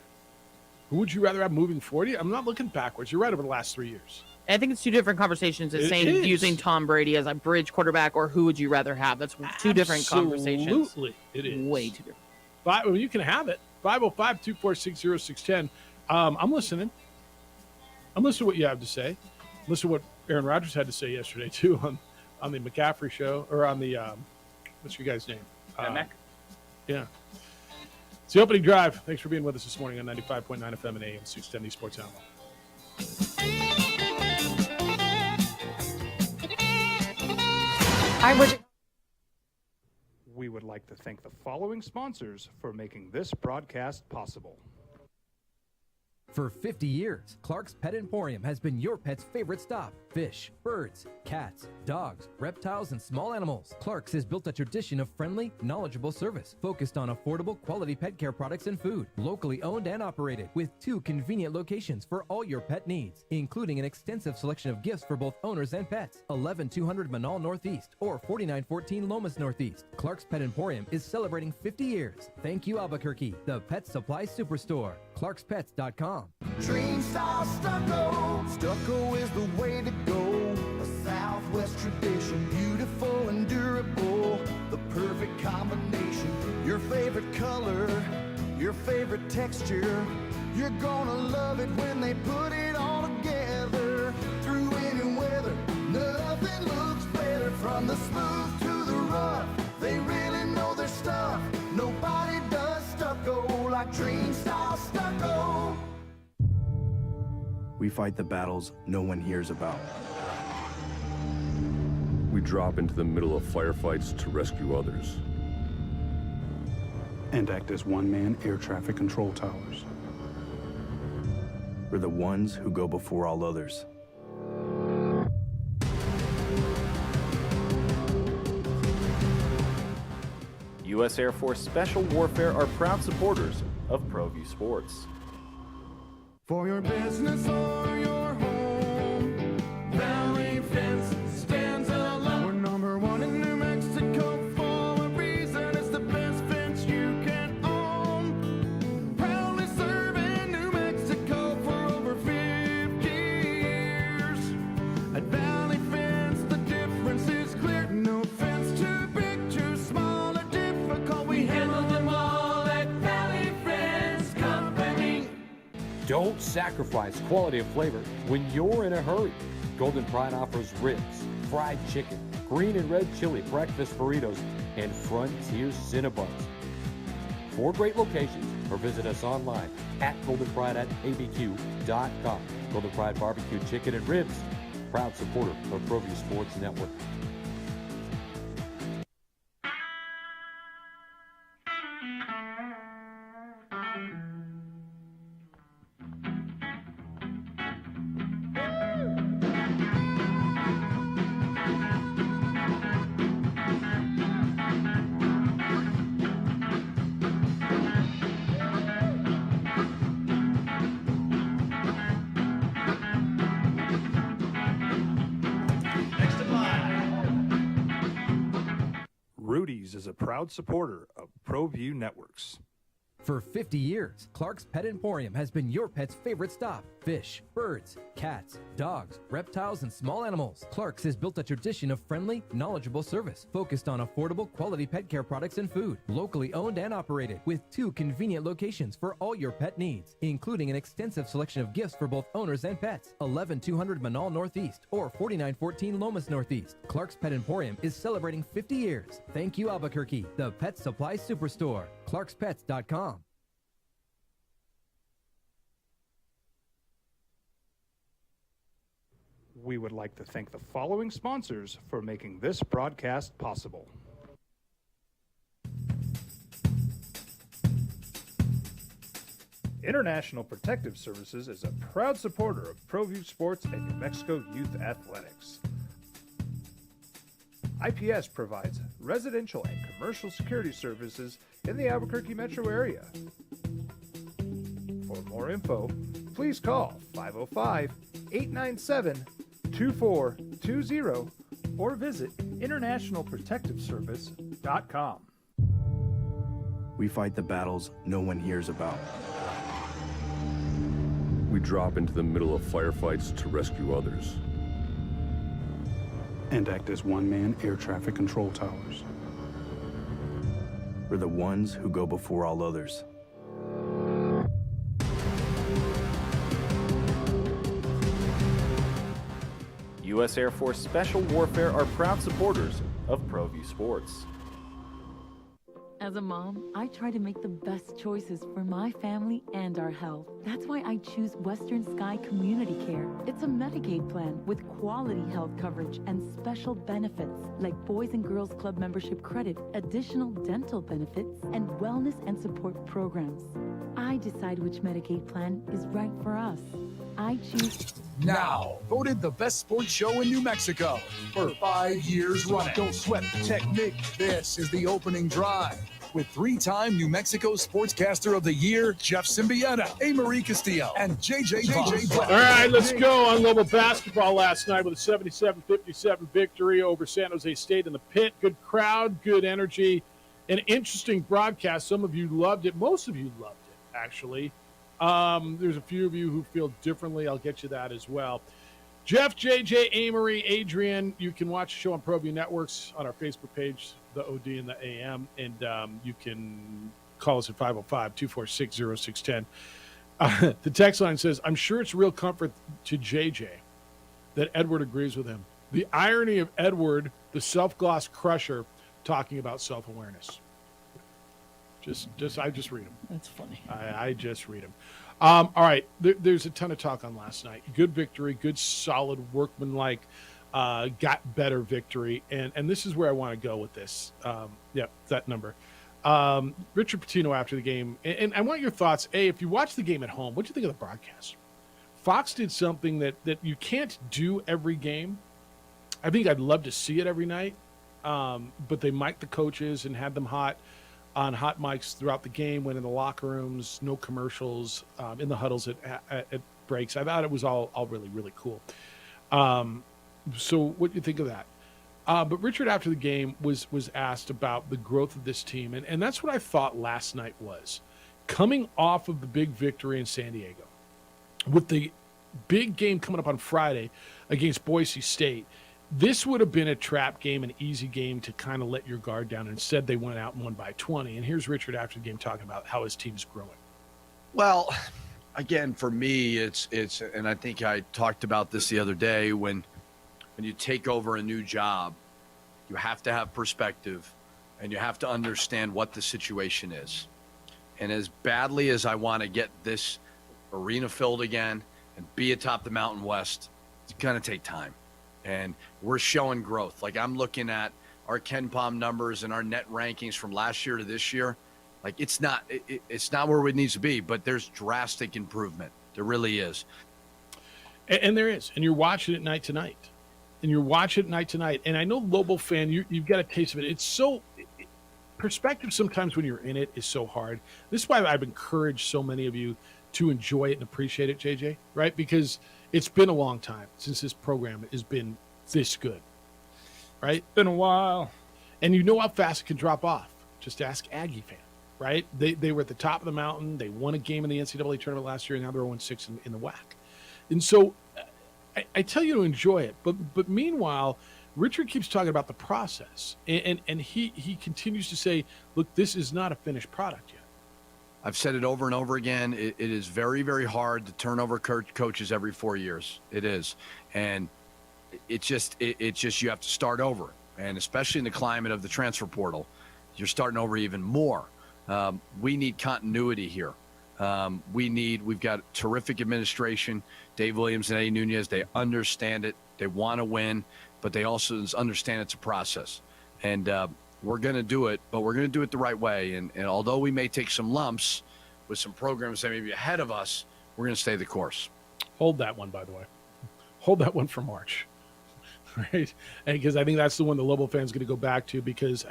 who would you rather have moving forward? I'm not looking backwards. You're right over the last 3 years. I think it's two different conversations. It's It saying is. using Tom Brady as a bridge quarterback or who would you rather have. That's two different conversations. Absolutely, it is. Way too different. Well, you can have it. 505-246-0610. I'm listening. I'm listening to what you have to say. Listen to what Aaron Rodgers had to say yesterday, too, on the McCaffrey show, or on the, what's your guy's name? Yeah. It's the opening drive. Thanks for being with us this morning on 95.9 FM and AM 610 The Sports Animal. We would like to thank the following sponsors for making this broadcast possible. For 50 years, Clark's Pet Emporium has been your pet's favorite stop. Fish, birds, cats, dogs, reptiles, and small animals. Clark's has built a tradition of friendly, knowledgeable service focused on affordable, quality pet care products and food. Locally owned and operated with 2 convenient locations for all your pet needs, including an extensive selection of gifts for both owners and pets. 11200 Manal Northeast or 4914 Lomas Northeast. Clark's Pet Emporium is celebrating 50 years. Thank you, Albuquerque, the pet supply superstore. ClarksPets.com. Dream style stucco. Stucco is the way to go. A Southwest tradition, beautiful and durable. The perfect combination. Your favorite color, your favorite texture. You're gonna love it when they put it all together. Through any weather, nothing looks better. From the smooth to the rough, they really know their stuff. Nobody does stucco like Dream style stucco. We fight the battles no one hears about. We drop into the middle of firefights to rescue others. And act as one-man air traffic control towers. We're the ones who go before all others. U.S. Air Force Special Warfare are proud supporters of ProView Sports. For your business or your home, Valley Fence stands alone. We're number 1 in New Mexico for a reason. It's the best fence you can own. Proudly serving New Mexico for over 50 years. At Valley Fence, the difference is clear. No fence too big, too small, or difficult. We handle them all at Valley Fence Company. Don't sacrifice quality of flavor when you're in a hurry. Golden Pride offers ribs, fried chicken, green and red chili breakfast burritos, and Frontier Cinnabons. 4 great locations, or visit us online at goldenpride@abq.com. Golden Pride Barbecue Chicken and Ribs, proud supporter of ProView Sports Network. Next to mine. Industries is a proud supporter of ProView Networks. For 50 years, Clark's Pet Emporium has been your pet's favorite stop. Fish, birds, cats, dogs, reptiles, and small animals. Clark's has built a tradition of friendly, knowledgeable service focused on affordable, quality pet care products and food. Locally owned and operated with 2 convenient locations for all your pet needs, including an extensive selection of gifts for both owners and pets. 11200 Manal Northeast or 4914 Lomas Northeast. Clark's Pet Emporium is celebrating 50 years. Thank you, Albuquerque, the pet supply superstore. ClarksPets.com. We would like to thank the following sponsors for making this broadcast possible. International Protective Services is a proud supporter of ProView Sports and New Mexico Youth Athletics. IPS provides residential and commercial security services in the Albuquerque metro area. For more info, please call 505-897-2420 or visit internationalprotectiveservice.com. We fight the battles no one hears about. We drop into the middle of firefights to rescue others. And act as one-man air traffic control towers. We're the ones who go before all others. U.S. Air Force Special Warfare are proud supporters of ProView Sports. As a mom, I try to make the best choices for my family and our health. That's why I choose Western Sky Community Care. It's a Medicaid plan with quality health coverage and special benefits like Boys and Girls Club membership credit, additional dental benefits, and wellness and support programs. I decide which Medicaid plan is right for us. I choose... Now, voted the best sports show in New Mexico for 5 years running. Don't sweat the technique. This is the opening drive with 3-time New Mexico Sportscaster of the Year, Jeff Symbieta, A. Marie Castillo, and JJ Buck. All right, let's go on Global Basketball last night with a 77-57 victory over San Jose State in the pit. Good crowd, good energy, an interesting broadcast. Some of you loved it. Most of you loved it, actually. There's a few of you who feel differently. I'll get you that as well. Jeff, JJ, Amory, Adrian, you can watch the show on ProView Networks on our Facebook page, the OD and the AM, and you can call us at 505-246-0610. The text line says, I'm sure it's real comfort to JJ that Edward agrees with him. The irony of Edward, the self-gloss crusher, talking about self-awareness. I just read them. That's funny. I just read them. All right, there's a ton of talk on last night. Good victory, good, solid, workmanlike, got better victory. And this is where I want to go with this. That number. Richard Pitino after the game. And I want your thoughts. If you watch the game at home, what do you think of the broadcast? Fox did something that you can't do every game. I think I'd love to see it every night. But they mic'd the coaches and had them on hot mics throughout the game, went in the locker rooms, no commercials, in the huddles at breaks. I thought it was all really, really cool. So what do you think of that? But Richard, after the game, was asked about the growth of this team. And that's what I thought last night was. Coming off of the big victory in San Diego, with the big game coming up on Friday against Boise State, this would have been a trap game, an easy game to kind of let your guard down. Instead, they went out and won by 20. And here's Richard after the game talking about how his team's growing. Well, again, for me, it's and I think I talked about this the other day, when you take over a new job, you have to have perspective and you have to understand what the situation is. And as badly as I want to get this arena filled again and be atop the Mountain West, it's going to take time. And we're showing growth. Like, I'm looking at our KenPom numbers and our net rankings from last year to this year. Like, it's not where it needs to be, but there's drastic improvement. There really is. And there is. And you're watching it night to night. And I know Lobo fan, you've got a taste of it. It's so perspective sometimes when you're in it is so hard. This is why I've encouraged so many of you to enjoy it and appreciate it, JJ, right? Because it's been a long time since this program has been this good, right? Been a while. And you know how fast it can drop off. Just ask Aggie fan, right? They were at the top of the mountain. They won a game in the NCAA tournament last year, and now they're 0-6 in the WAC. And so I tell you to enjoy it. But meanwhile, Richard keeps talking about the process. And he continues to say, look, this is not a finished product yet. I've said it over and over again. It is very, very hard to turn over coaches every 4 years. It is. And it's just you have to start over. And especially in the climate of the transfer portal, you're starting over even more. We need continuity here. We've got terrific administration. Dave Williams and Eddie Nunez, they understand it. They want to win, but they also understand it's a process. And we're going to do it, but we're going to do it the right way. And although we may take some lumps with some programs that may be ahead of us, we're going to stay the course. Hold that one, by the way. Hold that one for March. Right? And because I think that's the one the Lobo fans going to go back to, because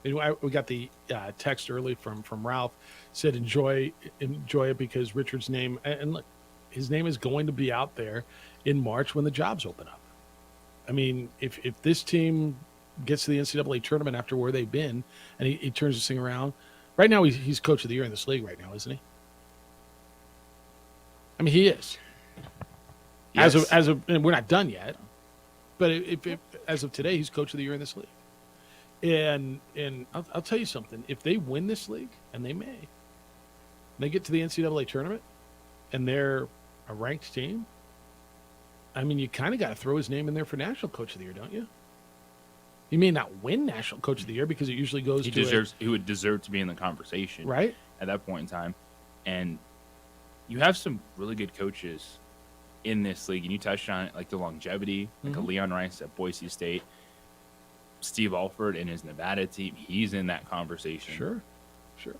we got the text early from Ralph, said enjoy it because Richard's name, and look, his name is going to be out there in March when the jobs open up. I mean, if this team gets to the NCAA tournament after where they've been, and he turns this thing around, right now he's coach of the year in this league right now, isn't he? I mean, he is. Yes. As of, and we're not done yet, but if as of today, he's coach of the year in this league. And I'll tell you something. If they win this league, and they may, they get to the NCAA tournament, and they're a ranked team, I mean, you kind of got to throw his name in there for National Coach of the Year, don't you? He may not win National Coach of the Year because it usually goes he would deserve to be in the conversation. Right. At that point in time. And you have some really good coaches in this league, and you touched on it, like the longevity, like a Leon Rice at Boise State. Steve Alford and his Nevada team, he's in that conversation. Sure.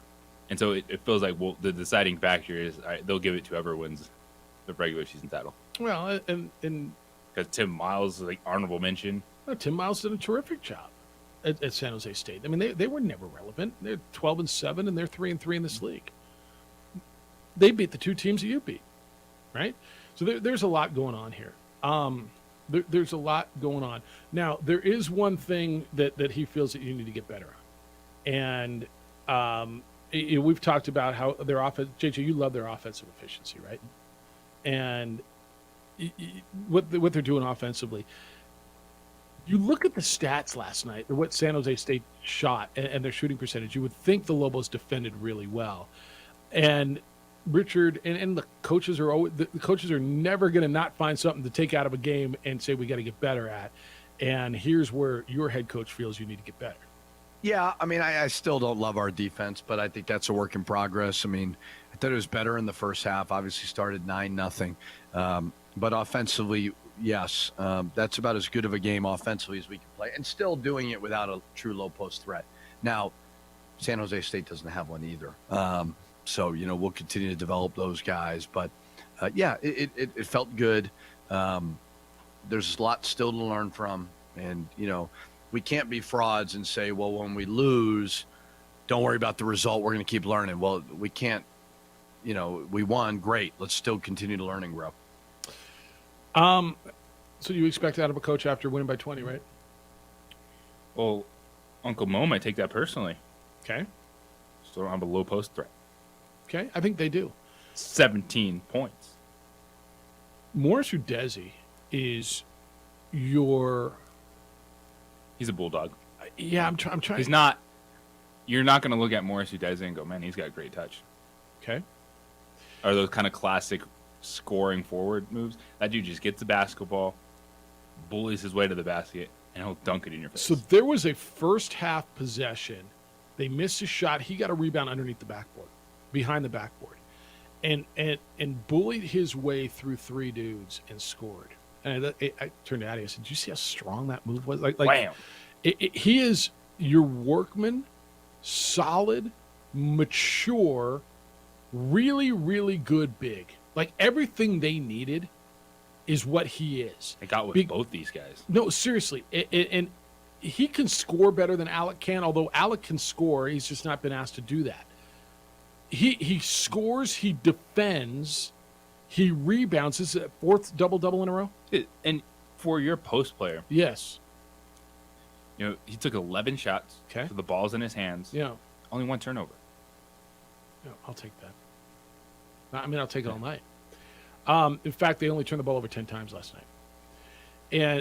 And so it feels like, well, the deciding factor is they'll give it to whoever wins the regular season title. Well, and because Tim Miles, like honorable mention. Tim Miles did a terrific job at San Jose State. I mean, they were never relevant. They're 12-7, and they're 3-3 in this league. They beat the two teams that you beat, right? So there's a lot going on here. There's a lot going on. Now, there is one thing that he feels that you need to get better on. And we've talked about how their offense, JJ, you love their offensive efficiency, right? And what they're doing offensively. You look at the stats last night, what San Jose State shot and their shooting percentage, you would think the Lobos defended really well. And Richard and the coaches are never going to not find something to take out of a game and say we got to get better at. And here's where your head coach feels you need to get better. Yeah, I mean, I still don't love our defense, but I think that's a work in progress. I mean, I thought it was better in the first half. Obviously started 9-0. But offensively, yes, that's about as good of a game offensively as we can play, and still doing it without a true low post threat. Now, San Jose State doesn't have one either. So, we'll continue to develop those guys. But, it felt good. There's a lot still to learn from. And, we can't be frauds and say, well, when we lose, don't worry about the result. We're going to keep learning. Well, we can't, we won. Great. Let's still continue to learn and grow. So you expect out of a coach after winning by 20, right? Well, Uncle Mo might take that personally. Okay. Still don't have a low post threat. Okay, I think they do. 17 points. Morris Udeze is He's a bulldog. Yeah, I'm trying. He's not. You're not going to look at Morris Udeze and go, man, he's got great touch. Okay. Are those kind of classic scoring forward moves? That dude just gets the basketball, bullies his way to the basket, and he'll dunk it in your face. So there was a first half possession. They missed a shot. He got a rebound underneath the backboard, behind the backboard, and bullied his way through three dudes and scored. And I turned to Addie. I said, "Did you see how strong that move was? Like wham!" He is your workman, solid, mature, really, really good big. Like everything they needed is what he is. I got with both these guys. No, seriously. And he can score better than Alec can, although Alec can score. He's just not been asked to do that. He scores, he defends, he rebounds. This is a fourth double-double in a row? And for your post player. Yes. He took 11 shots. Okay. So the ball's in his hands. Yeah. Only 1 turnover. Yeah, I'll take that. I mean, I'll take it all night. In fact, they only turned the ball over 10 times last night.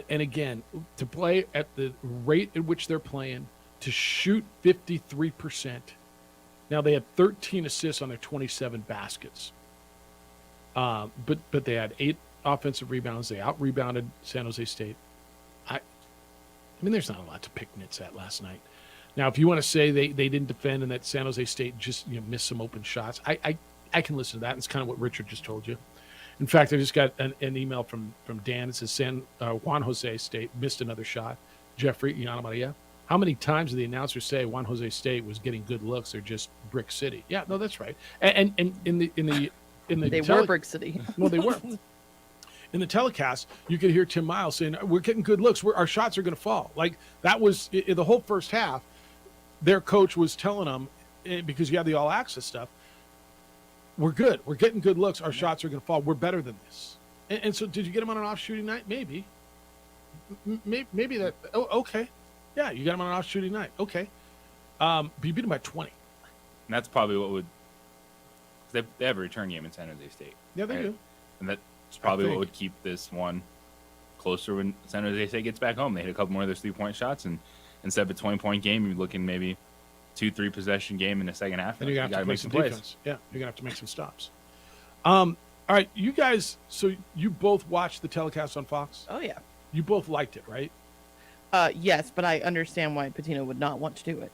And again, to play at the rate at which they're playing, to shoot 53%. Now they had 13 assists on their 27 baskets. But they had 8 offensive rebounds. They out-rebounded San Jose State. I mean, there's not a lot to pick nits at last night. Now, if you want to say they didn't defend and that San Jose State just missed some open shots, I can listen to that. It's kind of what Richard just told you. In fact, I just got an email from Dan. It says Juan Jose State missed another shot. Jeffrey Yana Maria. How many times did the announcers say Juan Jose State was getting good looks? They're just Brick City. Yeah, no, that's right. And in the they were Brick City. Well, they were. In the telecast, you could hear Tim Miles saying, "We're getting good looks. Our shots are going to fall." Like that was in the whole first half. Their coach was telling them, because you have the all access stuff, we're good. We're getting good looks. Our shots are going to fall. We're better than this. And so, did you get them on an off shooting night? Maybe. Maybe that. Oh, okay. Yeah, you got them on an off shooting night. Okay. But you beat them by 20. And that's probably what would. They have a return game in San Jose State. Yeah, they do. And that's probably what would keep this one closer when San Jose State gets back home. They hit a couple more of those 3-point shots, and instead of a 20-point game, you're looking maybe 2-3 possession game in the second half. And you got to make some plays. defense. Yeah, you're gonna have to make some stops. All right, you guys. So you both watched the telecast on Fox? Oh yeah. You both liked it, right? Yes, but I understand why Patino would not want to do it.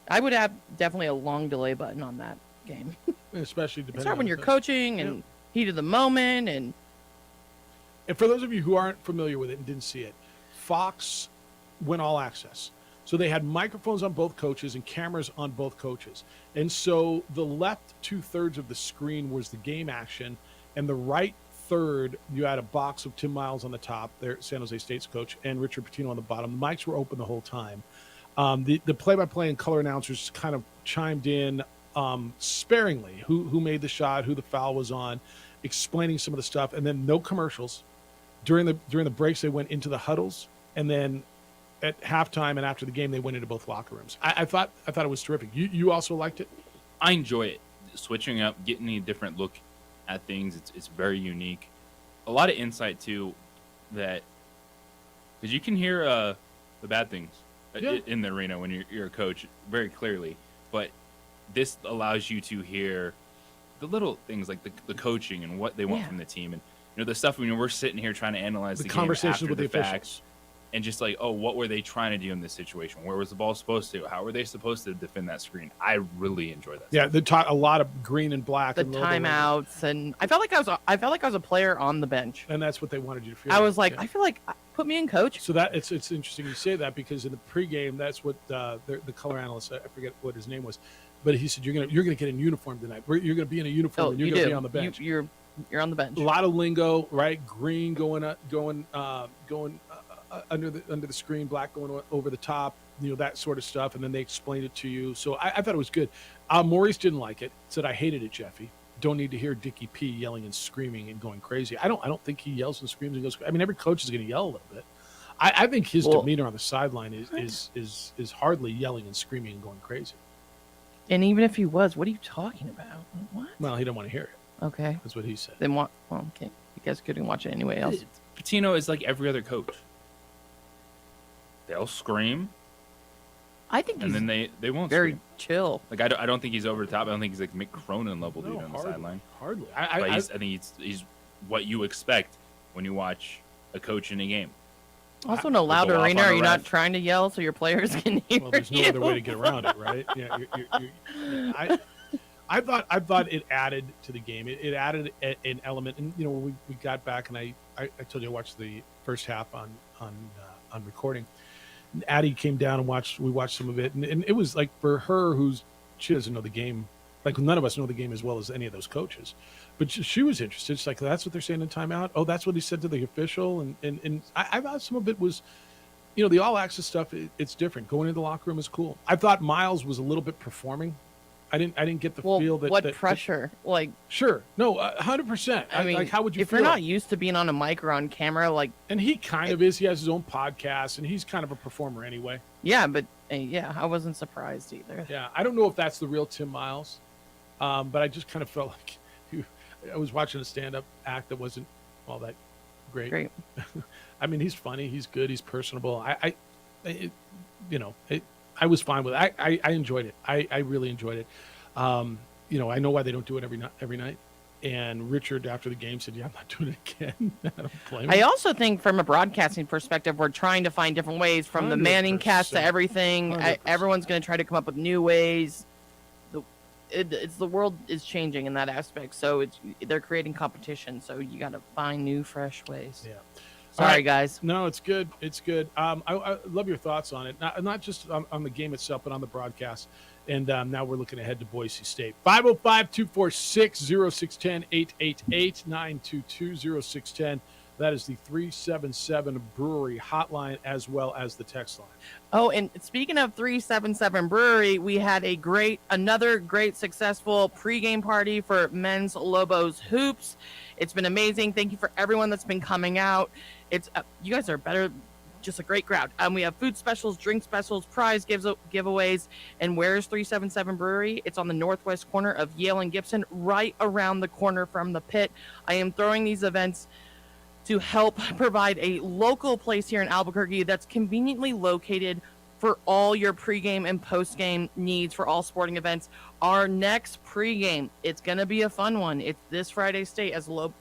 I would have definitely a long delay button on that game. Especially depending Start when on you're the- coaching and heat of the moment and. And for those of you who aren't familiar with it and didn't see it, Fox went all access. So they had microphones on both coaches and cameras on both coaches. And so the left 2/3 of the screen was the game action, and the right third, you had a box of Tim Miles on the top, there, San Jose State's coach, and Richard Pitino on the bottom. The mics were open the whole time. The play-by-play and color announcers kind of chimed in sparingly, who made the shot, who the foul was on, explaining some of the stuff, and then no commercials. During the breaks, they went into the huddles, and then at halftime and after the game, they went into both locker rooms. I thought it was terrific. You also liked it? I enjoy it. Switching up, getting a different look at things. It's very unique. A lot of insight too, that because you can hear the bad things in the arena when you're a coach very clearly, but this allows you to hear the little things like the coaching and what they want from the team, and the stuff when we're sitting here trying to analyze the game conversations after with the facts, officials. and just like, oh, what were they trying to do in this situation? Where was the ball supposed to? How were they supposed to defend that screen? I really enjoy that. Yeah, they taught a lot of green and black. The and logo timeouts, and I felt like I was a player on the bench. and that's what they wanted you to feel. I was like, Yeah. I feel like put me in, coach. So that it's interesting you say that, because in the pregame, that's what the color analyst, I forget what his name was, but he said you're gonna get in uniform tonight. You're gonna be in a uniform, Oh, and you're you gonna do. be on the bench. You're on the bench. A lot of lingo, right? Green going under the screen, black going over the top, that sort of stuff, and then they explained it to you. So I thought it was good. Maurice didn't like it. Said, I hated it, Jeffy. Don't need to hear Dickie P yelling and screaming and going crazy. I don't think he yells and screams and goes. I mean, every coach is going to yell a little bit. I think his demeanor on the sideline is hardly yelling and screaming and going crazy. And even if he was, what are you talking about? What? Well, he didn't want to hear it. Okay. That's what he said. Then what? Well, okay. You guys couldn't watch it anyway else. Patino is like every other coach. They'll scream. I think and he's then they won't very scream. chill. Like I don't think he's over the top. I don't think he's like Mick Cronin level dude on the sideline. Hardly. I think he's what you expect when you watch a coach in a game. Also, in a loud Go off arena, on are a you ref. not trying to yell so your players can hear Well, there's no you? other way to get around it, right? Yeah, I thought it added to the game. It added an element, and when we got back, and I told you I watched the first half on recording. And Addie came down and we watched some of it, and it was like, for her, she doesn't know the game, like none of us know the game as well as any of those coaches, but she was interested. It's like, that's what they're saying in timeout. Oh, that's what he said to the official, and I thought some of it was, the all access stuff. It's different. Going into the locker room is cool. I thought Miles was a little bit performing I didn't get the feel that what that- pressure? Like, sure, no, 100%. I mean, like, how would you if feel? you're not used to being on a mic or on camera, like, and he kind of is. He has his own podcast, and he's kind of a performer anyway. yeah, but yeah, I wasn't surprised either. Yeah, I don't know if that's the real Tim Miles, but I just kind of felt like I was watching a stand-up act that wasn't all that great. I mean, he's funny, he's good, he's personable. I was fine with it. I enjoyed it. I really enjoyed it. I know why they don't do it every night. And Richard, after the game, said, "Yeah, I'm not doing it again." I don't blame him. I also think from a broadcasting perspective, we're trying to find different ways from the Manning cast to everything. 100%. Everyone's going to try to come up with new ways. The world is changing in that aspect, so they're creating competition. So you got to find new, fresh ways. Yeah. Sorry, guys. No, it's good. It's good. I love your thoughts on it. Not just on the game itself, but on the broadcast. And now we're looking ahead to Boise State. 505-246-0610, 888-922-0610. That is the 377 Brewery hotline, as well as the text line. Oh, and speaking of 377 Brewery, we had another great successful pregame party for men's Lobos hoops. It's been amazing. Thank you for everyone that's been coming out. You guys are better. Just a great crowd. We have food specials, drink specials, prize giveaways. And where's 377 Brewery? It's on the northwest corner of Yale and Gibson, right around the corner from the pit. I am throwing these events to help provide a local place here in Albuquerque that's conveniently located for all your pregame and postgame needs for all sporting events. Our next pregame, it's going to be a fun one. It's this Friday as the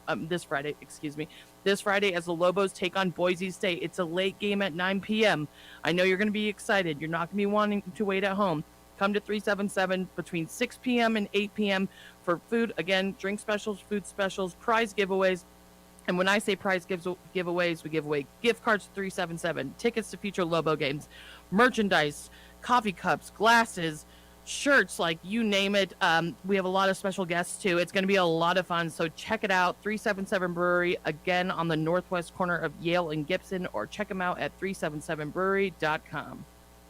Lobos take on Boise State. It's a late game at 9 p.m. I know you're going to be excited. You're not going to be wanting to wait at home. Come to 377 between 6 p.m. and 8 p.m. for food. Again, drink specials, food specials, prize giveaways. And when I say prize giveaways, we give away gift cards to 377, tickets to future Lobo games, merchandise, coffee cups, glasses, shirts, like you name it. We have a lot of special guests too. It's going to be a lot of fun. So check it out. 377 Brewery, again on the northwest corner of Yale and Gibson, or check them out at 377brewery.com.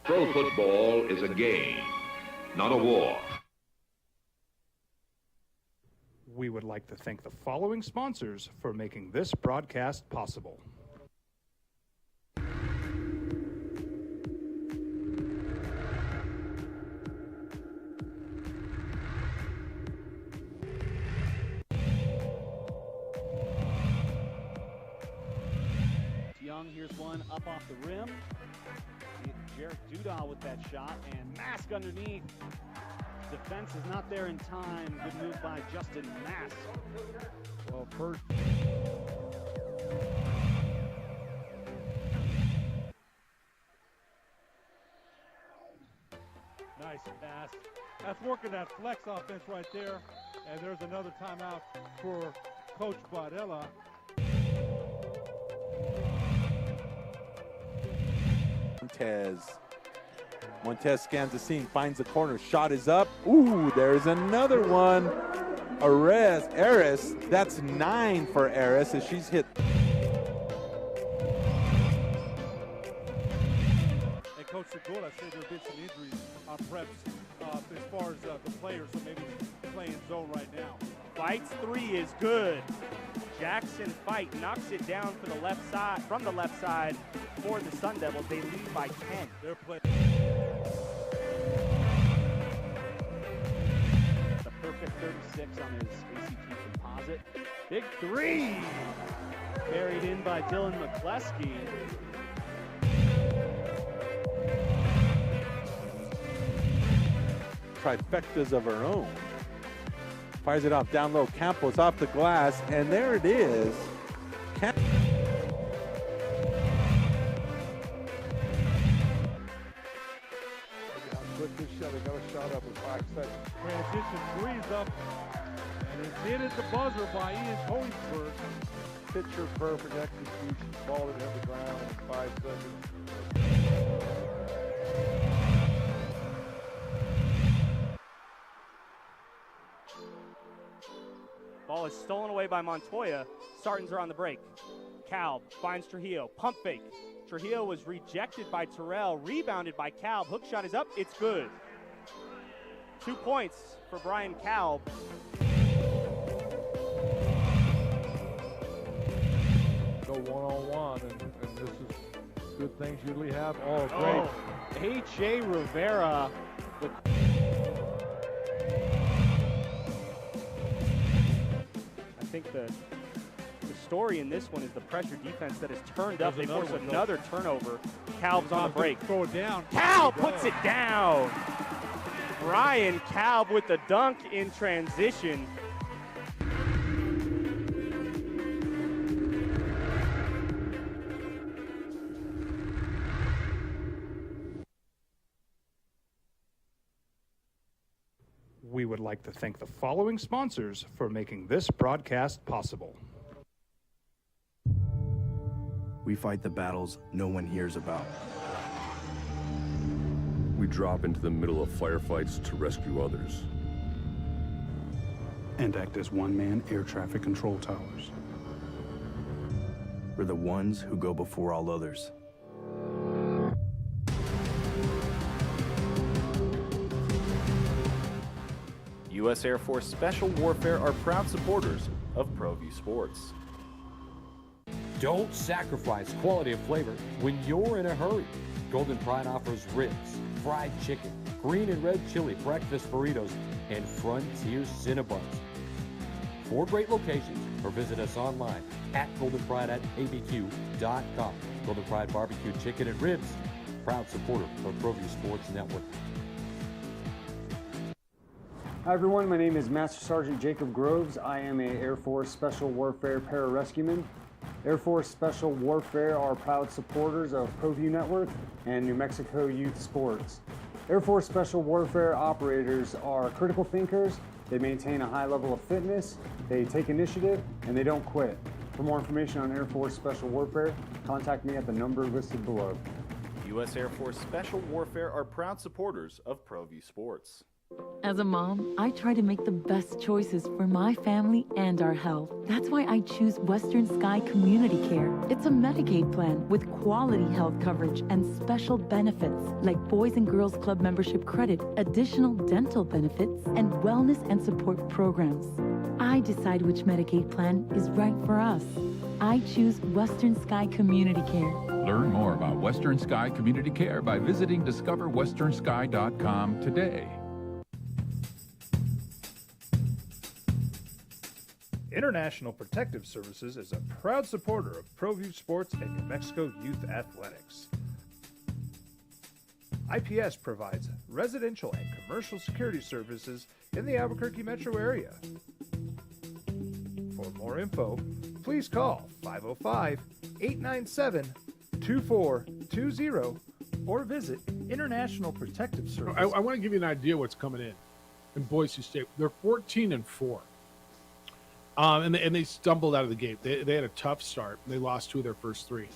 Pro football is a game, not a war. We would like to thank the following sponsors for making this broadcast possible. Young, here's one up off the rim. Jarek Dudal with that shot, and Mask underneath. Defense is not there in time. Good move by Justin Mask. Well, first. Nice pass. That's working that flex offense right there. And there's another timeout for Coach Bardella. Montez scans the scene, finds the corner, shot is up. Ooh, there's another one. Aris, that's 9 for Aris as she's hit. And Coach Segura said there have been some injuries on preps as far as the players, so maybe playing zone right now. Fights 3 is good. Jackson Fight knocks it down from the left side for the Sun Devils. They lead by 10. They're playing. The perfect 36 on his ACT composite. Big 3! Buried in by Dylan McCleskey. Trifectas of her own. Fires it off down low. Campos off the glass, and there it is. Quick this shot. They got a shot up with 5 seconds. Transition 3 is up. And it's hit at the buzzer by Ian Tolingsberg. Picture perfect execution. Ball it hit the ground in 5 seconds. Ball is stolen away by Montoya. Sartans are on the break. Calb finds Trujillo. Pump fake. Trujillo was rejected by Terrell. Rebounded by Calb. Hook shot is up. It's good. 2 points for Brian Kalb. Go one-on-one, and this is good things usually happen. Oh, great. A.J. Rivera with... I think the story in this one is the pressure defense that has turned up. They force another turnover. Kalb's on the break. Throw it down. Kalb puts it down. Brian Kalb with the dunk in transition. We would like to thank the following sponsors for making this broadcast possible. We fight the battles no one hears about. We drop into the middle of firefights to rescue others. And act as one-man air traffic control towers. We're the ones who go before all others. U.S. Air Force Special Warfare are proud supporters of ProView Sports. Don't sacrifice quality of flavor when you're in a hurry. Golden Pride offers ribs, fried chicken, green and red chili breakfast burritos, and Frontier Cinnabons. 4 great locations, or visit us online at goldenpride@abq.com. Golden Pride Barbecue Chicken and Ribs, proud supporter of ProView Sports Network. Hi everyone, my name is Master Sergeant Jacob Groves. I am a Air Force Special Warfare pararescueman. Air Force Special Warfare are proud supporters of ProView Network and New Mexico Youth Sports. Air Force Special Warfare operators are critical thinkers. They maintain a high level of fitness, they take initiative, and they don't quit. For more information on Air Force Special Warfare, contact me at the number listed below. U.S. Air Force Special Warfare are proud supporters of ProView Sports. As a mom, I try to make the best choices for my family and our health. That's why I choose Western Sky Community Care. It's a Medicaid plan with quality health coverage and special benefits like Boys and Girls Club membership credit, additional dental benefits, and wellness and support programs. I decide which Medicaid plan is right for us. I choose Western Sky Community Care. Learn more about Western Sky Community Care by visiting discoverwesternsky.com today. International Protective Services is a proud supporter of ProView Sports and New Mexico Youth Athletics. IPS provides residential and commercial security services in the Albuquerque metro area. For more info, please call 505-897-2420 or visit International Protective Services. I want to give you an idea what's coming in Boise State. They're 14-4. And they stumbled out of the gate. They had a tough start. They lost 2 of their first 3.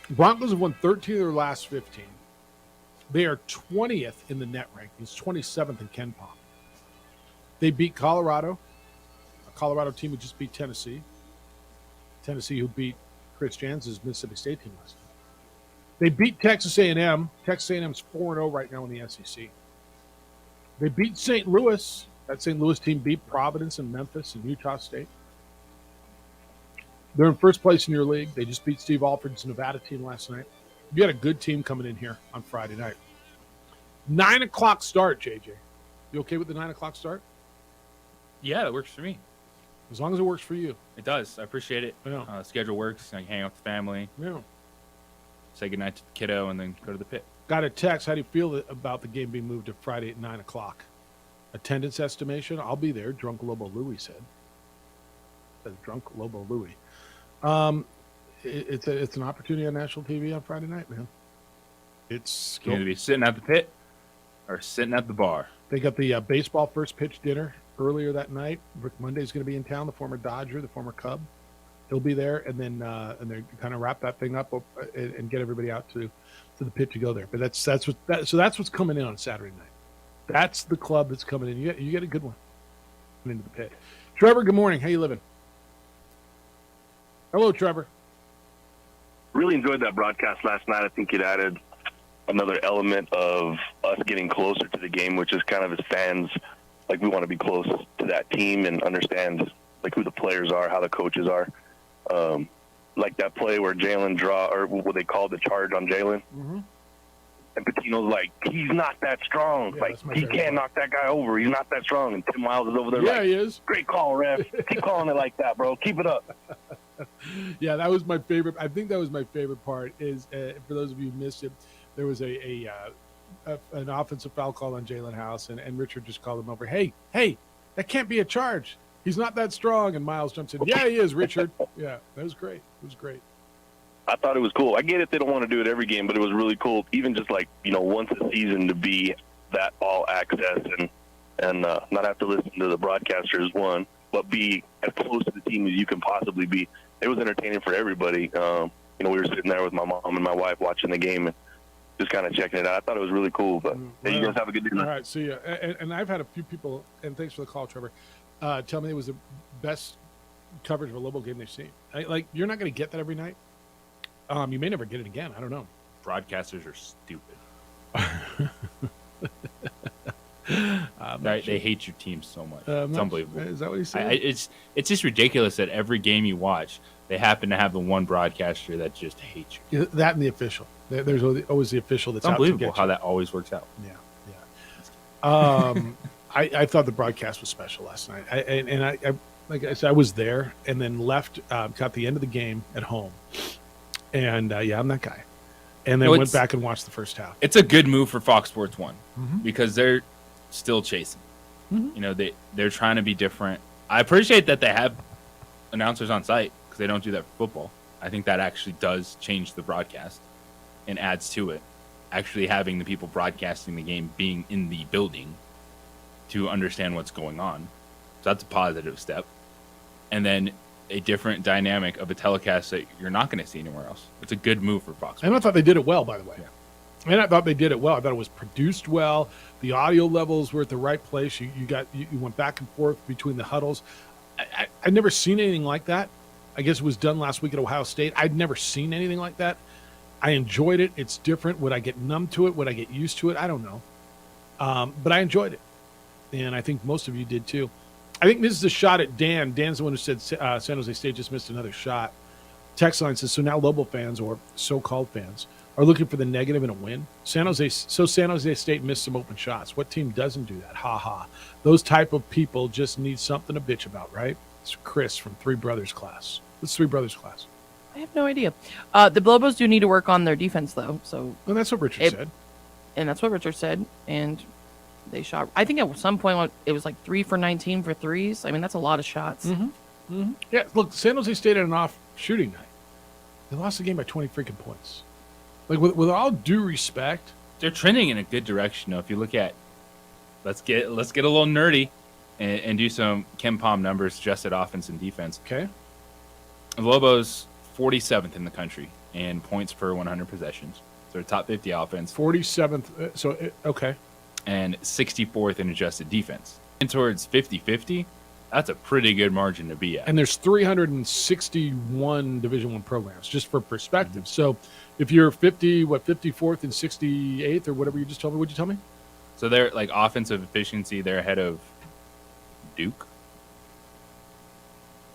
Broncos have won 13 of their last 15. They are 20th in the net rankings, 27th in KenPom. They beat Colorado, a Colorado team who just beat Tennessee. Tennessee who beat Chris Janz's Mississippi State team last night. They beat Texas A&M. Texas A&M's 4-0 right now in the SEC. They beat St. Louis. That St. Louis team beat Providence and Memphis and Utah State. They're in first place in your league. They just beat Steve Alford's Nevada team last night. You got a good team coming in here on Friday night. 9 o'clock start, JJ. You okay with the 9 o'clock start? Yeah, that works for me. As long as it works for you. It does. I appreciate it. Yeah. Schedule works. I can hang out with the family. Yeah. Say goodnight to the kiddo and then go to the pit. Got a text. How do you feel about the game being moved to Friday at 9 o'clock? Attendance estimation, I'll be there. Drunk Lobo Louie said. Drunk Lobo Louie. It's an opportunity on national TV on Friday night, man. It's You need to be sitting at the pit or sitting at the bar. They got the baseball first pitch dinner earlier that night. Rick Monday's going to be in town, the former Dodger, the former Cub. He'll be there, and then they kind of wrap that thing up and get everybody out to the pit to go there. But that's what's coming in on Saturday night. That's the club that's coming in. You get a good one into the pit. Trevor, good morning. How you living? Hello, Trevor. Really enjoyed that broadcast last night. I think it added another element of us getting closer to the game, which is kind of as fans, like we want to be close to that team and understand like who the players are, how the coaches are. Like that play where Jalen or what they called the charge on Jalen. Mm-hmm. And Patino's like, he's not that strong. Yeah, like, he can't knock that guy over. He's not that strong. And Tim Miles is over there Yeah, like, he is. Great call, ref. Keep calling it like that, bro. Keep it up. Yeah, that was my favorite. I think that was my favorite part is, for those of you who missed it, there was an offensive foul call on Jalen House, and Richard just called him over. Hey, that can't be a charge. He's not that strong. And Miles jumps in. Yeah, he is, Richard. Yeah, that was great. It was great. I thought it was cool. I get it. They don't want to do it every game, but it was really cool. Even just like, once a season to be that all access and not have to listen to the broadcasters, one, but be as close to the team as you can possibly be. It was entertaining for everybody. We were sitting there with my mom and my wife watching the game and just kind of checking it out. I thought it was really cool. But hey, you guys have a good day. All right, see ya. And I've had a few people, and thanks for the call, Trevor, tell me it was the best coverage of a Lobo game they've seen. You're not going to get that every night. You may never get it again. I don't know. Broadcasters are stupid. They hate your team so much. It's unbelievable. Is that what he said? It's just ridiculous that every game you watch, they happen to have the one broadcaster that just hates you. Yeah, that and the official. There's always the official that's it's out to unbelievable get how you. that always works out. Yeah. I thought the broadcast was special last night. I like I said, I was there and then left, got the end of the game at home. And I'm that guy. And then went back and watched the first half. It's a good move for Fox Sports 1 Mhm. because they're still chasing. Mhm. They're trying to be different. I appreciate that they have announcers on site because they don't do that for football. I think that actually does change the broadcast and adds to it. Actually having the people broadcasting the game being in the building to understand what's going on. So that's a positive step. And then a different dynamic of a telecast that you're not going to see anywhere else. It's a good move for Fox. And I thought they did it well, by the way. And I thought they did it well. I thought it was produced well. The audio levels were at the right place. You went back and forth between the huddles. I'd never seen anything like that. I guess it was done last week at Ohio State. I'd never seen anything like that. I enjoyed it. It's different. Would I get numb to it? Would I get used to it? I don't know. But I enjoyed it. And I think most of you did too. I think this is a shot at Dan. Dan's the one who said San Jose State just missed another shot. Text line says, so now Lobo fans, or so-called fans, are looking for the negative in a win. San Jose State missed some open shots. What team doesn't do that? Ha ha. Those type of people just need something to bitch about, right? It's Chris from Three Brothers class. What's Three Brothers class? I have no idea. The Lobos do need to work on their defense, though. So, and that's what Richard said. And that's what Richard said. And they shot. I think at some point it was like 3 for 19 for threes. I mean, that's a lot of shots. Mm-hmm. Mm-hmm. Yeah, look, San Jose State had an off shooting night. They lost the game by 20 freaking points. Like, with all due respect, they're trending in a good direction. Though, if you look at, let's get a little nerdy, and do some Ken Palm numbers, adjusted offense and defense. Okay. The Lobos 47th in the country in points per 100 possessions. So top 50 offense. 47th. Okay. And 64th in adjusted defense. And towards 50-50, that's a pretty good margin to be at. And there's 361 Division I programs, just for perspective. Mm-hmm. So if you're 54th and 68th or whatever you just told me, what'd you tell me? So they're like offensive efficiency, they're ahead of Duke,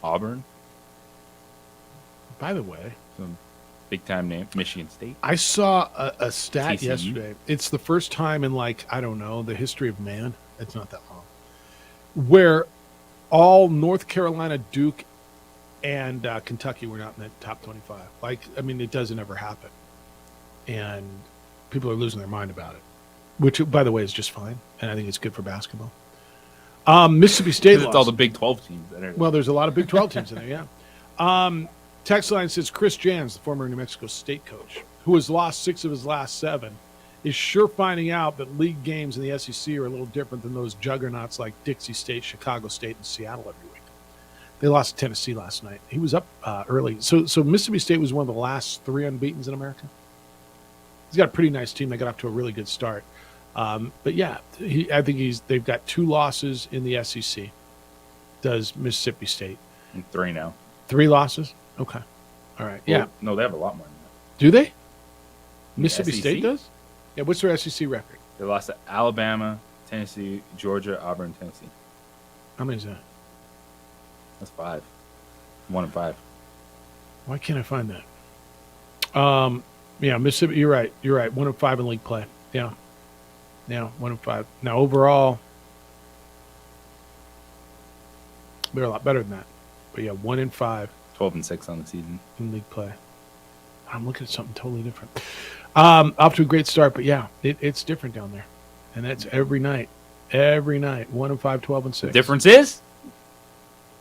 Auburn. By the way, some big time name, Michigan State. I saw a stat TCU. yesterday. It's the first time in, like, I don't know, the history of man. It's not that long. Where all North Carolina, Duke, and Kentucky were not in the top 25. Like, I mean, it doesn't ever happen. And people are losing their mind about it, which, by the way, is just fine. And I think it's good for basketball. Mississippi State lost. It's all the Big 12 teams. Well, there's a lot of Big 12 teams in there, yeah. Text line says Chris Jans, the former New Mexico State coach, who has lost 6 of his last 7, is sure finding out that league games in the SEC are a little different than those juggernauts like Dixie State, Chicago State, and Seattle every week. They lost to Tennessee last night. He was up early. So Mississippi State was one of the last 3 unbeatens in America. He's got a pretty nice team. They got off to a really good start. But yeah, I think they've got 2 losses in the SEC. Does Mississippi State? And 3 now. 3 losses? Okay. All right. Well, yeah. No, they have a lot more than that. Do they? Mississippi State does? Yeah, what's their SEC record? They lost to Alabama, Tennessee, Georgia, Auburn, Tennessee. How many is that? That's 5. 1-5. Why can't I find that? Yeah, Mississippi. You're right. 1-5 in league play. Yeah, 1-5. Now overall, they're a lot better than that. But yeah, 1-5. 12-6 on the season in league play. I'm looking at something totally different. Off to a great start, but yeah, it's different down there, and that's every night. 1-5, 12-6. The difference is,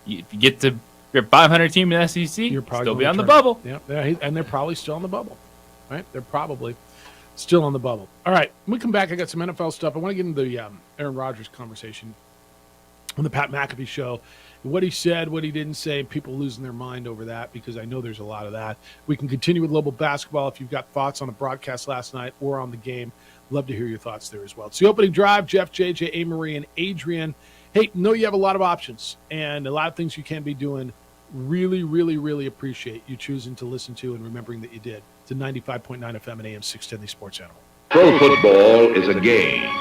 if you get to your 500 team in the SEC, you're probably still be on the tournament. bubble. Yeah, and they're probably still on the bubble, right? They're probably still on the bubble. All right, when we come back, I got some NFL stuff. I want to get into the Aaron Rodgers conversation on the Pat McAfee show. What he said, what he didn't say, people losing their mind over that, because I know there's a lot of that. We can continue with Global Basketball. If you've got thoughts on the broadcast last night or on the game, love to hear your thoughts there as well. It's the opening drive. Jeff, JJ, A-Marie, and Adrian. Hey, know you have a lot of options and a lot of things you can be doing. Really, really, really appreciate you choosing to listen to and remembering that you did. To 95.9 FM and AM 610, the Sports Animal. Pro football is a game.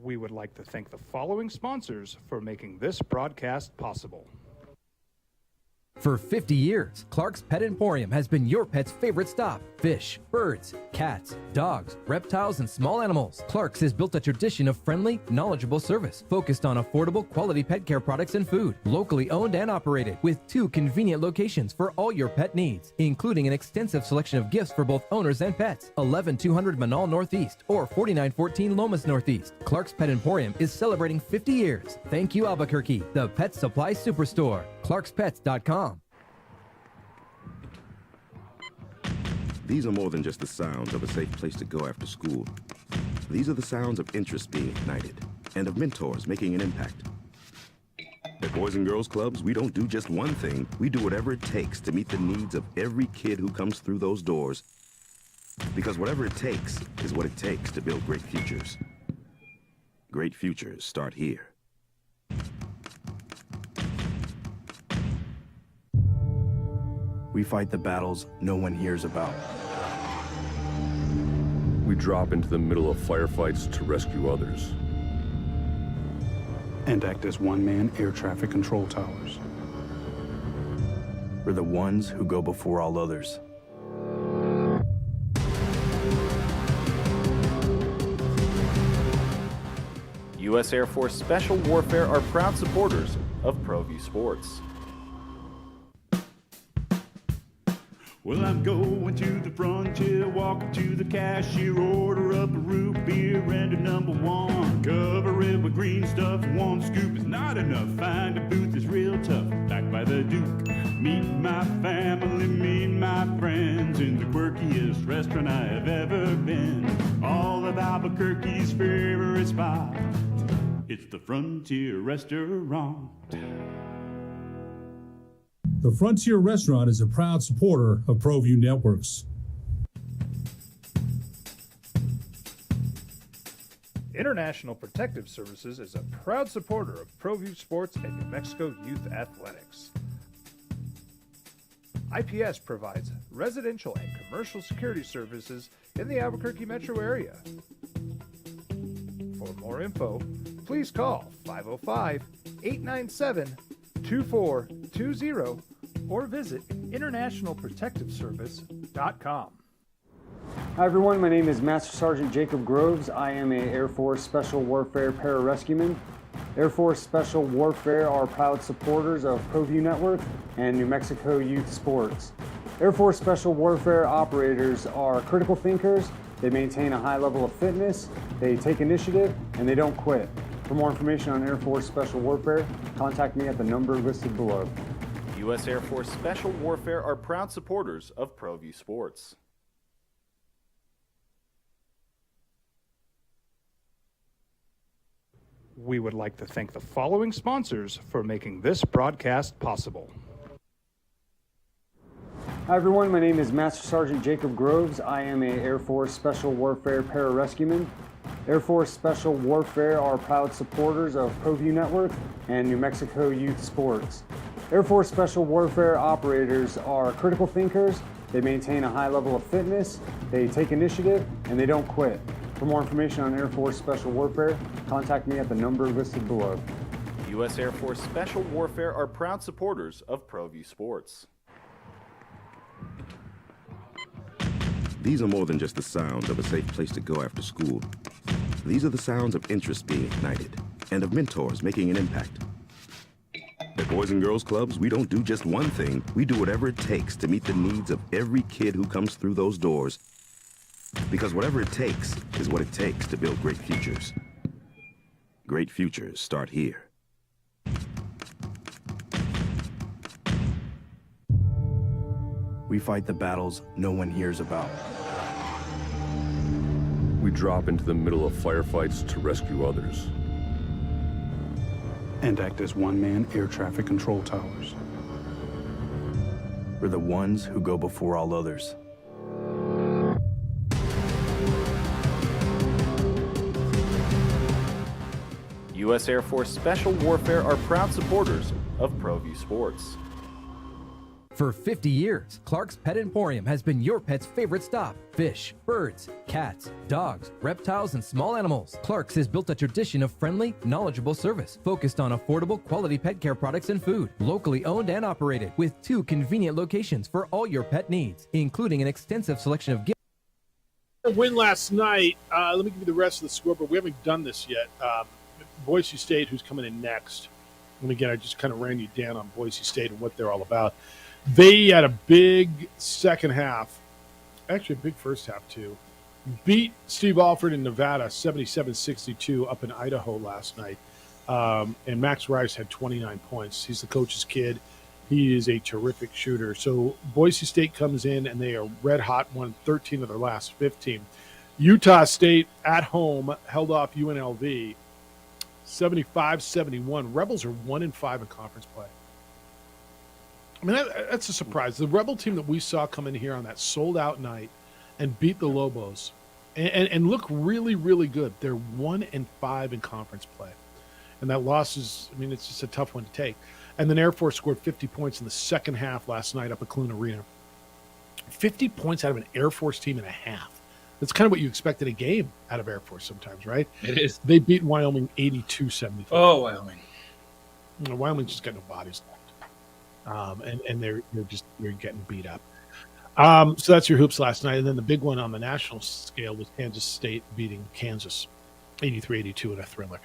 We would like to thank the following sponsors for making this broadcast possible. For 50 years, Clark's Pet Emporium has been your pet's favorite stop. Fish, birds, cats, dogs, reptiles, and small animals. Clark's has built a tradition of friendly, knowledgeable service focused on affordable, quality pet care products and food. Locally owned and operated with 2 convenient locations for all your pet needs, including an extensive selection of gifts for both owners and pets. 11200 Manal Northeast or 4914 Lomas Northeast. Clark's Pet Emporium is celebrating 50 years. Thank you, Albuquerque, the pet supply superstore. ClarksPets.com. These are more than just the sounds of a safe place to go after school. These are the sounds of interest being ignited and of mentors making an impact. At Boys and Girls Clubs, we don't do just one thing. We do whatever it takes to meet the needs of every kid who comes through those doors. Because whatever it takes is what it takes to build great futures. Great futures start here. We fight the battles no one hears about. We drop into the middle of firefights to rescue others. And act as one-man air traffic control towers. We're the ones who go before all others. U.S. Air Force Special Warfare are proud supporters of ProView Sports. Well, I'm going to the frontier, walking to the cashier, order up a root beer and a number 1. Cover it with green stuff, 1 scoop is not enough. Find a booth is real tough, back by the Duke. Meet my family, meet my friends in the quirkiest restaurant I have ever been. All of Albuquerque's favorite spot, it's the Frontier Restaurant. The Frontier Restaurant is a proud supporter of ProView Networks. International Protective Services is a proud supporter of ProView Sports and New Mexico Youth Athletics. IPS provides residential and commercial security services in the Albuquerque metro area. For more info, please call 505-897-2420 or visit internationalprotectiveservice.com. Hi everyone, my name is Master Sergeant Jacob Groves. I am a Air Force Special Warfare Pararescueman. Air Force Special Warfare are proud supporters of ProView Network and New Mexico Youth Sports. Air Force Special Warfare operators are critical thinkers. They maintain a high level of fitness, they take initiative, and they don't quit. For more information on Air Force Special Warfare, contact me at the number listed below. U.S. Air Force Special Warfare are proud supporters of ProView Sports. We would like to thank the following sponsors for making this broadcast possible. Hi everyone, my name is Master Sergeant Jacob Groves. I am a Air Force Special Warfare Pararescueman. Air Force Special Warfare are proud supporters of ProView Network and New Mexico Youth Sports. Air Force Special Warfare operators are critical thinkers. They maintain a high level of fitness, they take initiative, and they don't quit. For more information on Air Force Special Warfare, contact me at the number listed below. U.S. Air Force Special Warfare are proud supporters of ProView Sports. These are more than just the sounds of a safe place to go after school. These are the sounds of interest being ignited and of mentors making an impact. At Boys and Girls Clubs, we don't do just one thing. We do whatever it takes to meet the needs of every kid who comes through those doors. Because whatever it takes is what it takes to build great futures. Great futures start here. We fight the battles no one hears about. We drop into the middle of firefights to rescue others. And act as one-man air traffic control towers. We're the ones who go before all others. U.S. Air Force Special Warfare are proud supporters of ProView Sports. For 50 years, Clark's Pet Emporium has been your pet's favorite stop. Fish, birds, cats, dogs, reptiles, and small animals. Clark's has built a tradition of friendly, knowledgeable service focused on affordable, quality pet care products and food. Locally owned and operated with 2 convenient locations for all your pet needs, including an extensive selection of gifts. Win last night. Let me give you the rest of the scoreboard. We haven't done this yet. Boise State, who's coming in next. And again, I just kind of ran you down on Boise State and what they're all about. They had a big second half, actually a big first half too. Beat Steve Alford in Nevada 77-62 up in Idaho last night. And Max Rice had 29 points. He's the coach's kid. He is a terrific shooter. So Boise State comes in and they are red hot, won 13 of their last 15. Utah State at home held off UNLV 75-71. Rebels are 1-5 in conference play. I mean, that's a surprise. The Rebel team that we saw come in here on that sold-out night and beat the Lobos and look really, really good. They're 1-5 in conference play. And that loss is, I mean, it's just a tough one to take. And then Air Force scored 50 points in the second half last night up at Clune Arena. 50 points out of an Air Force team and a half. That's kind of what you expect in a game out of Air Force sometimes, right? It is. They beat Wyoming 82-75. Oh, Wyoming. You know, Wyoming's just got no bodies left. And they're getting beat up. So that's your hoops last night. And then the big one on the national scale was Kansas State beating Kansas 83-82 in a thriller.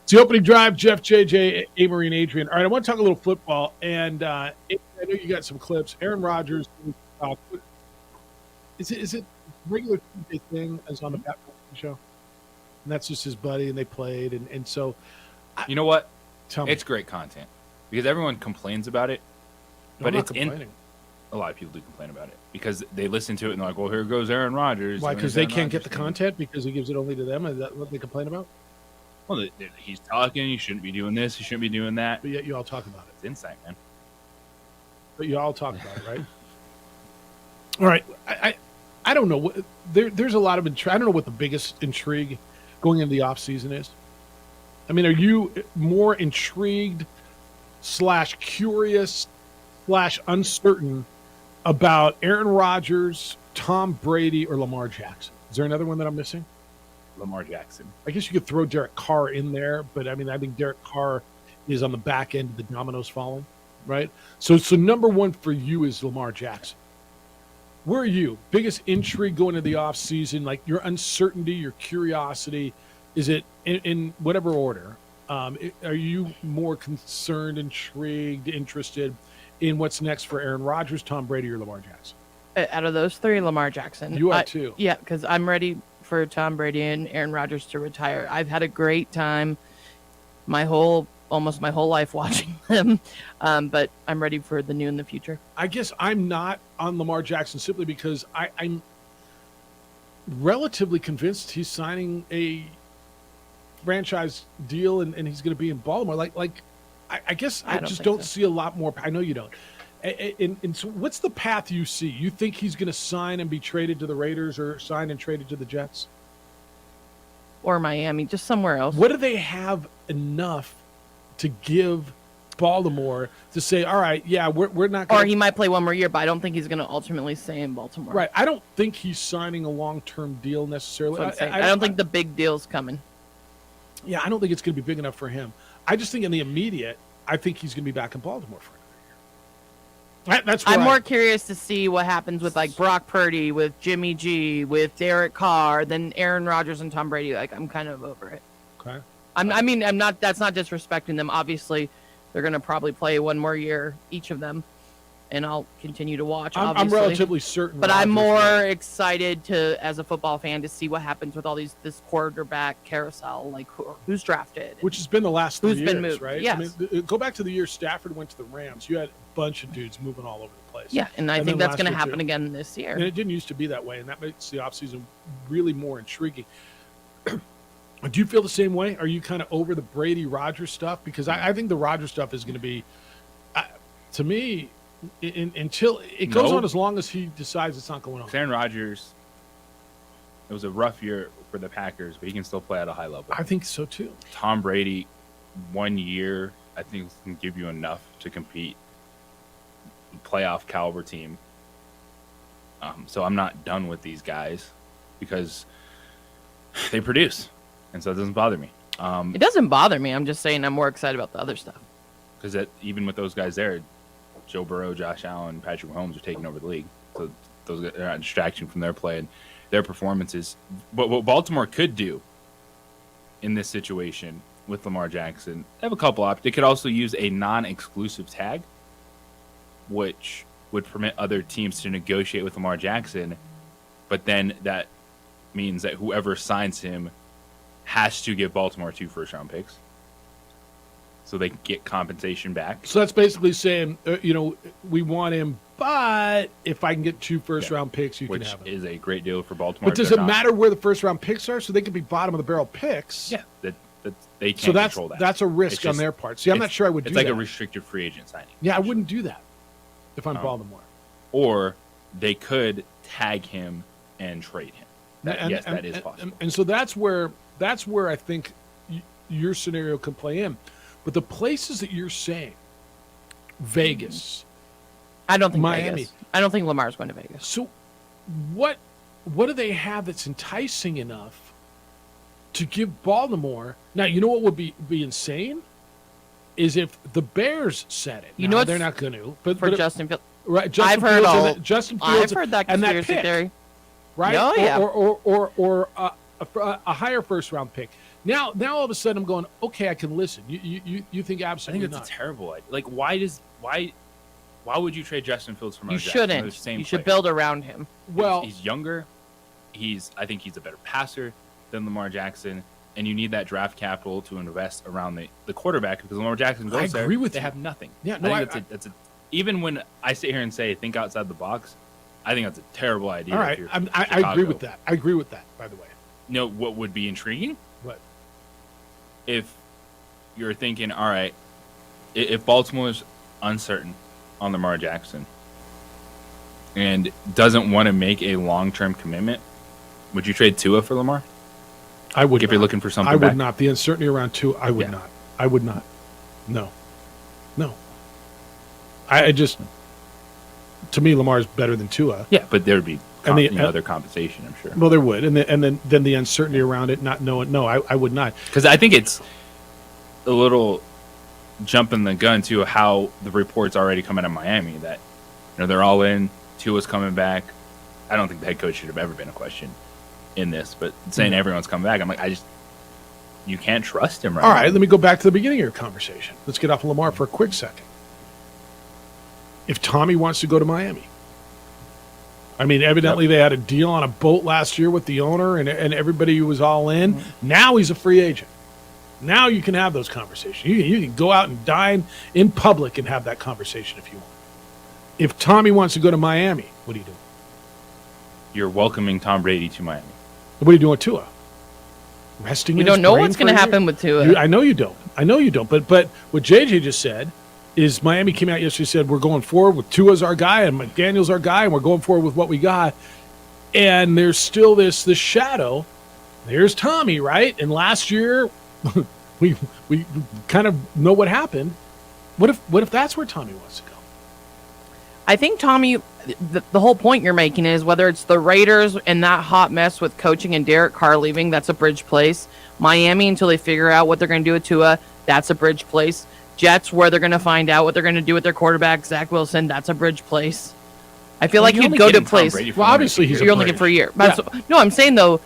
It's the opening drive. Jeff, JJ, Amory, and Adrian. All right, I want to talk a little football. And I know you got some clips. Aaron Rodgers. Is it regular Tuesday thing as on the Pat Mahomes show? And that's just his buddy, and they played. And so. You know what? Tell me. It's great content because everyone complains about it. But I'm it's not complaining. A lot of people do complain about it because they listen to it and they're like, well, here goes Aaron Rodgers. Why? Because they can't get the content because he gives it only to them? Is that what they complain about? Well, he's talking. You shouldn't be doing this. You shouldn't be doing that. But yet you all talk about it. It's insight, man. But you all talk about it, right? All right. I don't know. What there's a lot of I don't know what the biggest intrigue going into the offseason is. I mean, are you more intrigued / curious / uncertain about Aaron Rodgers, Tom Brady, or Lamar Jackson? Is there another one that I'm missing? Lamar Jackson. I guess you could throw Derek Carr in there, but I mean, I think Derek Carr is on the back end of the dominoes falling, right? So number one for you is Lamar Jackson. Where are you? Biggest intrigue going into the offseason, like your uncertainty, your curiosity, is it in whatever order? Are you more concerned, intrigued, interested in what's next for Aaron Rodgers, Tom Brady, or Lamar Jackson? Out of those three, Lamar Jackson. You are too. Yeah, because I'm ready for Tom Brady and Aaron Rodgers to retire. I've had a great time almost my whole life watching them, but I'm ready for the new and the future. I guess I'm not on Lamar Jackson simply because I'm relatively convinced he's signing a franchise deal and he's going to be in Baltimore. I guess I just don't see a lot more. I know you don't. And so what's the path you see? You think he's going to sign and be traded to the Raiders or sign and traded to the Jets? Or Miami, just somewhere else. What do they have enough to give Baltimore to say, all right, yeah, we're not Or going he might play one more year, but I don't think he's going to ultimately stay in Baltimore. Right. I don't think he's signing a long-term deal necessarily. That's what I'm saying. I don't think the big deal's coming. Yeah, I don't think it's going to be big enough for him. I just think in the immediate, I think he's going to be back in Baltimore for another year. That's where I'm more curious to see what happens with like Brock Purdy, with Jimmy G, with Derek Carr, than Aaron Rodgers and Tom Brady. Like, I'm kind of over it. Okay. I'm not. That's not disrespecting them. Obviously, they're going to probably play one more year, each of them, and I'll continue to watch. I'm relatively certain. But I'm more excited as a football fan, to see what happens with all this quarterback carousel, like who's drafted, which has been the last 3 who's years, been moved. right? Yes. I mean, go back to the year Stafford went to the Rams. You had a bunch of dudes moving all over the place. Yeah, and I think then that's last going to year, happen too. again this year. And it didn't used to be that way, and that makes the offseason really more intriguing. Do you feel the same way? Are you kind of over the Brady Rodgers stuff? Because I think the Rodgers stuff is going to be, to me, until it goes on as long as he decides it's not going on. Aaron Rodgers, it was a rough year for the Packers, but he can still play at a high level. I think so too. Tom Brady, 1 year, I think can give you enough to compete. Playoff caliber team. So I'm not done with these guys because they produce, and so it doesn't bother me. It doesn't bother me. I'm just saying I'm more excited about the other stuff. Because even with those guys there, Joe Burrow, Josh Allen, Patrick Mahomes are taking over the league. So those guys are not a distraction from their play and their performances. But what Baltimore could do in this situation with Lamar Jackson, they have a couple options. They could also use a non-exclusive tag, which would permit other teams to negotiate with Lamar Jackson. But then that means that whoever signs him has to give Baltimore 2 first-round picks, so they can get compensation back. So that's basically saying, we want him, but if I can get 2 first-round picks, you can have him. Which is a great deal for Baltimore. But does it matter where the first-round picks are? So they could be bottom-of-the-barrel picks. Yeah, that they can't control that. That's a risk on their part. See, I'm not sure I would do that. It's like a restricted free agent signing. Yeah, I wouldn't do that if I'm Baltimore. Or they could tag him and trade him. That is possible. And so that's where I think your scenario can play in. But the places that you're saying, Vegas, I don't think Miami. Vegas. I don't think Lamar's going to Vegas. So what do they have that's enticing enough to give Baltimore? Now, you know what would be insane is if the Bears said it. You know they're not going to. But Justin Fields. Right, Justin I've heard Fields Justin Fields I've heard that and conspiracy pick, theory. right? Oh, yeah. Or a higher first round pick. Now all of a sudden I'm going, okay, I can listen. You think I absolutely think it's a terrible idea. Like, why would you trade Justin Fields from You Lamar Jackson? They're shouldn't. the same You should player. build around him. Well, he's younger. I think he's a better passer than Lamar Jackson, and you need that draft capital to invest around the quarterback, because Lamar Jackson goes there. agree with they you. have nothing. Yeah, I no, think that's a even when I sit here and say think outside the box, I think that's a terrible idea. all right, if you're I agree Chicago. with that. I agree with that, by the way. You know what would be intriguing? What? If you're thinking, all right, if Baltimore's uncertain on Lamar Jackson and doesn't want to make a long-term commitment, would you trade Tua for Lamar? I would. If you're looking for something I would back? not. The uncertainty around Tua, I would not. I would not. No. I just, to me, Lamar's better than Tua. Yeah, but there would be other compensation, I'm sure. Well, there would, and then the uncertainty around it, not knowing. No, I would not. Because I think it's a little jumping the gun to how the reports already come out of Miami that they're all in. Tua's coming back. I don't think the head coach should have ever been a question in this, but saying everyone's coming back, I'm like, you can't trust him right All now. right, let me go back to the beginning of your conversation. Let's get off of Lamar for a quick second. If Tommy wants to go to Miami, I mean, evidently they had a deal on a boat last year with the owner, and everybody was all in. Mm-hmm. Now he's a free agent. Now you can have those conversations. You can go out and dine in public and have that conversation if you want. If Tommy wants to go to Miami, what do you do? You're welcoming Tom Brady to Miami. What are you doing with Tua? Resting We his don't know brain what's for going to a year? happen with Tua. I know you don't. But what JJ just said is Miami came out yesterday and said, we're going forward with Tua's our guy and McDaniel's our guy, and we're going forward with what we got. And there's still this shadow. There's Tommy, right? And last year, we kind of know what happened. What if that's where Tommy wants to go? I think, Tommy, the whole point you're making is whether it's the Raiders and that hot mess with coaching and Derek Carr leaving, that's a bridge place. Miami, until they figure out what they're going to do with Tua, that's a bridge place. Jets, where they're going to find out what they're going to do with their quarterback, Zach Wilson, that's a bridge place. I feel like you'd go to place. Well, obviously he's you're only looking for a year. Yeah. No, I'm saying though,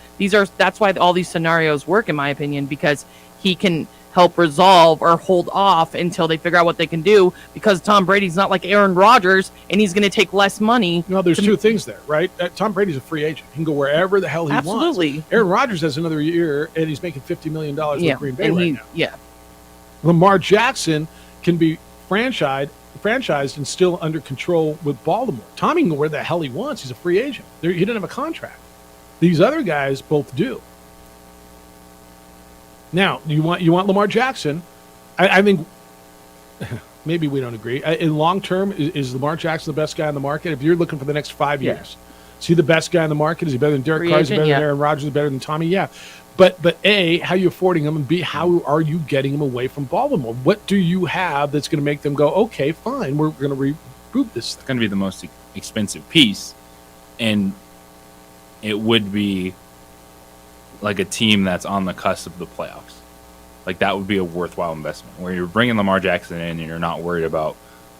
that's why all these scenarios work, in my opinion, because he can help resolve or hold off until they figure out what they can do. Because Tom Brady's not like Aaron Rodgers, and he's going to take less money. No, there's two things there, right? Tom Brady's a free agent. He can go wherever the hell he Absolutely. wants. Aaron Rodgers has another year, and he's making $50 million with Green Bay right now. Yeah. Lamar Jackson can be franchised and still under control with Baltimore. Tommy can go where the hell he wants. He's a free agent. He didn't have a contract. These other guys both do. Now, you want Lamar Jackson. I think maybe we don't agree. In long term, is Lamar Jackson the best guy in the market? If you're looking for the next 5 years, is he the best guy in the market? Is he better than Derek Carr? Is he better than Aaron Rodgers? Is he better than Tommy? Yeah. But A, how are you affording him? And B, how are you getting him away from Baltimore? What do you have that's going to make them go, okay, fine, we're going to reboot this thing? It's going to be the most expensive piece, and it would be like a team that's on the cusp of the playoffs. Like, that would be a worthwhile investment, where you're bringing Lamar Jackson in and you're not worried about,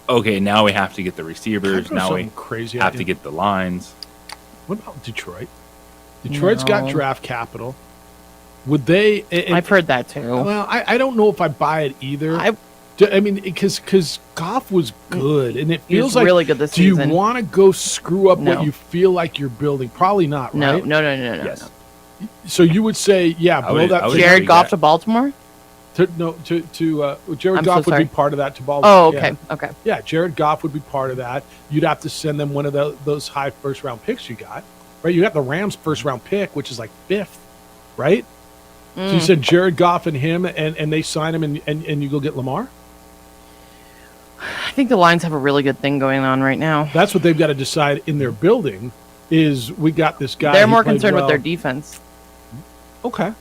okay, now we have to get the receivers, now we have to get the lines. What about Detroit? Detroit's got draft capital. Would they? I've heard that too. Well, I don't know if I buy it either. I mean, because Goff was good, and it feels like really good this season. season. You want to go screw up what you feel like you're building? Probably not, right? No. Yes. No. So you would say, blow that. Jared Goff to Baltimore? Jared Goff would be part of that to Baltimore. Oh, okay, okay. Yeah, Jared Goff would be part of that. You'd have to send them one of those high first round picks you got, right? You got the Rams first round pick, which is like 5th, right? So you said Jared Goff and him, and they sign him, and you go get Lamar? I think the Lions have a really good thing going on right now. That's what they've got to decide in their building is we got this guy. They're more concerned with their defense. Okay.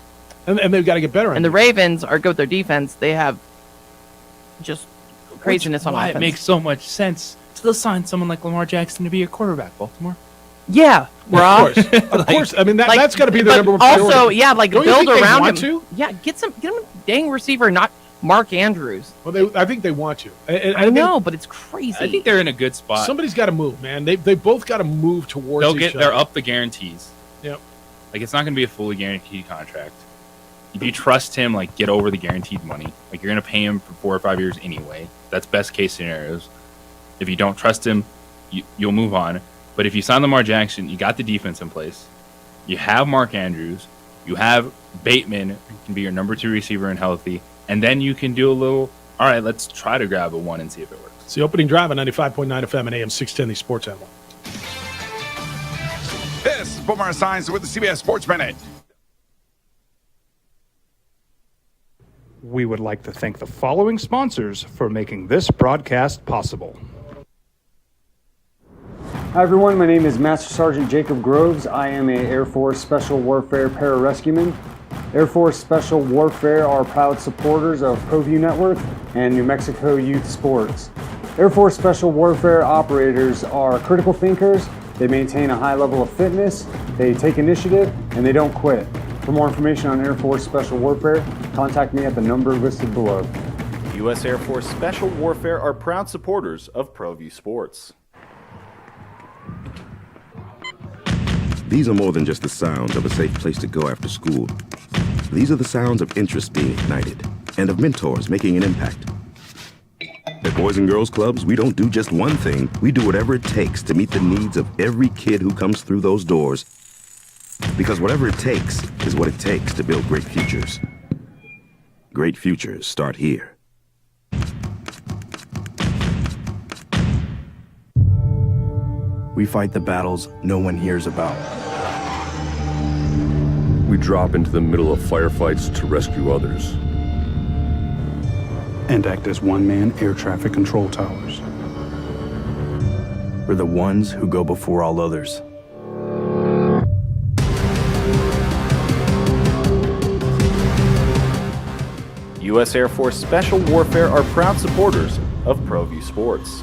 And they've got to get better. And the Ravens are good with their defense. They have just craziness on offense. It makes so much sense to sign someone like Lamar Jackson to be your quarterback, Baltimore. Yeah, Rob. Of course. I mean, that's got to be their number one priority. Also, yeah, like Don't build you think around they him. want to? Yeah, get him a dang receiver, not Mark Andrews. Well, I think they want to. I know, but it's crazy. I think they're in a good spot. Somebody's got to move, man. They both got to move towards each other. They're up the guarantees. Yep. Like, it's not going to be a fully guaranteed contract. If you trust him, like, get over the guaranteed money. Like, you're going to pay him for 4 or 5 years anyway. That's best case scenarios. If you don't trust him, you'll move on. But if you sign Lamar Jackson, you got the defense in place. You have Mark Andrews. You have Bateman, who can be your number 2 receiver and healthy. And then you can do a little, all right, let's try to grab a 1 and see if it works. It's the opening drive on 95.9 FM and AM 610, the Sports Animal. This is Boomer Science with the CBS Sports Minute. We would like to thank the following sponsors for making this broadcast possible. Hi everyone, my name is Master Sergeant Jacob Groves. I am a Air Force Special Warfare Pararescueman. Air Force Special Warfare are proud supporters of ProView Network and New Mexico Youth Sports. Air Force Special Warfare operators are critical thinkers. They maintain a high level of fitness, they take initiative, and they don't quit. For more information on Air Force Special Warfare, contact me at the number listed below. U.S. Air Force Special Warfare are proud supporters of ProView Sports. These are more than just the sounds of a safe place to go after school. These are the sounds of interest being ignited and of mentors making an impact. At Boys and Girls Clubs, we don't do just one thing. We do whatever it takes to meet the needs of every kid who comes through those doors. Because whatever it takes is what it takes to build great futures. Great futures start here. We fight the battles no one hears about. We drop into the middle of firefights to rescue others. And act as one-man air traffic control towers. We're the ones who go before all others. U.S. Air Force Special Warfare are proud supporters of ProView Sports.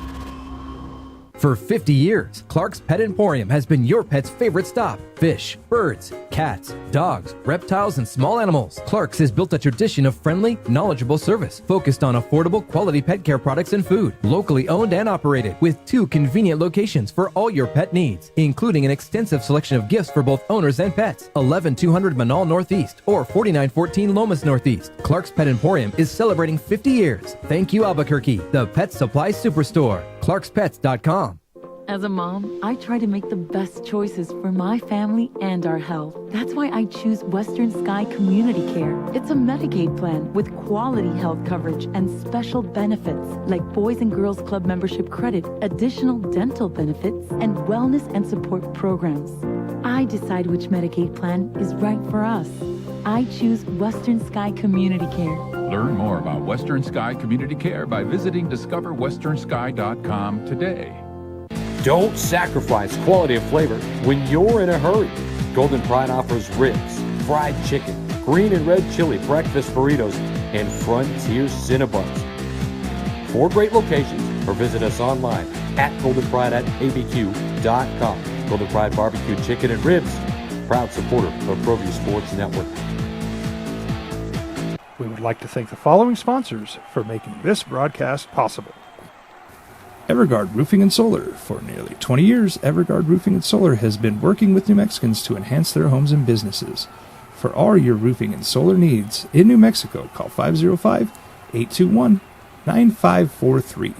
For 50 years, Clark's Pet Emporium has been your pet's favorite stop. Fish, birds, cats, dogs, reptiles, and small animals. Clark's has built a tradition of friendly, knowledgeable service focused on affordable, quality pet care products and food. Locally owned and operated with 2 convenient locations for all your pet needs, including an extensive selection of gifts for both owners and pets. 11200 Manal Northeast or 4914 Lomas Northeast. Clark's Pet Emporium is celebrating 50 years. Thank you, Albuquerque, the pet supply superstore. ClarksPets.com. As a mom, I try to make the best choices for my family and our health. That's why I choose Western Sky Community Care. It's a Medicaid plan with quality health coverage and special benefits like Boys and Girls Club membership credit, additional dental benefits, and wellness and support programs. I decide which Medicaid plan is right for us. I choose Western Sky Community Care. Learn more about Western Sky Community Care by visiting discoverwesternsky.com today. Don't sacrifice quality of flavor when you're in a hurry. Golden Pride offers ribs, fried chicken, green and red chili breakfast burritos, and Frontier Cinnabons. 4 great locations, or visit us online at goldenpride@abq.com. Golden Pride Barbecue Chicken and Ribs, proud supporter of ProView Sports Network. We would like to thank the following sponsors for making this broadcast possible. Everguard Roofing and Solar. For nearly 20 years, Everguard Roofing and Solar has been working with New Mexicans to enhance their homes and businesses. For all your roofing and solar needs in New Mexico, call 505-821-9543.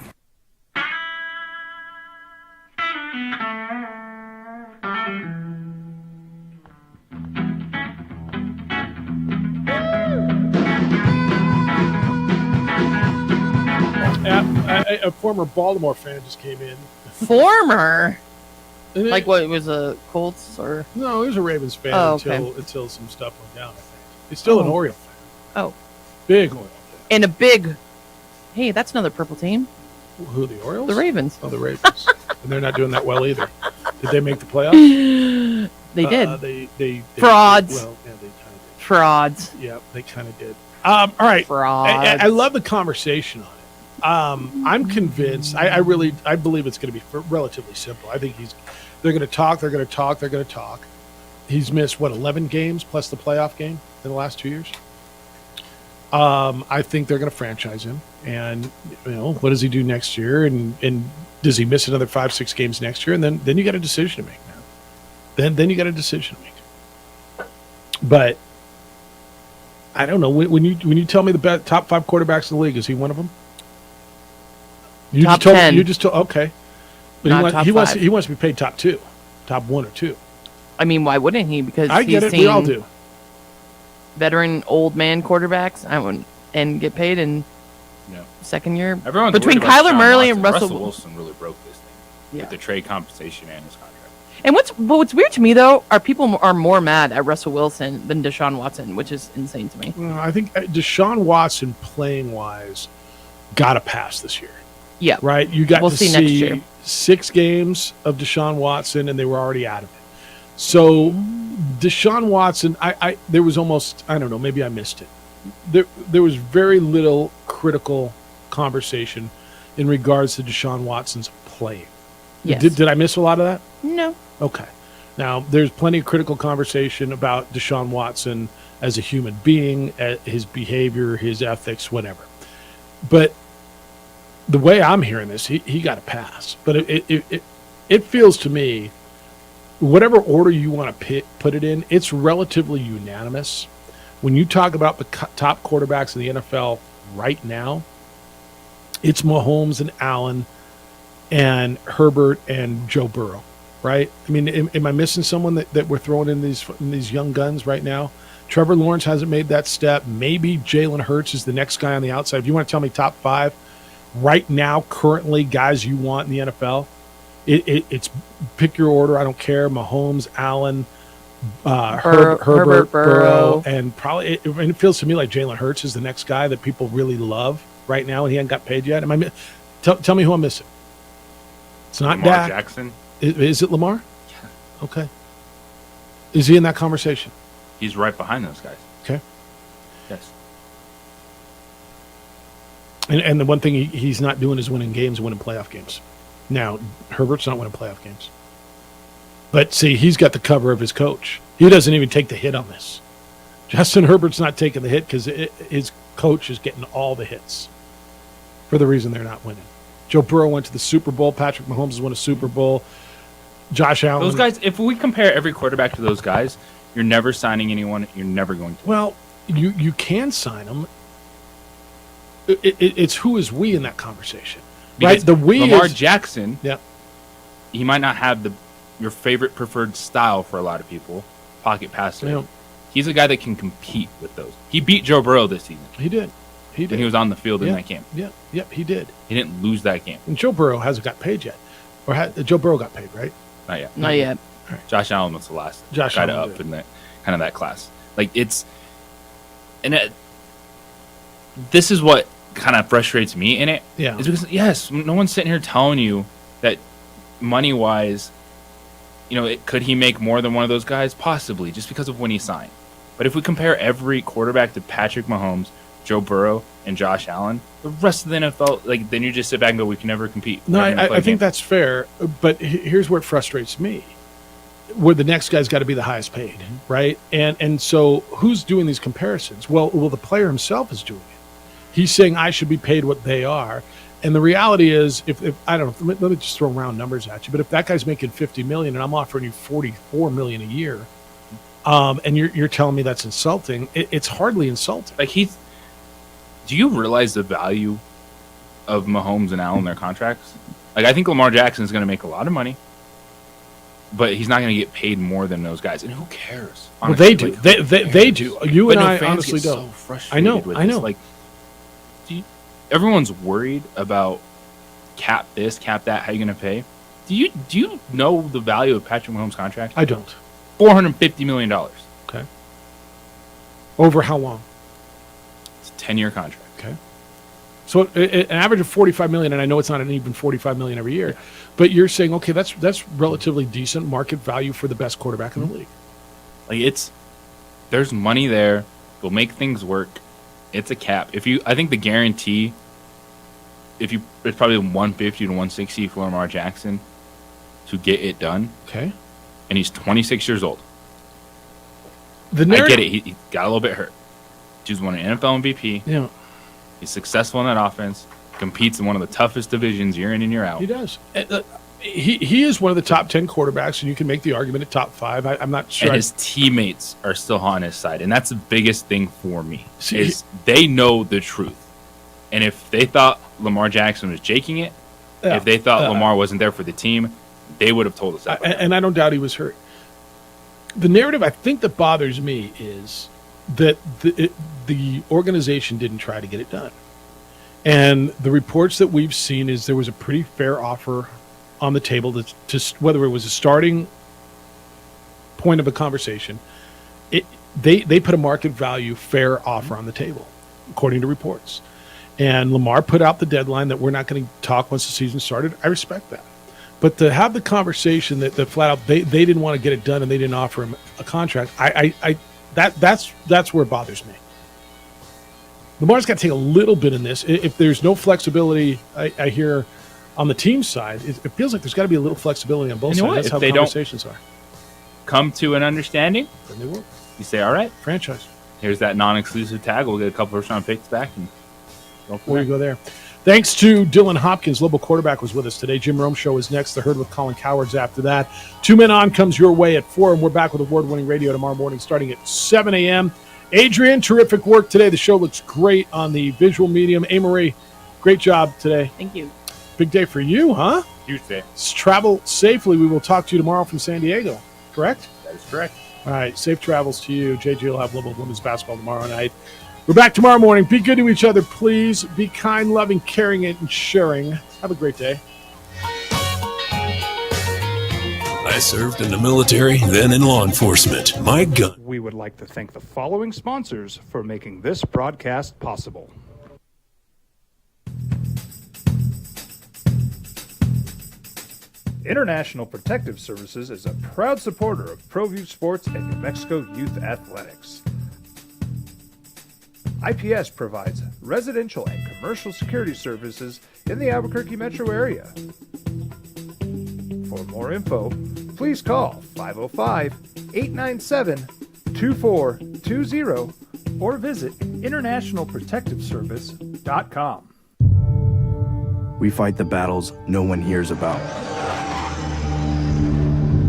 A former Baltimore fan just came in. Former? Like what, it was a Colts or? No, he was a Ravens fan okay. until some stuff went down, I think. He's still an Oriole fan. Oh. Big Oriole fan. And a big, hey, that's another purple team. Who, the Orioles? The Ravens. Oh, the Ravens. And they're not doing that well either. Did they make the playoffs? They did. They Frauds. Well, yeah, they kind of did. Frauds. Yeah, they kind of did. All right. Frauds. I love the conversation on it. I'm convinced. I believe it's going to be relatively simple. I think they're going to talk. He's missed 11 games plus the playoff game in the last 2 years. I think they're going to franchise him, and what does he do next year? And does he miss another 5-6 games next year? And then you got a decision to make, man. Then you got a decision to make. But I don't know when you tell me the top 5 quarterbacks in the league, is he one of them? Top 10. You just told, okay. But he wants to be paid top 2, top 1 or 2. I mean, why wouldn't he? Because I get it. We all do. Veteran old man quarterbacks, I wouldn't, and get paid in second year. Everyone's between worried about Kyler Deshaun Murray Watson. and Russell Wilson really broke this thing with the trade compensation and his contract. And what's weird to me though are people are more mad at Russell Wilson than Deshaun Watson, which is insane to me. Well, I think Deshaun Watson playing wise got a pass this year. Yeah. Right? You got We'll to see next year. 6 games of Deshaun Watson, and they were already out of it. So, Deshaun Watson, there was almost, I don't know, maybe I missed it. There was very little critical conversation in regards to Deshaun Watson's playing. Yes. Did I miss a lot of that? No. Okay. Now, there's plenty of critical conversation about Deshaun Watson as a human being, his behavior, his ethics, whatever. But the way I'm hearing this, he got a pass. But it feels to me, whatever order you want to put it in, it's relatively unanimous. When you talk about the top quarterbacks in the NFL right now, it's Mahomes and Allen and Herbert and Joe Burrow, right? I mean, am I missing someone that we're throwing in these young guns right now? Trevor Lawrence hasn't made that step. Maybe Jalen Hurts is the next guy on the outside. If you want to tell me top 5 right now, currently, guys you want in the NFL, it's pick your order. I don't care. Mahomes, Allen, Herbert, Burrow, and probably it feels to me like Jalen Hurts is the next guy that people really love right now, and he hasn't got paid yet. Tell me who I'm missing. It's not Lamar Dak. Jackson. Is it Lamar? Yeah. Okay. Is he in that conversation? He's right behind those guys. Okay. Yes. And the one thing he's not doing is winning games, winning playoff games. Now, Herbert's not winning playoff games. But see, he's got the cover of his coach. He doesn't even take the hit on this. Justin Herbert's not taking the hit because his coach is getting all the hits for the reason they're not winning. Joe Burrow went to the Super Bowl. Patrick Mahomes has won a Super Bowl. Josh Allen. Those guys, if we compare every quarterback to those guys, you're never signing anyone. You're never going to. Well, you can sign them. It's who is we in that conversation, Because right? The we Lamar is Jackson. Yeah, he might not have your favorite preferred style for a lot of people, pocket passer. Yeah. He's a guy that can compete with those. He beat Joe Burrow this season. He did. He did. When he was on the field in Yeah. that game. Yeah, yep, he did. He didn't lose that game. And Joe Burrow hasn't got paid yet, Joe Burrow got paid, right? Not yet. Not yet. Josh Allen was the last Josh guy to Allen up did. in that kind of that class. Like this is what kind of frustrates me in it. Yeah. Is because yes, no one's sitting here telling you that money wise, could he make more than one of those guys? Possibly, just because of when he signed. But if we compare every quarterback to Patrick Mahomes, Joe Burrow, and Josh Allen, the rest of the NFL, then you just sit back and go, we can never compete. No, We're never gonna play I a think game. that's fair. But here's where it frustrates me. Where the next guy's got to be the highest paid, right? And so who's doing these comparisons? Well, the player himself is doing it. He's saying I should be paid what they are. And the reality is, if I don't know, let me just throw round numbers at you. But if that guy's making $50 million and I'm offering you $44 million a year, and you're telling me that's insulting, it's hardly insulting. Like do you realize the value of Mahomes and Allen, their contracts? Like, I think Lamar Jackson is going to make a lot of money, but he's not going to get paid more than those guys. And who cares? Well, honestly? they do. Like, They do. You but and no, I fans honestly get don't. So frustrated I with know. this. Like, everyone's worried about cap this, cap that. How you going to pay? Do you know the value of Patrick Mahomes' contract? I don't. $450 million. Okay. Over how long? It's a 10-year contract. Okay. So an average of $45 million, and I know it's not an even $45 million every year, but you're saying, okay, that's relatively decent market value for the best quarterback in the league. Like, there's money there. We'll make things work. It's a cap. I think the guarantee, it's probably 150 to 160 for Lamar Jackson to get it done. Okay. And he's 26 years old. I get it. He got a little bit hurt. He's won an NFL MVP. Yeah. He's successful in that offense. Competes in one of the toughest divisions year in and year out. He does. He is one of the top 10 quarterbacks, and you can make the argument at top 5. I'm not sure. And his teammates are still on his side, and that's the biggest thing for me. They know the truth, and if they thought Lamar Jackson was jaking it, if they thought Lamar wasn't there for the team, they would have told us that. And I don't doubt he was hurt. The narrative I think that bothers me is that the organization didn't try to get it done. And the reports that we've seen is there was a pretty fair offer on the table to whether it was a starting point of a conversation. They put a market value fair offer on the table, according to reports. And Lamar put out the deadline that we're not going to talk once the season started. I respect that. But to have the conversation that flat out they didn't want to get it done and they didn't offer him a contract, that's where it bothers me. Lamar's got to take a little bit in this. If there's no flexibility, I hear on the team side, it feels like there's got to be a little flexibility on both sides. That's If how they conversations are. Come to an understanding, then they will. You say, all right, franchise. Here's that non-exclusive tag. We'll get a couple first-round picks back and go from Before you go there. Thanks to Dylan Hopkins, Lobo quarterback, was with us today. Jim Rome Show is next. The Herd with Colin Cowards after that. 2 Men On comes your way at 4, and we're back with award-winning radio tomorrow morning starting at 7 a.m. Adrian, terrific work today. The show looks great on the visual medium. A-Marie, great job today. Thank you. Big day for you, huh? Huge day. Travel safely. We will talk to you tomorrow from San Diego, correct? That is correct. All right, safe travels to you. JG will have Lobo women's basketball tomorrow night. We're back tomorrow morning. Be good to each other, please. Be kind, loving, caring, and sharing. Have a great day. I served in the military, then in law enforcement. My gun. We would like to thank the following sponsors for making this broadcast possible. International Protective Services is a proud supporter of ProView Sports and New Mexico Youth Athletics. IPS provides residential and commercial security services in the Albuquerque metro area. For more info, please call 505-897-2420 or visit internationalprotectiveservice.com. We fight the battles no one hears about.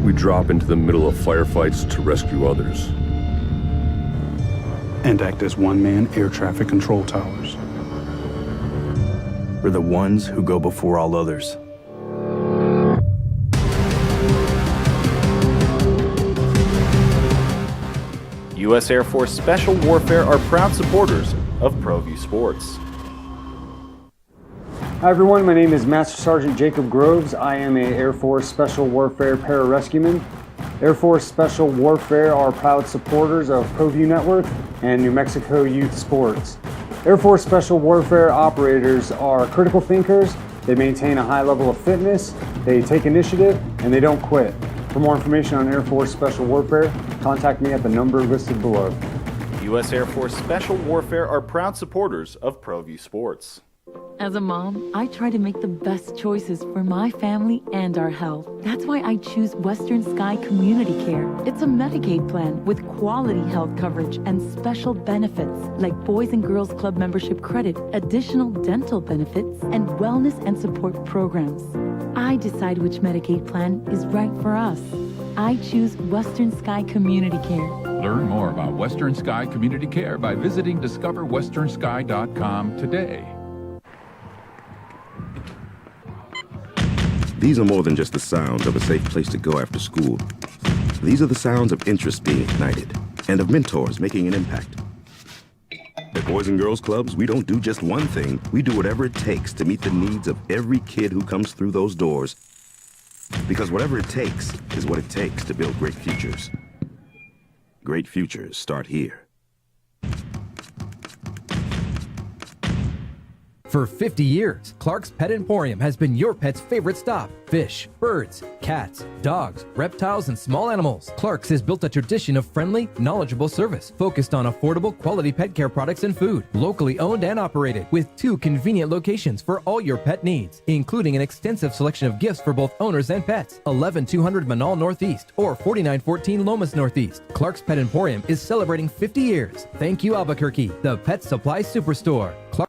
We drop into the middle of firefights to rescue others. And act as one-man air traffic control towers. We're the ones who go before all others. U.S. Air Force Special Warfare are proud supporters of ProView Sports. Hi everyone, my name is Master Sergeant Jacob Groves. I am a Air Force Special Warfare pararescueman. Air Force Special Warfare are proud supporters of ProView Network and New Mexico Youth Sports. Air Force Special Warfare operators are critical thinkers. They maintain a high level of fitness, they take initiative, and they don't quit. For more information on Air Force Special Warfare, contact me at the number listed below. U.S. Air Force Special Warfare are proud supporters of ProView Sports. As a mom, I try to make the best choices for my family and our health. That's why I choose Western Sky Community Care. It's a Medicaid plan with quality health coverage and special benefits like Boys and Girls Club membership credit, additional dental benefits, and wellness and support programs. I decide which Medicaid plan is right for us. I choose Western Sky Community Care. Learn more about Western Sky Community Care by visiting discoverwesternsky.com today. These are more than just the sounds of a safe place to go after school. These are the sounds of interest being ignited and of mentors making an impact. At Boys and Girls Clubs, we don't do just one thing. We do whatever it takes to meet the needs of every kid who comes through those doors. Because whatever it takes is what it takes to build great futures. Great futures start here. For 50 years, Clark's Pet Emporium has been your pet's favorite stop. Fish, birds, cats, dogs, reptiles, and small animals. Clark's has built a tradition of friendly, knowledgeable service focused on affordable, quality pet care products and food. Locally owned and operated with 2 convenient locations for all your pet needs, including an extensive selection of gifts for both owners and pets. 11200 Manal Northeast or 4914 Lomas Northeast. Clark's Pet Emporium is celebrating 50 years. Thank you, Albuquerque, the pet supply superstore. Clark